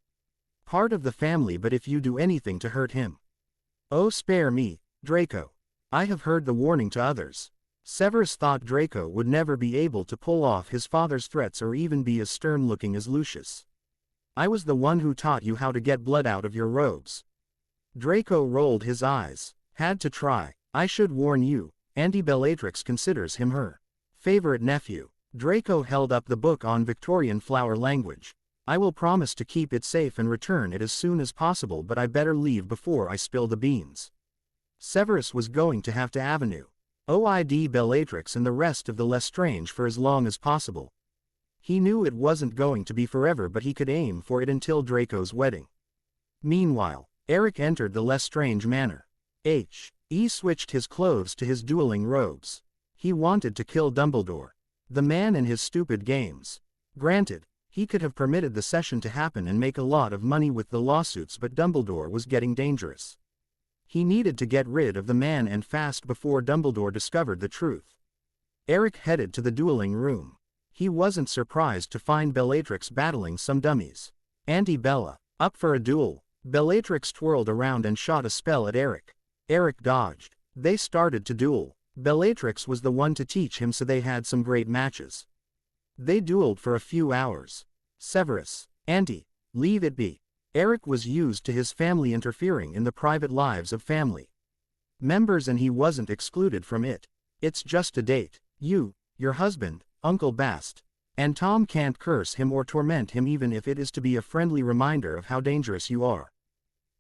part of the family but if you do anything to hurt him. Oh, spare me, Draco. I have heard the warning to others. Severus thought Draco would never be able to pull off his father's threats or even be as stern-looking as Lucius. I was the one who taught you how to get blood out of your robes. Draco rolled his eyes. Had to try. I should warn you, Auntie Bellatrix considers him her favorite nephew. Draco held up the book on Victorian flower language. I will promise to keep it safe and return it as soon as possible but I better leave before I spill the beans. Severus was going to have to Avenue OID Bellatrix and the rest of the Lestrange for as long as possible. He knew it wasn't going to be forever but he could aim for it until Draco's wedding. Meanwhile, Eric entered the Lestrange manor. He switched his clothes to his dueling robes. He wanted to kill Dumbledore. The man and his stupid games. Granted, he could have permitted the session to happen and make a lot of money with the lawsuits but Dumbledore was getting dangerous. He needed to get rid of the man and fast before Dumbledore discovered the truth. Eric headed to the dueling room. He wasn't surprised to find Bellatrix battling some dummies. Auntie Bella, up for a duel. Bellatrix twirled around and shot a spell at Eric. Eric dodged. They started to duel. Bellatrix was the one to teach him so they had some great matches. They dueled for a few hours. Severus, Auntie, leave it be. Eric was used to his family interfering in the private lives of family members, and he wasn't excluded from it. It's just a date. You, your husband, Uncle Bast, and Tom can't curse him or torment him, even if it is to be a friendly reminder of how dangerous you are.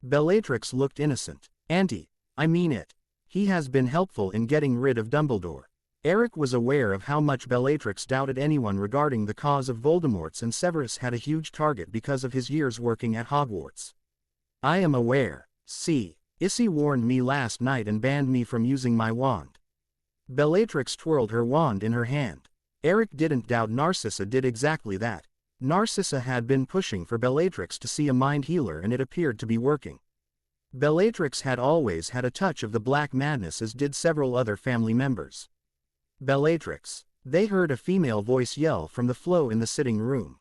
Bellatrix looked innocent. Auntie, I mean it. He has been helpful in getting rid of Dumbledore. Eric was aware of how much Bellatrix doubted anyone regarding the cause of Voldemort's, and Severus had a huge target because of his years working at Hogwarts. I am aware. See, Issy warned me last night and banned me from using my wand. Bellatrix twirled her wand in her hand. Eric didn't doubt Narcissa did exactly that. Narcissa had been pushing for Bellatrix to see a mind healer, and it appeared to be working. Bellatrix had always had a touch of the black madness, as did several other family members. Bellatrix. They heard a female voice yell from the flow in the sitting room.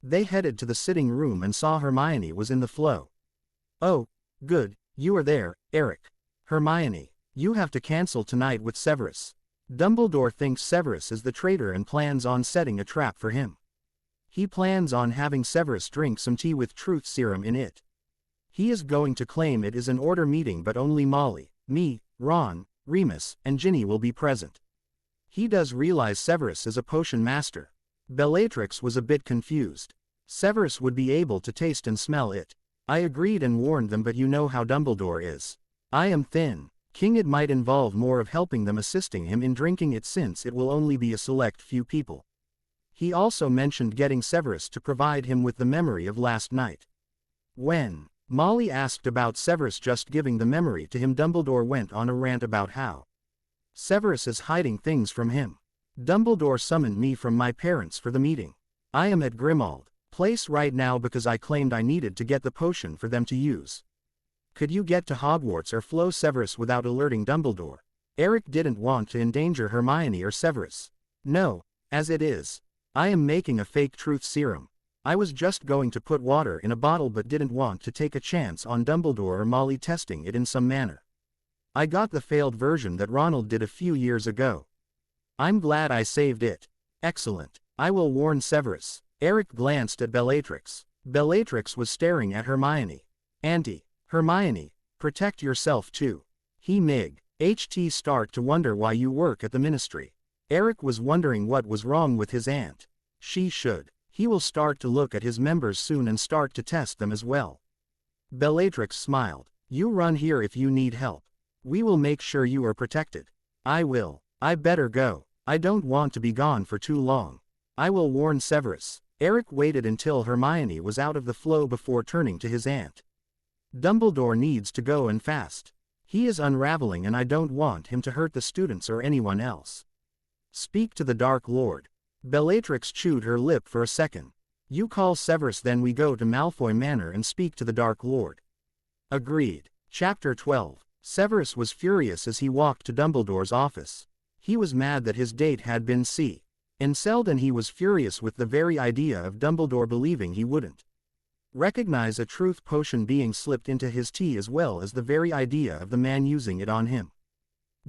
They headed to the sitting room and saw Hermione was in the flow. Oh, good, you are there, Eric. Hermione, you have to cancel tonight with Severus. Dumbledore thinks Severus is the traitor and plans on setting a trap for him. He plans on having Severus drink some tea with truth serum in it. He is going to claim it is an order meeting, but only Molly, me, Ron, Remus, and Ginny will be present. He does realize Severus is a potion master. Bellatrix was a bit confused. Severus would be able to taste and smell it. I agreed and warned them, but you know how Dumbledore is. I am thin. King, it might involve more of helping them assisting him in drinking it, since it will only be a select few people. He also mentioned getting Severus to provide him with the memory of last night. When Molly asked about Severus just giving the memory to him, Dumbledore went on a rant about how Severus is hiding things from him. Dumbledore summoned me from my parents for the meeting. I am at Grimmauld Place right now because I claimed I needed to get the potion for them to use. Could you get to Hogwarts or flow Severus without alerting Dumbledore? Eric didn't want to endanger Hermione or Severus. No, as it is. I am making a fake truth serum. I was just going to put water in a bottle, but didn't want to take a chance on Dumbledore or Molly testing it in some manner. I got the failed version that Ronald did a few years ago. I'm glad I saved it. Excellent. I will warn Severus. Eric glanced at Bellatrix. Bellatrix was staring at Hermione. Auntie. Hermione, protect yourself too. He start to wonder why you work at the ministry. Eric was wondering what was wrong with his aunt. She should. He will start to look at his members soon and start to test them as well. Bellatrix smiled. You run here if you need help. We will make sure you are protected. I will. I better go. I don't want to be gone for too long. I will warn Severus. Eric waited until Hermione was out of the flow before turning to his aunt. Dumbledore needs to go, and fast. He is unraveling, and I don't want him to hurt the students or anyone else. Speak to the Dark Lord. Bellatrix chewed her lip for a second. You call Severus, then we go to Malfoy Manor and speak to the Dark Lord. Agreed. Chapter 12. Severus was furious as he walked to Dumbledore's office. He was mad that his date had been cancelled, and he was furious with the very idea of Dumbledore believing he wouldn't recognize a truth potion being slipped into his tea, as well as the very idea of the man using it on him.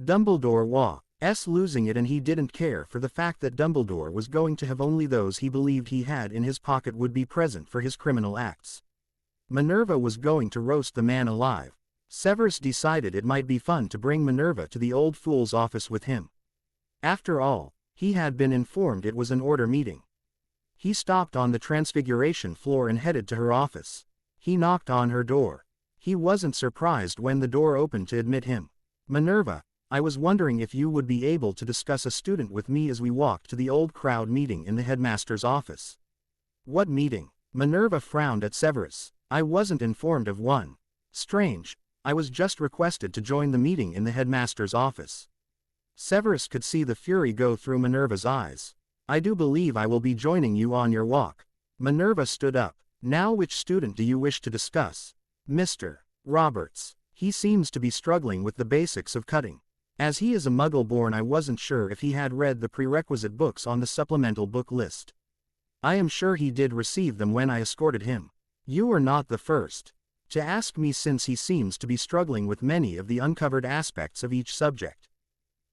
Dumbledore was losing it, and he didn't care for the fact that Dumbledore was going to have only those he believed he had in his pocket would be present for his criminal acts. Minerva was going to roast the man alive. Severus decided it might be fun to bring Minerva to the old fool's office with him. After all, he had been informed it was an order meeting. He stopped on the Transfiguration floor and headed to her office. He knocked on her door. He wasn't surprised when the door opened to admit him. Minerva, I was wondering if you would be able to discuss a student with me as we walked to the old crowd meeting in the headmaster's office. What meeting? Minerva frowned at Severus. I wasn't informed of one. Strange. I was just requested to join the meeting in the headmaster's office. Severus could see the fury go through Minerva's eyes. I do believe I will be joining you on your walk. Minerva stood up. Now, which student do you wish to discuss? Mr. Roberts. He seems to be struggling with the basics of cutting. As he is a Muggle-born, I wasn't sure if he had read the prerequisite books on the supplemental book list. I am sure he did receive them when I escorted him. You are not the first to ask me, since he seems to be struggling with many of the uncovered aspects of each subject.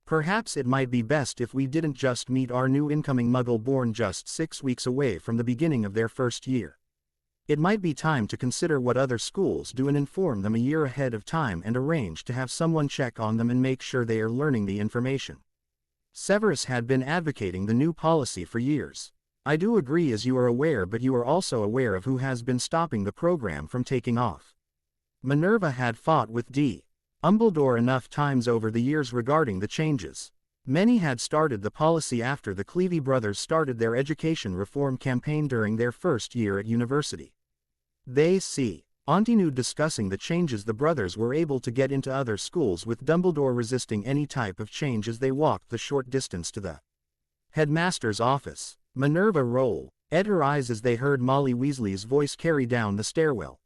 Perhaps it might be best if we didn't just meet our new incoming Muggle born just 6 weeks away from the beginning of their first year. It might be time to consider what other schools do and inform them a year ahead of time and arrange to have someone check on them and make sure they are learning the information. Severus had been advocating the new policy for years. I do agree, as you are aware, but you are also aware of who has been stopping the program from taking off. Minerva had fought with Dumbledore enough times over the years regarding the changes. Many had started the policy after the Cleavy brothers started their education reform campaign during their first year at university. They continued discussing the changes the brothers were able to get into other schools, with Dumbledore resisting any type of change as they walked the short distance to the headmaster's office. Minerva rolled her eyes as they heard Molly Weasley's voice carry down the stairwell.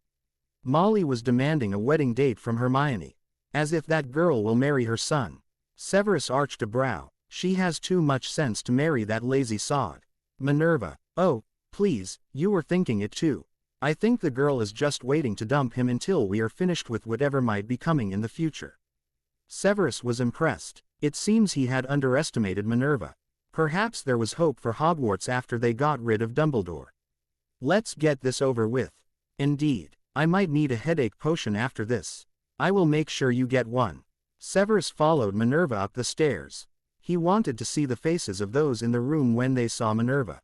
Molly was demanding a wedding date from Hermione. As if that girl will marry her son. Severus arched a brow. She has too much sense to marry that lazy sod. Minerva: oh, please, you were thinking it too. I think the girl is just waiting to dump him until we are finished with whatever might be coming in the future. Severus was impressed. It seems he had underestimated Minerva. Perhaps there was hope for Hogwarts after they got rid of Dumbledore. Let's get this over with. Indeed, I might need a headache potion after this. I will make sure you get one. Severus followed Minerva up the stairs. He wanted to see the faces of those in the room when they saw Minerva.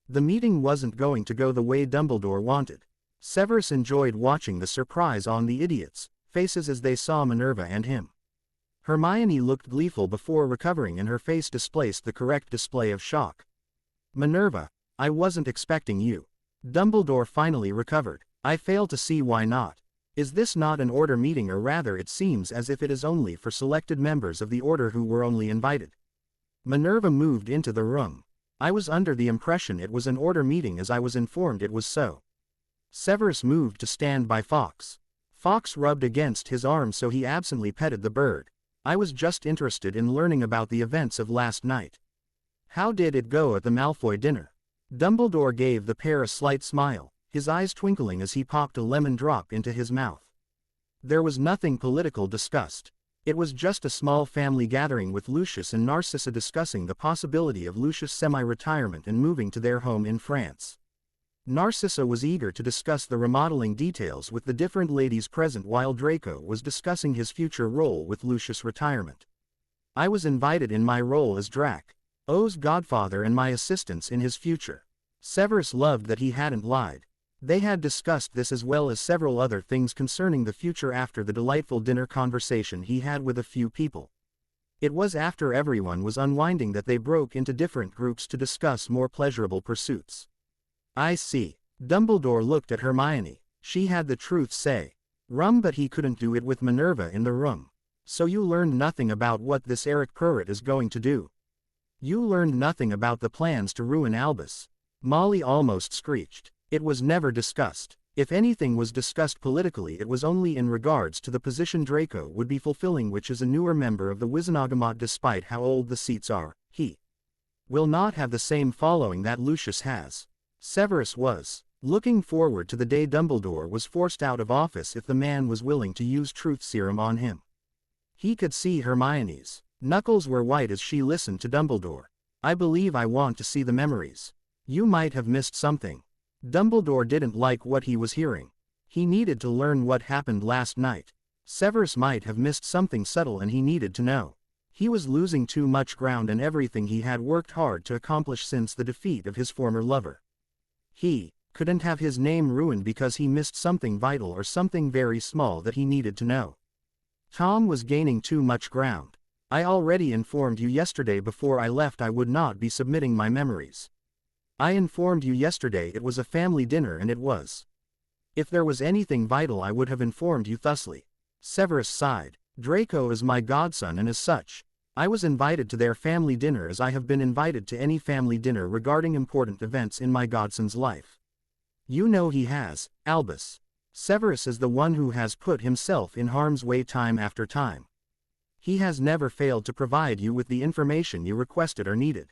The meeting wasn't going to go the way Dumbledore wanted. Severus enjoyed watching the surprise on the idiots' faces as they saw Minerva and him. Hermione looked gleeful before recovering, and her face displayed the correct display of shock. Minerva: I wasn't expecting you. Dumbledore finally recovered. I fail to see why not. Is this not an order meeting, or rather it seems as if it is only for selected members of the order who were only invited? Minerva moved into the room. I was under the impression it was an order meeting, as I was informed it was so. Severus moved to stand by Fawkes. Fawkes rubbed against his arm, so he absently petted the bird. I was just interested in learning about the events of last night. How did it go at the Malfoy dinner? Dumbledore gave the pair a slight smile, his eyes twinkling as he popped a lemon drop into his mouth. There was nothing political discussed. It was just a small family gathering, with Lucius and Narcissa discussing the possibility of Lucius' semi-retirement and moving to their home in France. Narcissa was eager to discuss the remodeling details with the different ladies present, while Draco was discussing his future role with Lucius' retirement. I was invited in my role as Draco's godfather and my assistants in his future. Severus loved that he hadn't lied. They had discussed this as well as several other things concerning the future after the delightful dinner conversation he had with a few people. It was after everyone was unwinding that they broke into different groups to discuss more pleasurable pursuits. I see. Dumbledore looked at Hermione. She had the truth say. But he couldn't do it with Minerva in the room. So you learned nothing about what this Eric Purrett is going to do. You learned nothing about the plans to ruin Albus. Molly almost screeched. It was never discussed. If anything was discussed politically, it was only in regards to the position Draco would be fulfilling, which is a newer member of the Wizengamot. Despite how old the seats are, he will not have the same following that Lucius has. Severus was looking forward to the day Dumbledore was forced out of office if the man was willing to use truth serum on him. He could see Hermione's knuckles were white as she listened to Dumbledore. I believe I want to see the memories. You might have missed something. Dumbledore didn't like what he was hearing. He needed to learn what happened last night. Severus might have missed something subtle and he needed to know. He was losing too much ground and everything he had worked hard to accomplish since the defeat of his former lover. He couldn't have his name ruined because he missed something vital or something very small that he needed to know. Tom was gaining too much ground. I already informed you yesterday before I left I would not be submitting my memories. I informed you yesterday it was a family dinner, and it was. If there was anything vital I would have informed you thusly. Severus sighed. Draco is my godson, and as such, I was invited to their family dinner as I have been invited to any family dinner regarding important events in my godson's life. You know he has, Albus. Severus is the one who has put himself in harm's way time after time. He has never failed to provide you with the information you requested or needed.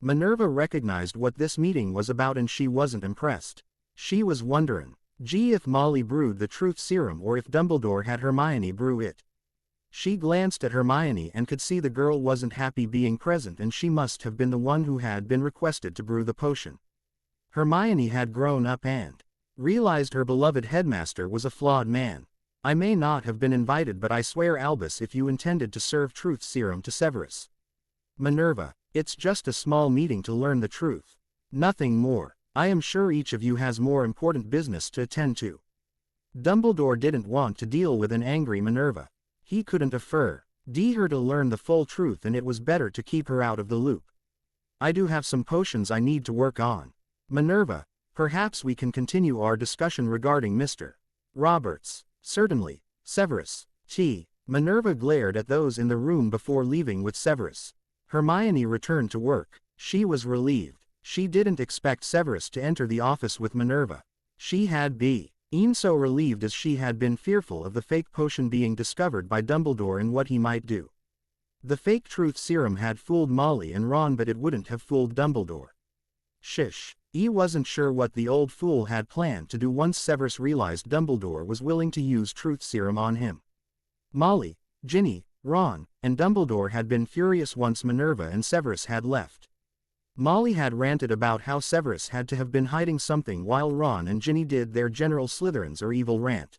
Minerva recognized what this meeting was about and she wasn't impressed. She was wondering, if Molly brewed the truth serum or if Dumbledore had Hermione brew it. She glanced at Hermione and could see the girl wasn't happy being present, and she must have been the one who had been requested to brew the potion. Hermione had grown up and Realized her beloved headmaster was a flawed man. I may not have been invited, but I swear Albus, if you intended to serve truth serum to Severus. Minerva, it's just a small meeting to learn the truth. Nothing more. I am sure each of you has more important business to attend to. Dumbledore didn't want to deal with an angry Minerva. He couldn't afford her to learn the full truth, and it was better to keep her out of the loop. I do have some potions I need to work on. Minerva, perhaps we can continue our discussion regarding Mr. Roberts. Certainly, Severus. Minerva glared at those in the room before leaving with Severus. Hermione returned to work. She was relieved. She didn't expect Severus to enter the office with Minerva. She had been so relieved as she had been fearful of the fake potion being discovered by Dumbledore and what he might do. The fake truth serum had fooled Molly and Ron, but it wouldn't have fooled Dumbledore. Shish. He wasn't sure what the old fool had planned to do once Severus realized Dumbledore was willing to use truth serum on him. Molly, Ginny, Ron, and Dumbledore had been furious once Minerva and Severus had left. Molly had ranted about how Severus had to have been hiding something, while Ron and Ginny did their general Slytherins or evil rant.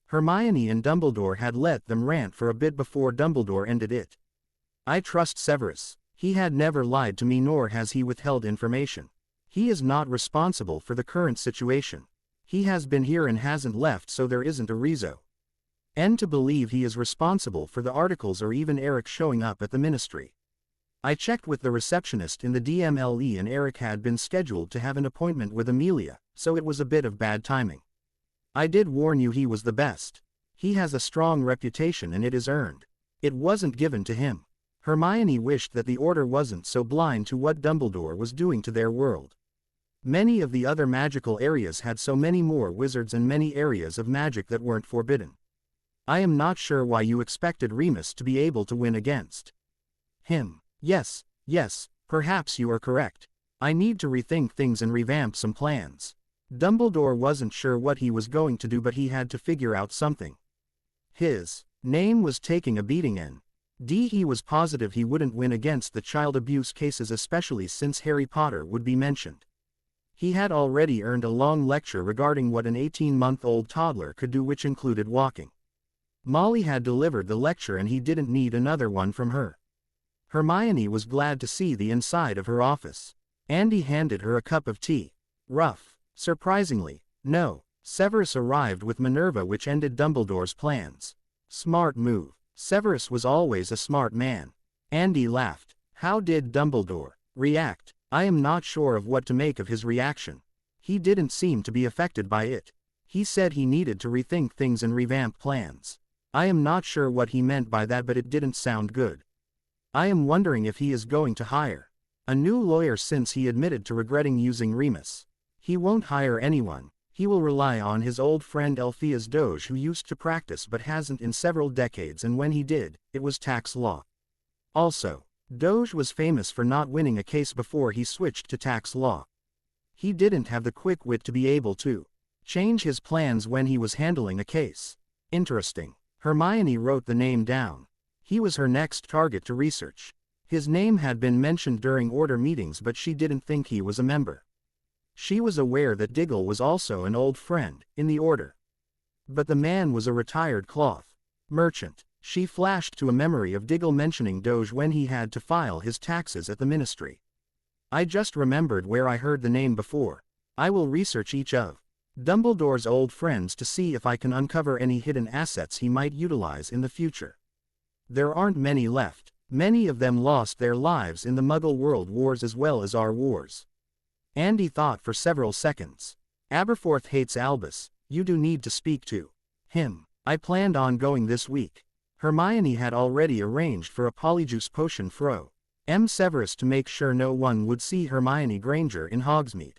Hermione and Dumbledore had let them rant for a bit before Dumbledore ended it. I trust Severus. He had never lied to me, nor has he withheld information. He is not responsible for the current situation. He has been here and hasn't left, so there isn't a reason to believe he is responsible for the articles or even Eric showing up at the ministry. I checked with the receptionist in the DMLE, and Eric had been scheduled to have an appointment with Amelia, so it was a bit of bad timing. I did warn you he was the best. He has a strong reputation and it is earned. It wasn't given to him. Hermione wished that the Order wasn't so blind to what Dumbledore was doing to their world. Many of the other magical areas had so many more wizards and many areas of magic that weren't forbidden. I am not sure why you expected Remus to be able to win against him. Yes, perhaps you are correct. I need to rethink things and revamp some plans. Dumbledore wasn't sure what he was going to do, but he had to figure out something. His name was taking a beating and he was positive he wouldn't win against the child abuse cases, especially since Harry Potter would be mentioned. He had already earned a long lecture regarding what an 18-month-old toddler could do, which included walking. Molly had delivered the lecture and he didn't need another one from her. Hermione was glad to see the inside of her office. Andy handed her a cup of tea. Rough. Surprisingly, no. Severus arrived with Minerva, which ended Dumbledore's plans. Smart move. Severus was always a smart man. Andy laughed. How did Dumbledore react? I am not sure of what to make of his reaction. He didn't seem to be affected by it. He said he needed to rethink things and revamp plans. I am not sure what he meant by that, but it didn't sound good. I am wondering if he is going to hire a new lawyer, since he admitted to regretting using Remus. He won't hire anyone. He will rely on his old friend Alpheus Doge, who used to practice but hasn't in several decades, and when he did, it was tax law. Also, Doge was famous for not winning a case before he switched to tax law. He didn't have the quick wit to be able to change his plans when he was handling a case. Interesting. Hermione wrote the name down. He was her next target to research. His name had been mentioned during Order meetings, but she didn't think he was a member. She was aware that Diggle was also an old friend in the Order. But the man was a retired cloth merchant. She flashed to a memory of Diggle mentioning Doge when he had to file his taxes at the ministry. I just remembered where I heard the name before. I will research each of Dumbledore's old friends to see if I can uncover any hidden assets he might utilize in the future. There aren't many left. Many of them lost their lives in the Muggle World Wars as well as our wars. Andy thought for several seconds. Aberforth hates Albus. You do need to speak to him. I planned on going this week. Hermione had already arranged for a polyjuice potion fro. Severus to make sure no one would see Hermione Granger in Hogsmeade.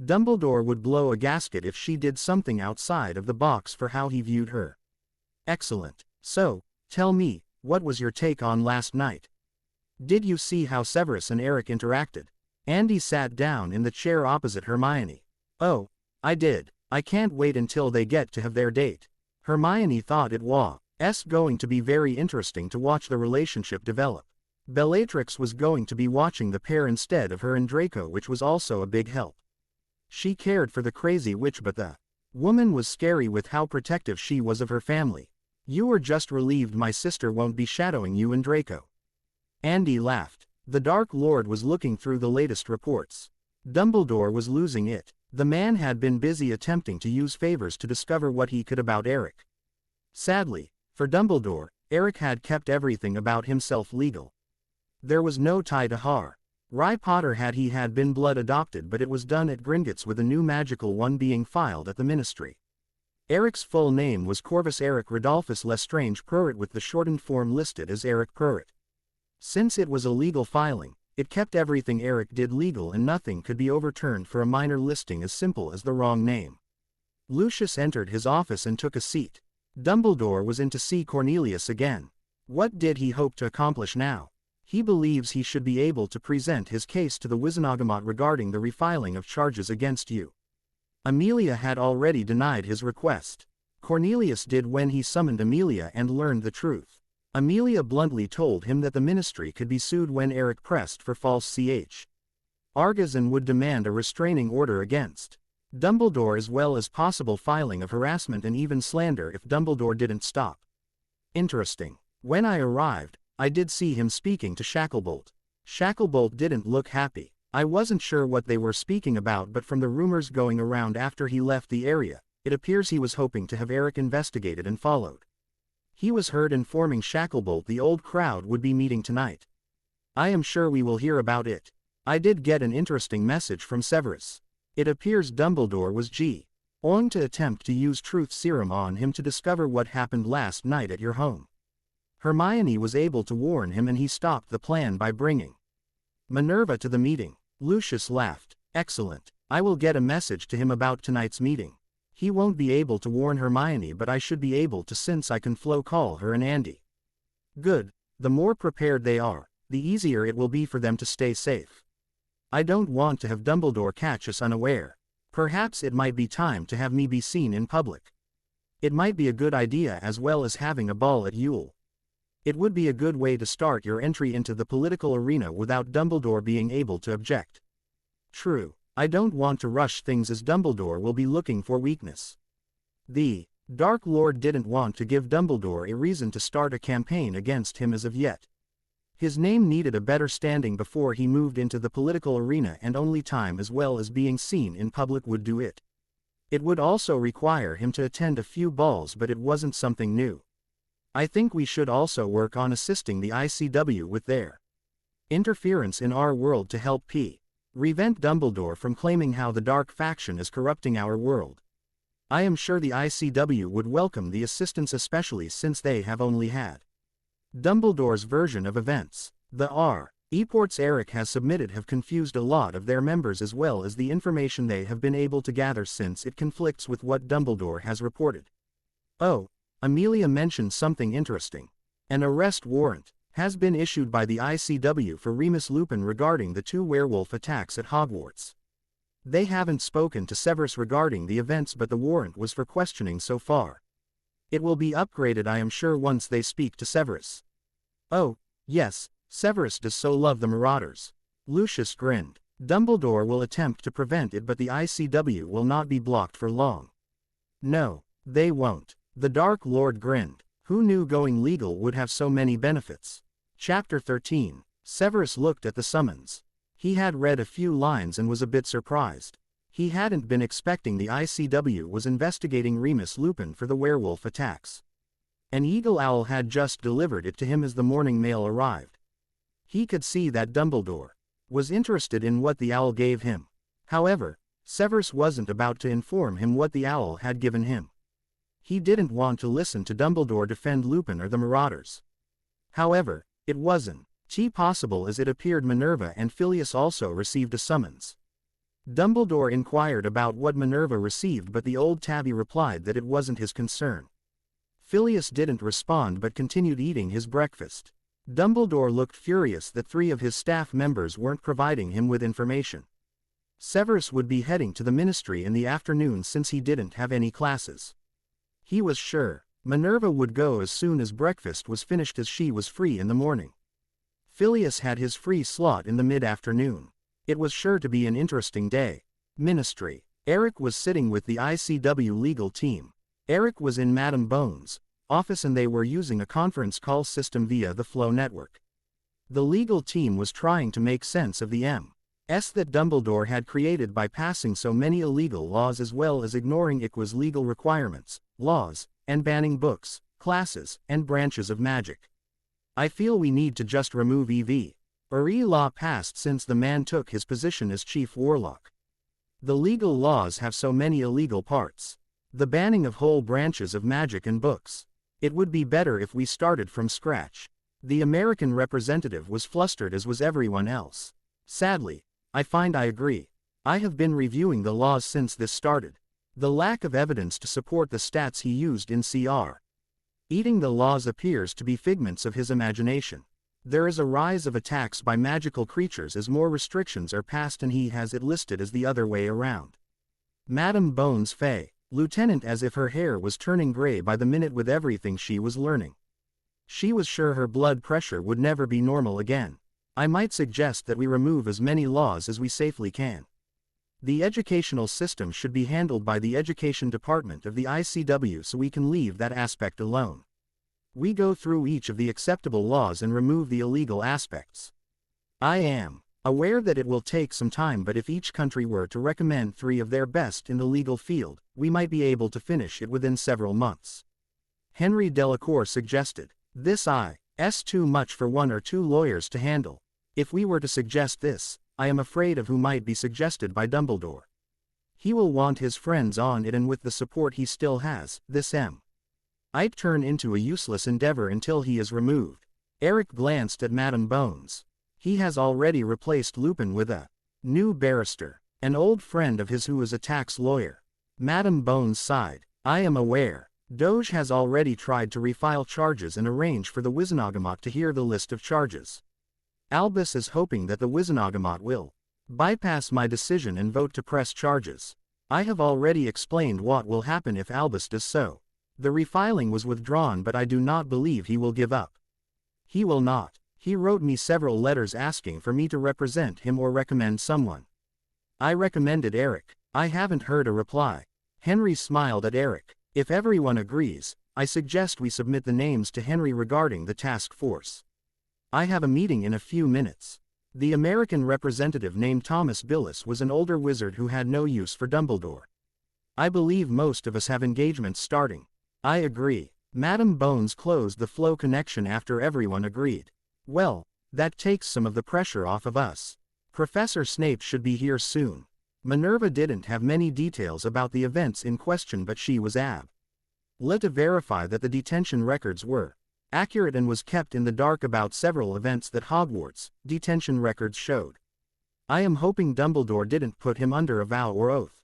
Dumbledore would blow a gasket if she did something outside of the box for how he viewed her. Excellent. So, tell me, what was your take on last night? Did you see how Severus and Eric interacted? Andy sat down in the chair opposite Hermione. Oh, I did. I can't wait until they get to have their date. Hermione thought it was going to be very interesting to watch the relationship develop. Bellatrix was going to be watching the pair instead of her and Draco, which was also a big help. She cared for the crazy witch, but the woman was scary with how protective she was of her family. You were just relieved my sister won't be shadowing you and Draco. Andy laughed. The Dark Lord was looking through the latest reports. Dumbledore was losing it. The man had been busy attempting to use favors to discover what he could about Eric. Sadly, for Dumbledore, Eric had kept everything about himself legal. There was no tie to Harry Potter had he had been blood adopted, but it was done at Gringotts with a new magical one being filed at the ministry. Eric's full name was Corvus Eric Rodolphus Lestrange Pruitt, with the shortened form listed as Eric Pruitt. Since it was a legal filing, it kept everything Eric did legal and nothing could be overturned for a minor listing as simple as the wrong name. Lucius entered his office and took a seat. Dumbledore was in to see Cornelius again. What did he hope to accomplish now? He believes he should be able to present his case to the Wizengamot regarding the refiling of charges against you. Amelia had already denied his request. Cornelius did when he summoned Amelia and learned the truth. Amelia bluntly told him that the ministry could be sued when Eric pressed for false charges and would demand a restraining order against Dumbledore, as well as possible filing of harassment and even slander if Dumbledore didn't stop. Interesting. When I arrived, I did see him speaking to Shacklebolt. Shacklebolt didn't look happy. I wasn't sure what they were speaking about, but from the rumors going around after he left the area, it appears he was hoping to have Eric investigated and followed. He was heard informing Shacklebolt the old crowd would be meeting tonight. I am sure we will hear about it. I did get an interesting message from Severus. It appears Dumbledore was going to attempt to use truth serum on him to discover what happened last night at your home. Hermione was able to warn him and he stopped the plan by bringing Minerva to the meeting. Lucius laughed. Excellent. I will get a message to him about tonight's meeting. He won't be able to warn Hermione, but I should be able to, since I can call her and Andy. Good. The more prepared they are, the easier it will be for them to stay safe. I don't want to have Dumbledore catch us unaware. Perhaps it might be time to have me be seen in public. It might be a good idea, as well as having a ball at Yule. It would be a good way to start your entry into the political arena without Dumbledore being able to object. True, I don't want to rush things, as Dumbledore will be looking for weakness. The Dark Lord didn't want to give Dumbledore a reason to start a campaign against him as of yet. His name needed a better standing before he moved into the political arena, and only time as well as being seen in public would do it. It would also require him to attend a few balls, but it wasn't something new. I think we should also work on assisting the ICW with their interference in our world to help prevent Dumbledore from claiming how the dark faction is corrupting our world. I am sure the ICW would welcome the assistance, especially since they have only had Dumbledore's version of events. The reports Eric has submitted have confused a lot of their members, as well as the information they have been able to gather, since it conflicts with what Dumbledore has reported. Oh, Amelia mentioned something interesting. An arrest warrant has been issued by the ICW for Remus Lupin regarding the 2 werewolf attacks at Hogwarts. They haven't spoken to Severus regarding the events, but the warrant was for questioning so far. It will be upgraded, I am sure, once they speak to Severus. Oh, yes, Severus does so love the Marauders. Lucius grinned. Dumbledore will attempt to prevent it, but the ICW will not be blocked for long. No, they won't. The Dark Lord grinned. Who knew going legal would have so many benefits? Chapter 13. Severus looked at the summons. He had read a few lines and was a bit surprised. He hadn't been expecting the ICW was investigating Remus Lupin for the werewolf attacks. An eagle owl had just delivered it to him as the morning mail arrived. He could see that Dumbledore was interested in what the owl gave him. However, Severus wasn't about to inform him what the owl had given him. He didn't want to listen to Dumbledore defend Lupin or the Marauders. However, it wasn't possible, as it appeared Minerva and Phileas also received a summons. Dumbledore inquired about what Minerva received, but the old tabby replied that it wasn't his concern. Phileas didn't respond but continued eating his breakfast. Dumbledore looked furious that 3 of his staff members weren't providing him with information. Severus would be heading to the ministry in the afternoon since he didn't have any classes. He was sure Minerva would go as soon as breakfast was finished, as she was free in the morning. Phileas had his free slot in the mid-afternoon. It was sure to be an interesting day. Ministry. Eric was sitting with the ICW legal team. Eric was in Madame Bones' office and they were using a conference call system via the Flow network. The legal team was trying to make sense of the mess that Dumbledore had created by passing so many illegal laws as well as ignoring ICWA's legal requirements, laws, and banning books, classes, and branches of magic. I feel we need to just remove EV. Law passed since the man took his position as chief warlock. The legal laws have so many illegal parts. The banning of whole branches of magic and books. It would be better if we started from scratch. The American representative was flustered as was everyone else. Sadly, I find I agree. I have been reviewing the laws since this started. The lack of evidence to support the stats he used in CR. Eating the laws appears to be figments of his imagination. There is a rise of attacks by magical creatures as more restrictions are passed and he has it listed as the other way around. Madame Bones Fay, Lieutenant, as if her hair was turning gray by the minute with everything she was learning. She was sure her blood pressure would never be normal again. I might suggest that we remove as many laws as we safely can. The educational system should be handled by the Education Department of the ICW, so we can leave that aspect alone. We go through each of the acceptable laws and remove the illegal aspects. I am aware that it will take some time, but if each country were to recommend 3 of their best in the legal field, we might be able to finish it within several months. Henry Delacour suggested. This is too much for 1 or 2 lawyers to handle. If we were to suggest this, I am afraid of who might be suggested by Dumbledore. He will want his friends on it, and with the support he still has, this might turn into a useless endeavor until he is removed. Eric glanced at Madame Bones. He has already replaced Lupin with a new barrister, an old friend of his who is a tax lawyer. Madame Bones sighed. I am aware. Doge has already tried to refile charges and arrange for the Wizengamot to hear the list of charges. Albus is hoping that the Wizengamot will bypass my decision and vote to press charges. I have already explained what will happen if Albus does so. The refiling was withdrawn, but I do not believe he will give up. He will not. He wrote me several letters asking for me to represent him or recommend someone. I recommended Eric. I haven't heard a reply. Henry smiled at Eric. If everyone agrees, I suggest we submit the names to Henry regarding the task force. I have a meeting in a few minutes. The American representative named Thomas Billis was an older wizard who had no use for Dumbledore. I believe most of us have engagements starting. I agree. Madame Bones closed the flow connection after everyone agreed. Well, that takes some of the pressure off of us. Professor Snape should be here soon. Minerva didn't have many details about the events in question, but she was able to verify that the detention records were accurate and was kept in the dark about several events that Hogwarts detention records showed. I am hoping Dumbledore didn't put him under a vow or oath.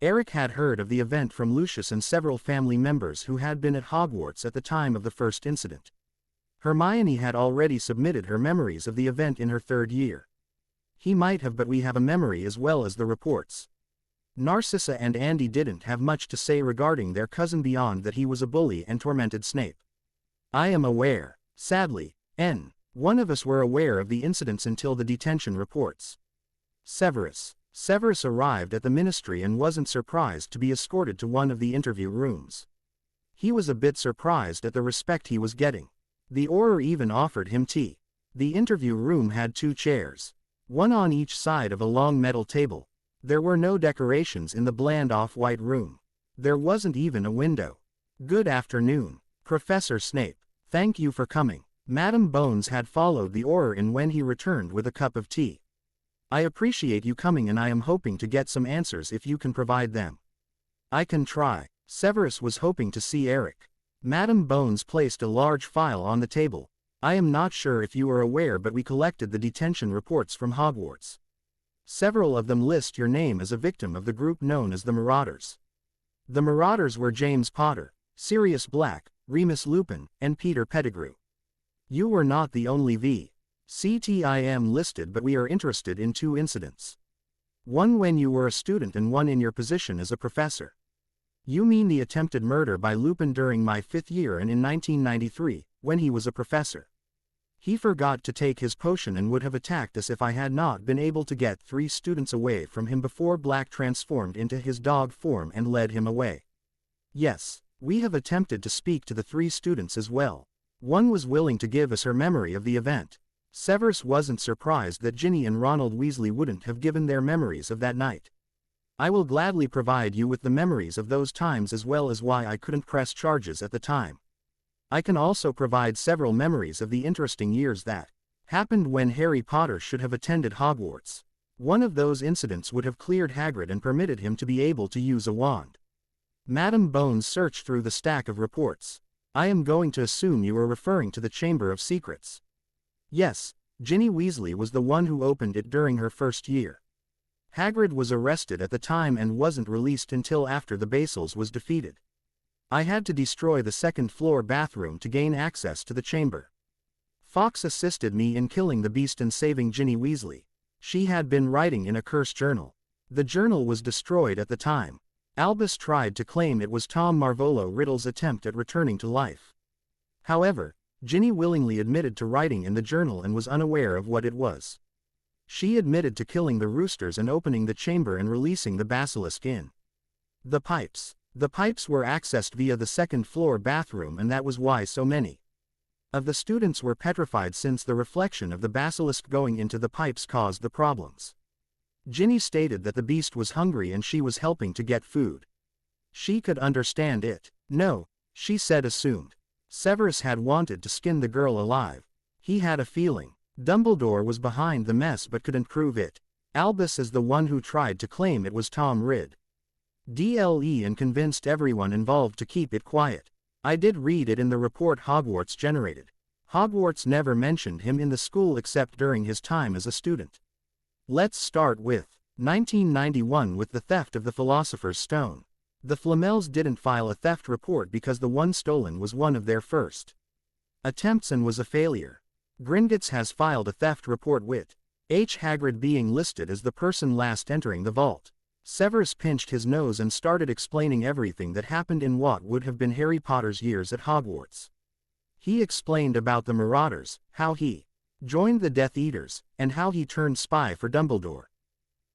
Eric had heard of the event from Lucius and several family members who had been at Hogwarts at the time of the first incident. Hermione had already submitted her memories of the event in her 3rd year. He might have, but we have a memory as well as the reports. Narcissa and Andy didn't have much to say regarding their cousin beyond that he was a bully and tormented Snape. I am aware. Sadly, one of us were aware of the incidents until the detention reports. Severus arrived at the ministry and wasn't surprised to be escorted to one of the interview rooms. He was a bit surprised at the respect he was getting. The Auror even offered him tea. The interview room had 2 chairs, one on each side of a long metal table. There were no decorations in the bland off-white room. There wasn't even a window. Good afternoon, Professor Snape. Thank you for coming. Madame Bones had followed the Auror in when he returned with a cup of tea. I appreciate you coming and I am hoping to get some answers if you can provide them. I can try. Severus was hoping to see Eric. Madame Bones placed a large file on the table. I am not sure if you are aware, but we collected the detention reports from Hogwarts. Several of them list your name as a victim of the group known as the Marauders. The Marauders were James Potter, Sirius Black, Remus Lupin, and Peter Pettigrew. You were not the only VCTIM listed, but we are interested in 2 incidents. One when you were a student and one in your position as a professor. You mean the attempted murder by Lupin during my 5th year and in 1993, when he was a professor. He forgot to take his potion and would have attacked us if I had not been able to get 3 students away from him before Black transformed into his dog form and led him away. Yes, we have attempted to speak to the 3 students as well. One was willing to give us her memory of the event. Severus wasn't surprised that Ginny and Ronald Weasley wouldn't have given their memories of that night. I will gladly provide you with the memories of those times as well as why I couldn't press charges at the time. I can also provide several memories of the interesting years that happened when Harry Potter should have attended Hogwarts. One of those incidents would have cleared Hagrid and permitted him to be able to use a wand. Madam Bones searched through the stack of reports. I am going to assume you are referring to the Chamber of Secrets. Yes, Ginny Weasley was the one who opened it during her first year. Hagrid was arrested at the time and wasn't released until after the Basils was defeated. I had to destroy the second-floor bathroom to gain access to the chamber. Fawkes assisted me in killing the beast and saving Ginny Weasley. She had been writing in a cursed journal. The journal was destroyed at the time. Albus tried to claim it was Tom Marvolo Riddle's attempt at returning to life. However, Ginny willingly admitted to writing in the journal and was unaware of what it was. She admitted to killing the roosters and opening the chamber and releasing the basilisk in. The pipes. The pipes were accessed via the second-floor bathroom, and that was why so many of the students were petrified, since the reflection of the basilisk going into the pipes caused the problems. Ginny stated that the beast was hungry and she was helping to get food. She could understand it. No, she said assumed. Severus had wanted to skin the girl alive. He had a feeling Dumbledore was behind the mess but couldn't prove it. Albus is the one who tried to claim it was Tom Ridd. DLE and convinced everyone involved to keep it quiet. I did read it in the report Hogwarts generated. Hogwarts never mentioned him in the school except during his time as a student. Let's start with 1991 with the theft of the Philosopher's Stone. The Flamels didn't file a theft report because the one stolen was one of their first attempts and was a failure. Gringotts has filed a theft report with Hagrid being listed as the person last entering the vault. Severus pinched his nose and started explaining everything that happened in what would have been Harry Potter's years at Hogwarts. He explained about the Marauders, how he joined the Death Eaters, and how he turned spy for Dumbledore.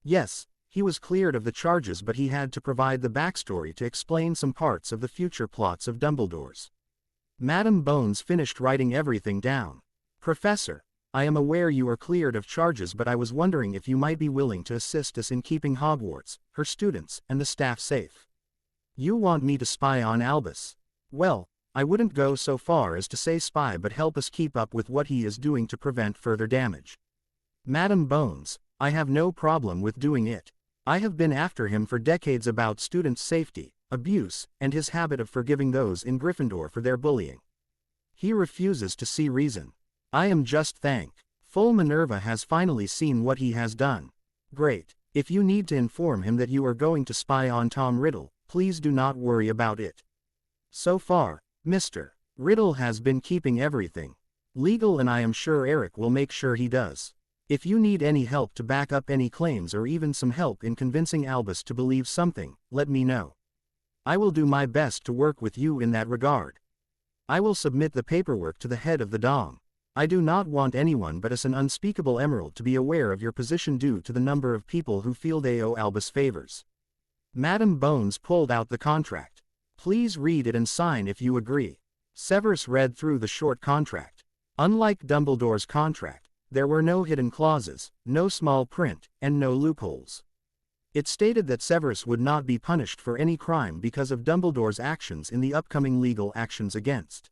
Yes, he was cleared of the charges, but he had to provide the backstory to explain some parts of the future plots of Dumbledore's. Madam Bones finished writing everything down. Professor, I am aware you are cleared of charges, but I was wondering if you might be willing to assist us in keeping Hogwarts, her students, and the staff safe. You want me to spy on Albus? Well, I wouldn't go so far as to say spy, but help us keep up with what he is doing to prevent further damage. Madam Bones, I have no problem with doing it. I have been after him for decades about students' safety, abuse, and his habit of forgiving those in Gryffindor for their bullying. He refuses to see reason. I am just thankful Minerva has finally seen what he has done. Great. If you need to inform him that you are going to spy on Tom Riddle, please do not worry about it. So far, Mr. Riddle has been keeping everything legal, and I am sure Eric will make sure he does. If you need any help to back up any claims or even some help in convincing Albus to believe something, let me know. I will do my best to work with you in that regard. I will submit the paperwork to the head of the Dom. I do not want anyone but as an unspeakable emerald to be aware of your position due to the number of people who feel they owe Albus favors. Madam Bones pulled out the contract. Please read it and sign if you agree. Severus read through the short contract. Unlike Dumbledore's contract, there were no hidden clauses, no small print, and no loopholes. It stated that Severus would not be punished for any crime because of Dumbledore's actions in the upcoming legal actions against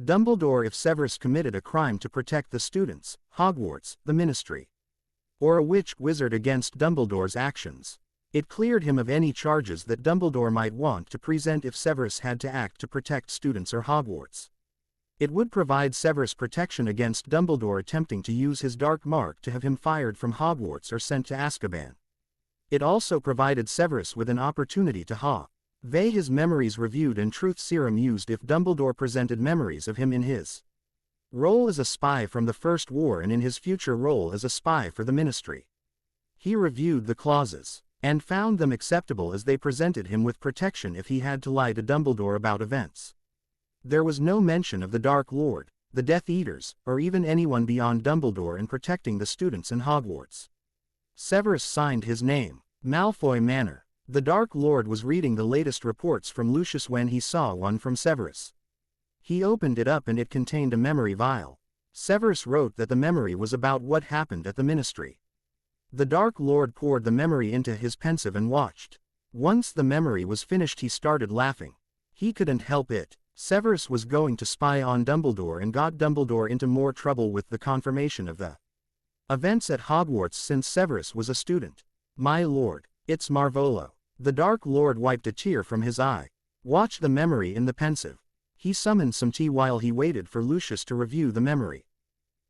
Dumbledore if Severus committed a crime to protect the students, Hogwarts, the Ministry, or a witch wizard against Dumbledore's actions. It cleared him of any charges that Dumbledore might want to present if Severus had to act to protect students or Hogwarts. It would provide Severus protection against Dumbledore attempting to use his dark mark to have him fired from Hogwarts or sent to Azkaban. It also provided Severus with an opportunity to have his memories reviewed and truth serum used if Dumbledore presented memories of him in his role as a spy from the First War and in his future role as a spy for the Ministry. He reviewed the clauses and found them acceptable as they presented him with protection if he had to lie to Dumbledore about events. There was no mention of the Dark Lord, the Death Eaters, or even anyone beyond Dumbledore and protecting the students in Hogwarts. Severus signed his name. Malfoy Manor. The Dark Lord was reading the latest reports from Lucius when he saw one from Severus. He opened it up and it contained a memory vial. Severus wrote that the memory was about what happened at the ministry. The Dark Lord poured the memory into his pensieve and watched. Once the memory was finished he started laughing. He couldn't help it. Severus was going to spy on Dumbledore and got Dumbledore into more trouble with the confirmation of the events at Hogwarts since Severus was a student. My lord, it's Marvolo. The Dark Lord wiped a tear from his eye. Watch the memory in the pensieve. He summoned some tea while he waited for Lucius to review the memory.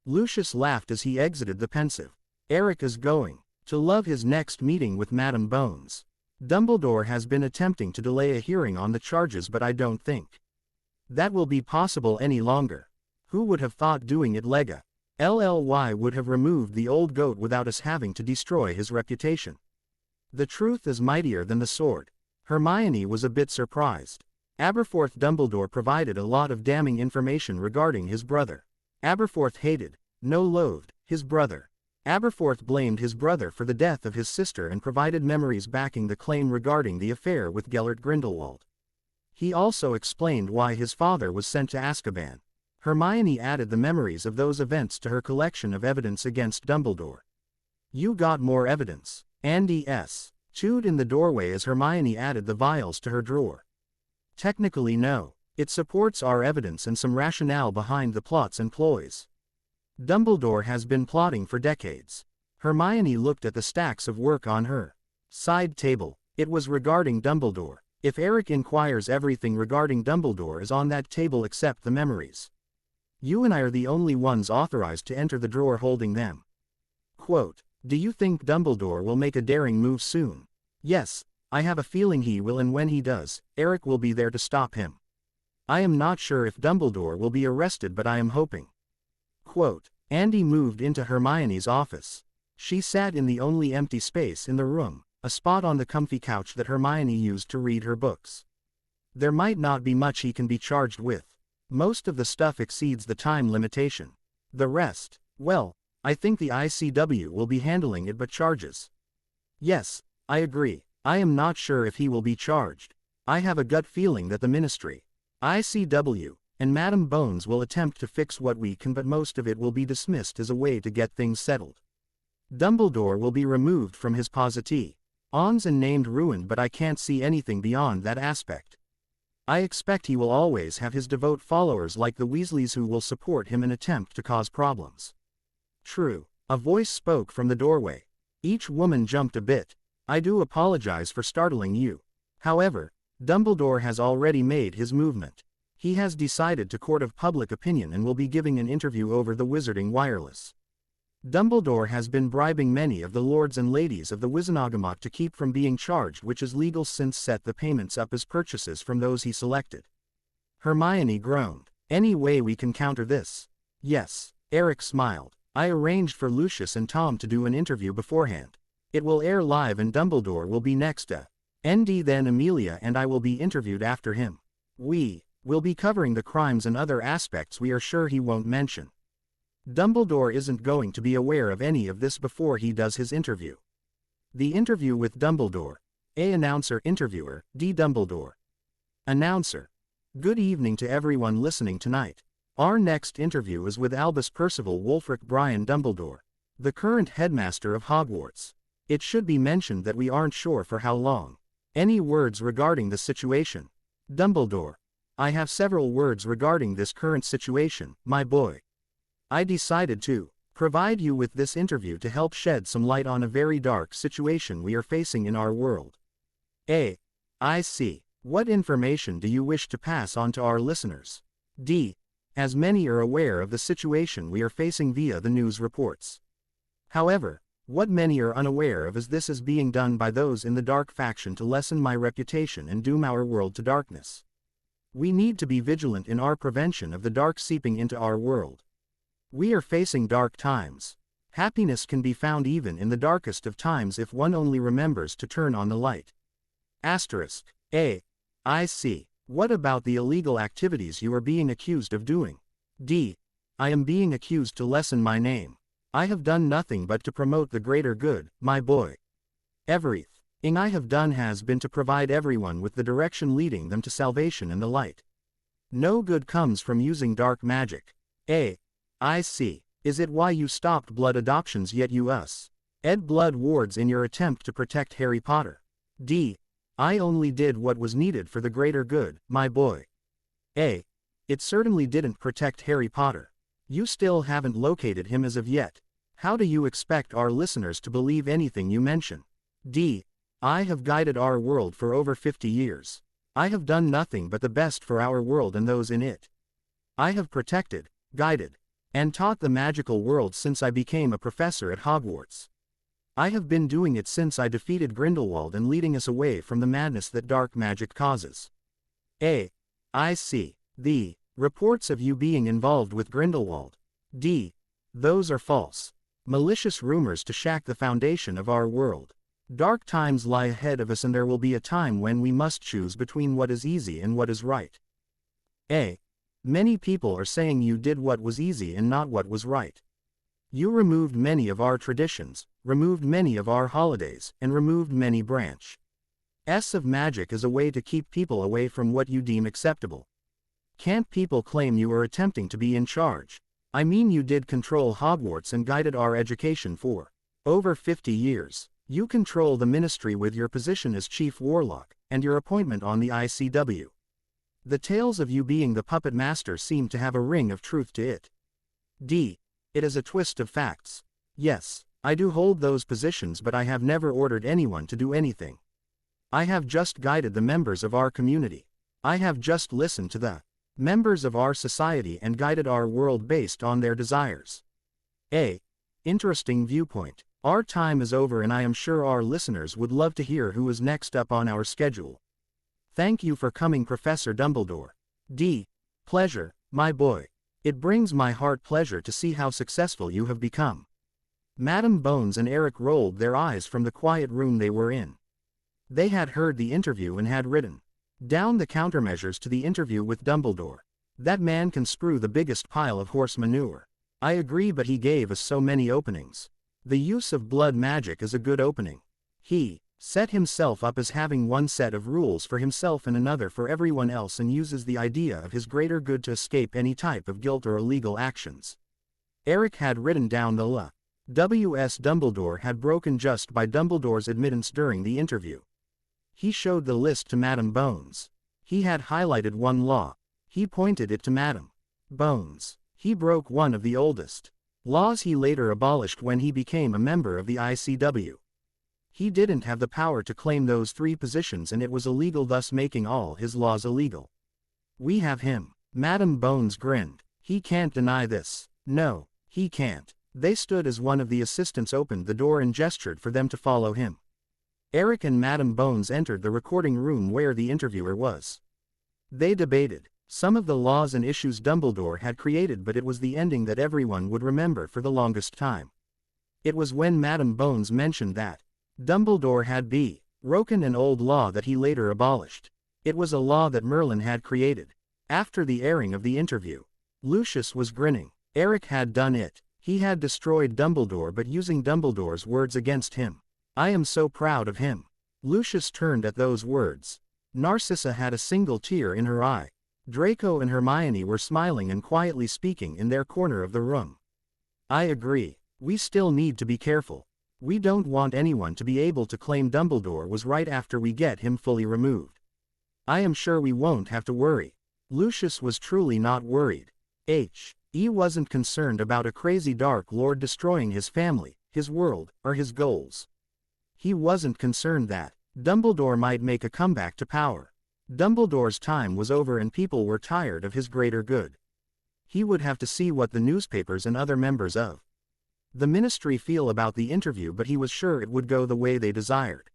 Lucius laughed as he exited the pensieve. Eric is going to love his next meeting with Madame Bones. Dumbledore has been attempting to delay a hearing on the charges, but I don't think that will be possible any longer. Who would have thought doing it Lega? LLY would have removed the old goat without us having to destroy his reputation. The truth is mightier than the sword. Hermione was a bit surprised. Aberforth Dumbledore provided a lot of damning information regarding his brother. Aberforth hated, no loathed, his brother. Aberforth blamed his brother for the death of his sister and provided memories backing the claim regarding the affair with Gellert Grindelwald. He also explained why his father was sent to Azkaban. Hermione added the memories of those events to her collection of evidence against Dumbledore. You got more evidence. Andy chewed in the doorway as Hermione added the vials to her drawer. Technically no. It supports our evidence and some rationale behind the plots and ploys. Dumbledore has been plotting for decades. Hermione looked at the stacks of work on her side table. It was regarding Dumbledore. If Eric inquires, everything regarding Dumbledore is on that table except the memories. You and I are the only ones authorized to enter the drawer holding them. Quote, do you think Dumbledore will make a daring move soon? Yes, I have a feeling he will, and when he does, Eric will be there to stop him. I am not sure if Dumbledore will be arrested, but I am hoping. Quote, Andy moved into Hermione's office. She sat in the only empty space in the room, a spot on the comfy couch that Hermione used to read her books. There might not be much he can be charged with. Most of the stuff exceeds the time limitation. The rest, well, I think the ICW will be handling it, but charges. Yes, I agree. I am not sure if he will be charged. I have a gut feeling that the Ministry, ICW, and Madame Bones will attempt to fix what we can, but most of it will be dismissed as a way to get things settled. Dumbledore will be removed from his positee ons and named ruined, but I can't see anything beyond that aspect. I expect he will always have his devout followers like the Weasleys who will support him and attempt to cause problems. True. A voice spoke from the doorway. Each woman jumped a bit. I do apologize for startling you. However, Dumbledore has already made his movement. He has decided to court of public opinion and will be giving an interview over the Wizarding Wireless. Dumbledore has been bribing many of the lords and ladies of the Wizengamot to keep from being charged, which is legal since set the payments up as purchases from those he selected. Hermione groaned. Any way we can counter this? Yes. Eric smiled. I arranged for Lucius and Tom to do an interview beforehand. It will air live and Dumbledore will be next to ND, then Amelia and I will be interviewed after him. We will be covering the crimes and other aspects we are sure he won't mention. Dumbledore isn't going to be aware of any of this before he does his interview. The interview with Dumbledore. A announcer, interviewer, D Dumbledore. Announcer. Good evening to everyone listening tonight. Our next interview is with Albus Percival Wulfric Brian Dumbledore, the current headmaster of Hogwarts. It should be mentioned that we aren't sure for how long. Any words regarding the situation? Dumbledore. I have several words regarding this current situation, my boy. I decided to provide you with this interview to help shed some light on a very dark situation we are facing in our world. A. I see. What information do you wish to pass on to our listeners? D. As many are aware of the situation we are facing via the news reports. However, what many are unaware of is this is being done by those in the dark faction to lessen my reputation and doom our world to darkness. We need to be vigilant in our prevention of the dark seeping into our world. We are facing dark times. Happiness can be found even in the darkest of times if one only remembers to turn on the light. Asterisk. A. I see. What about the illegal activities you are being accused of doing? D. I am being accused to lessen my name. I have done nothing but to promote the greater good, my boy. Everything I have done has been to provide everyone with the direction leading them to salvation and the light. No good comes from using dark magic. I see. Is it why you stopped blood adoptions yet you ed blood wards in your attempt to protect Harry Potter? I only did what was needed for the greater good, my boy. It certainly didn't protect Harry Potter. You still haven't located him as of yet. How do you expect our listeners to believe anything you mention? I have guided our world for over 50 years. I have done nothing but the best for our world and those in it. I have protected, guided, and taught the magical world since I became a professor at Hogwarts. I have been doing it since I defeated Grindelwald and leading us away from the madness that dark magic causes. I see. The reports of you being involved with Grindelwald. Those are false. Malicious rumors to shack the foundation of our world. Dark times lie ahead of us and there will be a time when we must choose between what is easy and what is right. Many people are saying you did what was easy and not what was right. You removed many of our traditions, removed many of our holidays, and removed many branches of magic as a way to keep people away from what you deem acceptable. Can't people claim you are attempting to be in charge? I mean, you did control Hogwarts and guided our education for over 50 years. You control the ministry with your position as chief warlock, and your appointment on the ICW. The tales of you being the puppet master seem to have a ring of truth to it. It is a twist of facts. Yes, I do hold those positions, but I have never ordered anyone to do anything. I have just guided the members of our community. I have just listened to the members of our society and guided our world based on their desires. Interesting viewpoint. Our time is over and I am sure our listeners would love to hear who is next up on our schedule. Thank you for coming, Professor Dumbledore. Pleasure, my boy. It brings my heart pleasure to see how successful you have become. Madam Bones and Eric rolled their eyes from the quiet room they were in. They had heard the interview and had written down the countermeasures to the interview with Dumbledore. That man can screw the biggest pile of horse manure. I agree, but he gave us so many openings. The use of blood magic is a good opening. He set himself up as having one set of rules for himself and another for everyone else, and uses the idea of his greater good to escape any type of guilt or illegal actions. Eric had written down the law W.S. Dumbledore had broken just by Dumbledore's admittance during the interview. He showed the list to Madam Bones. He had highlighted one law. He pointed it to Madam Bones. He broke one of the oldest laws he later abolished when he became a member of the ICW. He didn't have the power to claim those 3 positions and it was illegal, thus making all his laws illegal. We have him. Madam Bones grinned. He can't deny this. No, he can't. They stood as one of the assistants opened the door and gestured for them to follow him. Eric and Madam Bones entered the recording room where the interviewer was. They debated some of the laws and issues Dumbledore had created, but it was the ending that everyone would remember for the longest time. It was when Madam Bones mentioned that Dumbledore had broken an old law that he later abolished. It was a law that Merlin had created. After the airing of the interview, Lucius was grinning. Eric had done it. He had destroyed Dumbledore, but using Dumbledore's words against him. I am so proud of him. Lucius turned at those words. Narcissa had a single tear in her eye. Draco and Hermione were smiling and quietly speaking in their corner of the room. I agree. We still need to be careful. We don't want anyone to be able to claim Dumbledore was right after we get him fully removed. I am sure we won't have to worry. Lucius was truly not worried. He wasn't concerned about a crazy Dark Lord destroying his family, his world, or his goals. He wasn't concerned that Dumbledore might make a comeback to power. Dumbledore's time was over and people were tired of his greater good. He would have to see what the newspapers and other members of the ministry feel about the interview, but he was sure it would go the way they desired.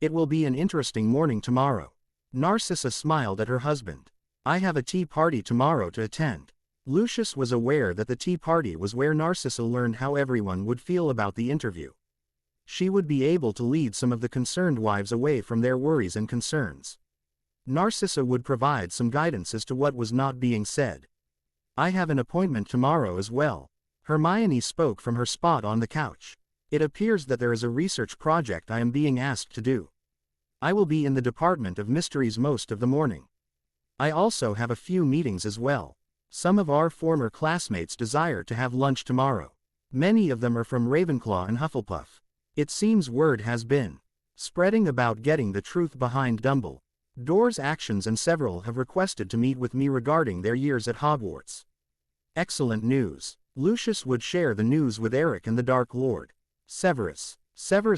It will be an interesting morning tomorrow. Narcissa smiled at her husband. I have a tea party tomorrow to attend. Lucius was aware that the tea party was where Narcissa learned how everyone would feel about the interview. She would be able to lead some of the concerned wives away from their worries and concerns. Narcissa would provide some guidance as to what was not being said. I have an appointment tomorrow as well. Hermione spoke from her spot on the couch. It appears that there is a research project I am being asked to do. I will be in the Department of Mysteries most of the morning. I also have a few meetings as well. Some of our former classmates desire to have lunch tomorrow. Many of them are from Ravenclaw and Hufflepuff. It seems word has been spreading about getting the truth behind Dumbledore's actions, and several have requested to meet with me regarding their years at Hogwarts. Excellent news. Lucius would share the news with Eric and the Dark Lord. Severus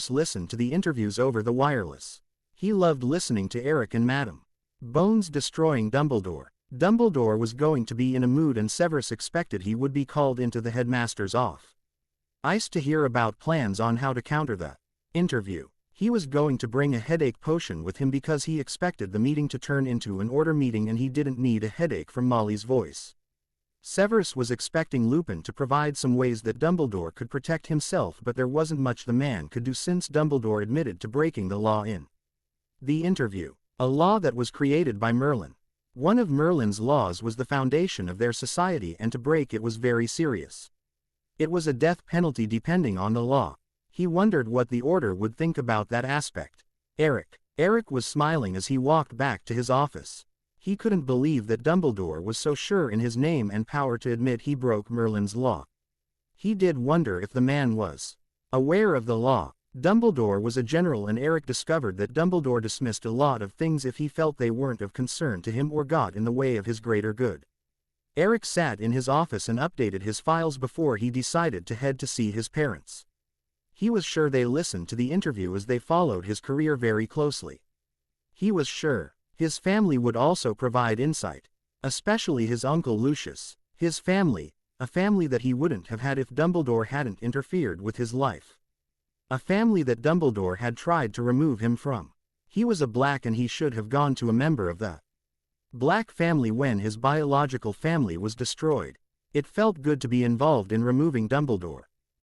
listened to the interviews over the wireless. He loved listening to Eric and Madame Bones destroying Dumbledore. Dumbledore was going to be in a mood, and Severus expected he would be called into the headmaster's office to hear about plans on how to counter the interview. He was going to bring a headache potion with him because he expected the meeting to turn into an order meeting and he didn't need a headache from Molly's voice. Severus was expecting Lupin to provide some ways that Dumbledore could protect himself, but there wasn't much the man could do since Dumbledore admitted to breaking the law in the interview. A law that was created by Merlin. One of Merlin's laws was the foundation of their society, and to break it was very serious. It was a death penalty depending on the law. He wondered what the Order would think about that aspect. Eric was smiling as he walked back to his office. He couldn't believe that Dumbledore was so sure in his name and power to admit he broke Merlin's law. He did wonder if the man was aware of the law. Dumbledore was a general, and Eric discovered that Dumbledore dismissed a lot of things if he felt they weren't of concern to him or got in the way of his greater good. Eric sat in his office and updated his files before he decided to head to see his parents. He was sure they listened to the interview as they followed his career very closely. He was sure his family would also provide insight, especially his uncle Lucius. His family, a family that he wouldn't have had if Dumbledore hadn't interfered with his life. A family that Dumbledore had tried to remove him from. He was a Black and he should have gone to a member of the Black family when his biological family was destroyed. It felt good to be involved in removing Dumbledore.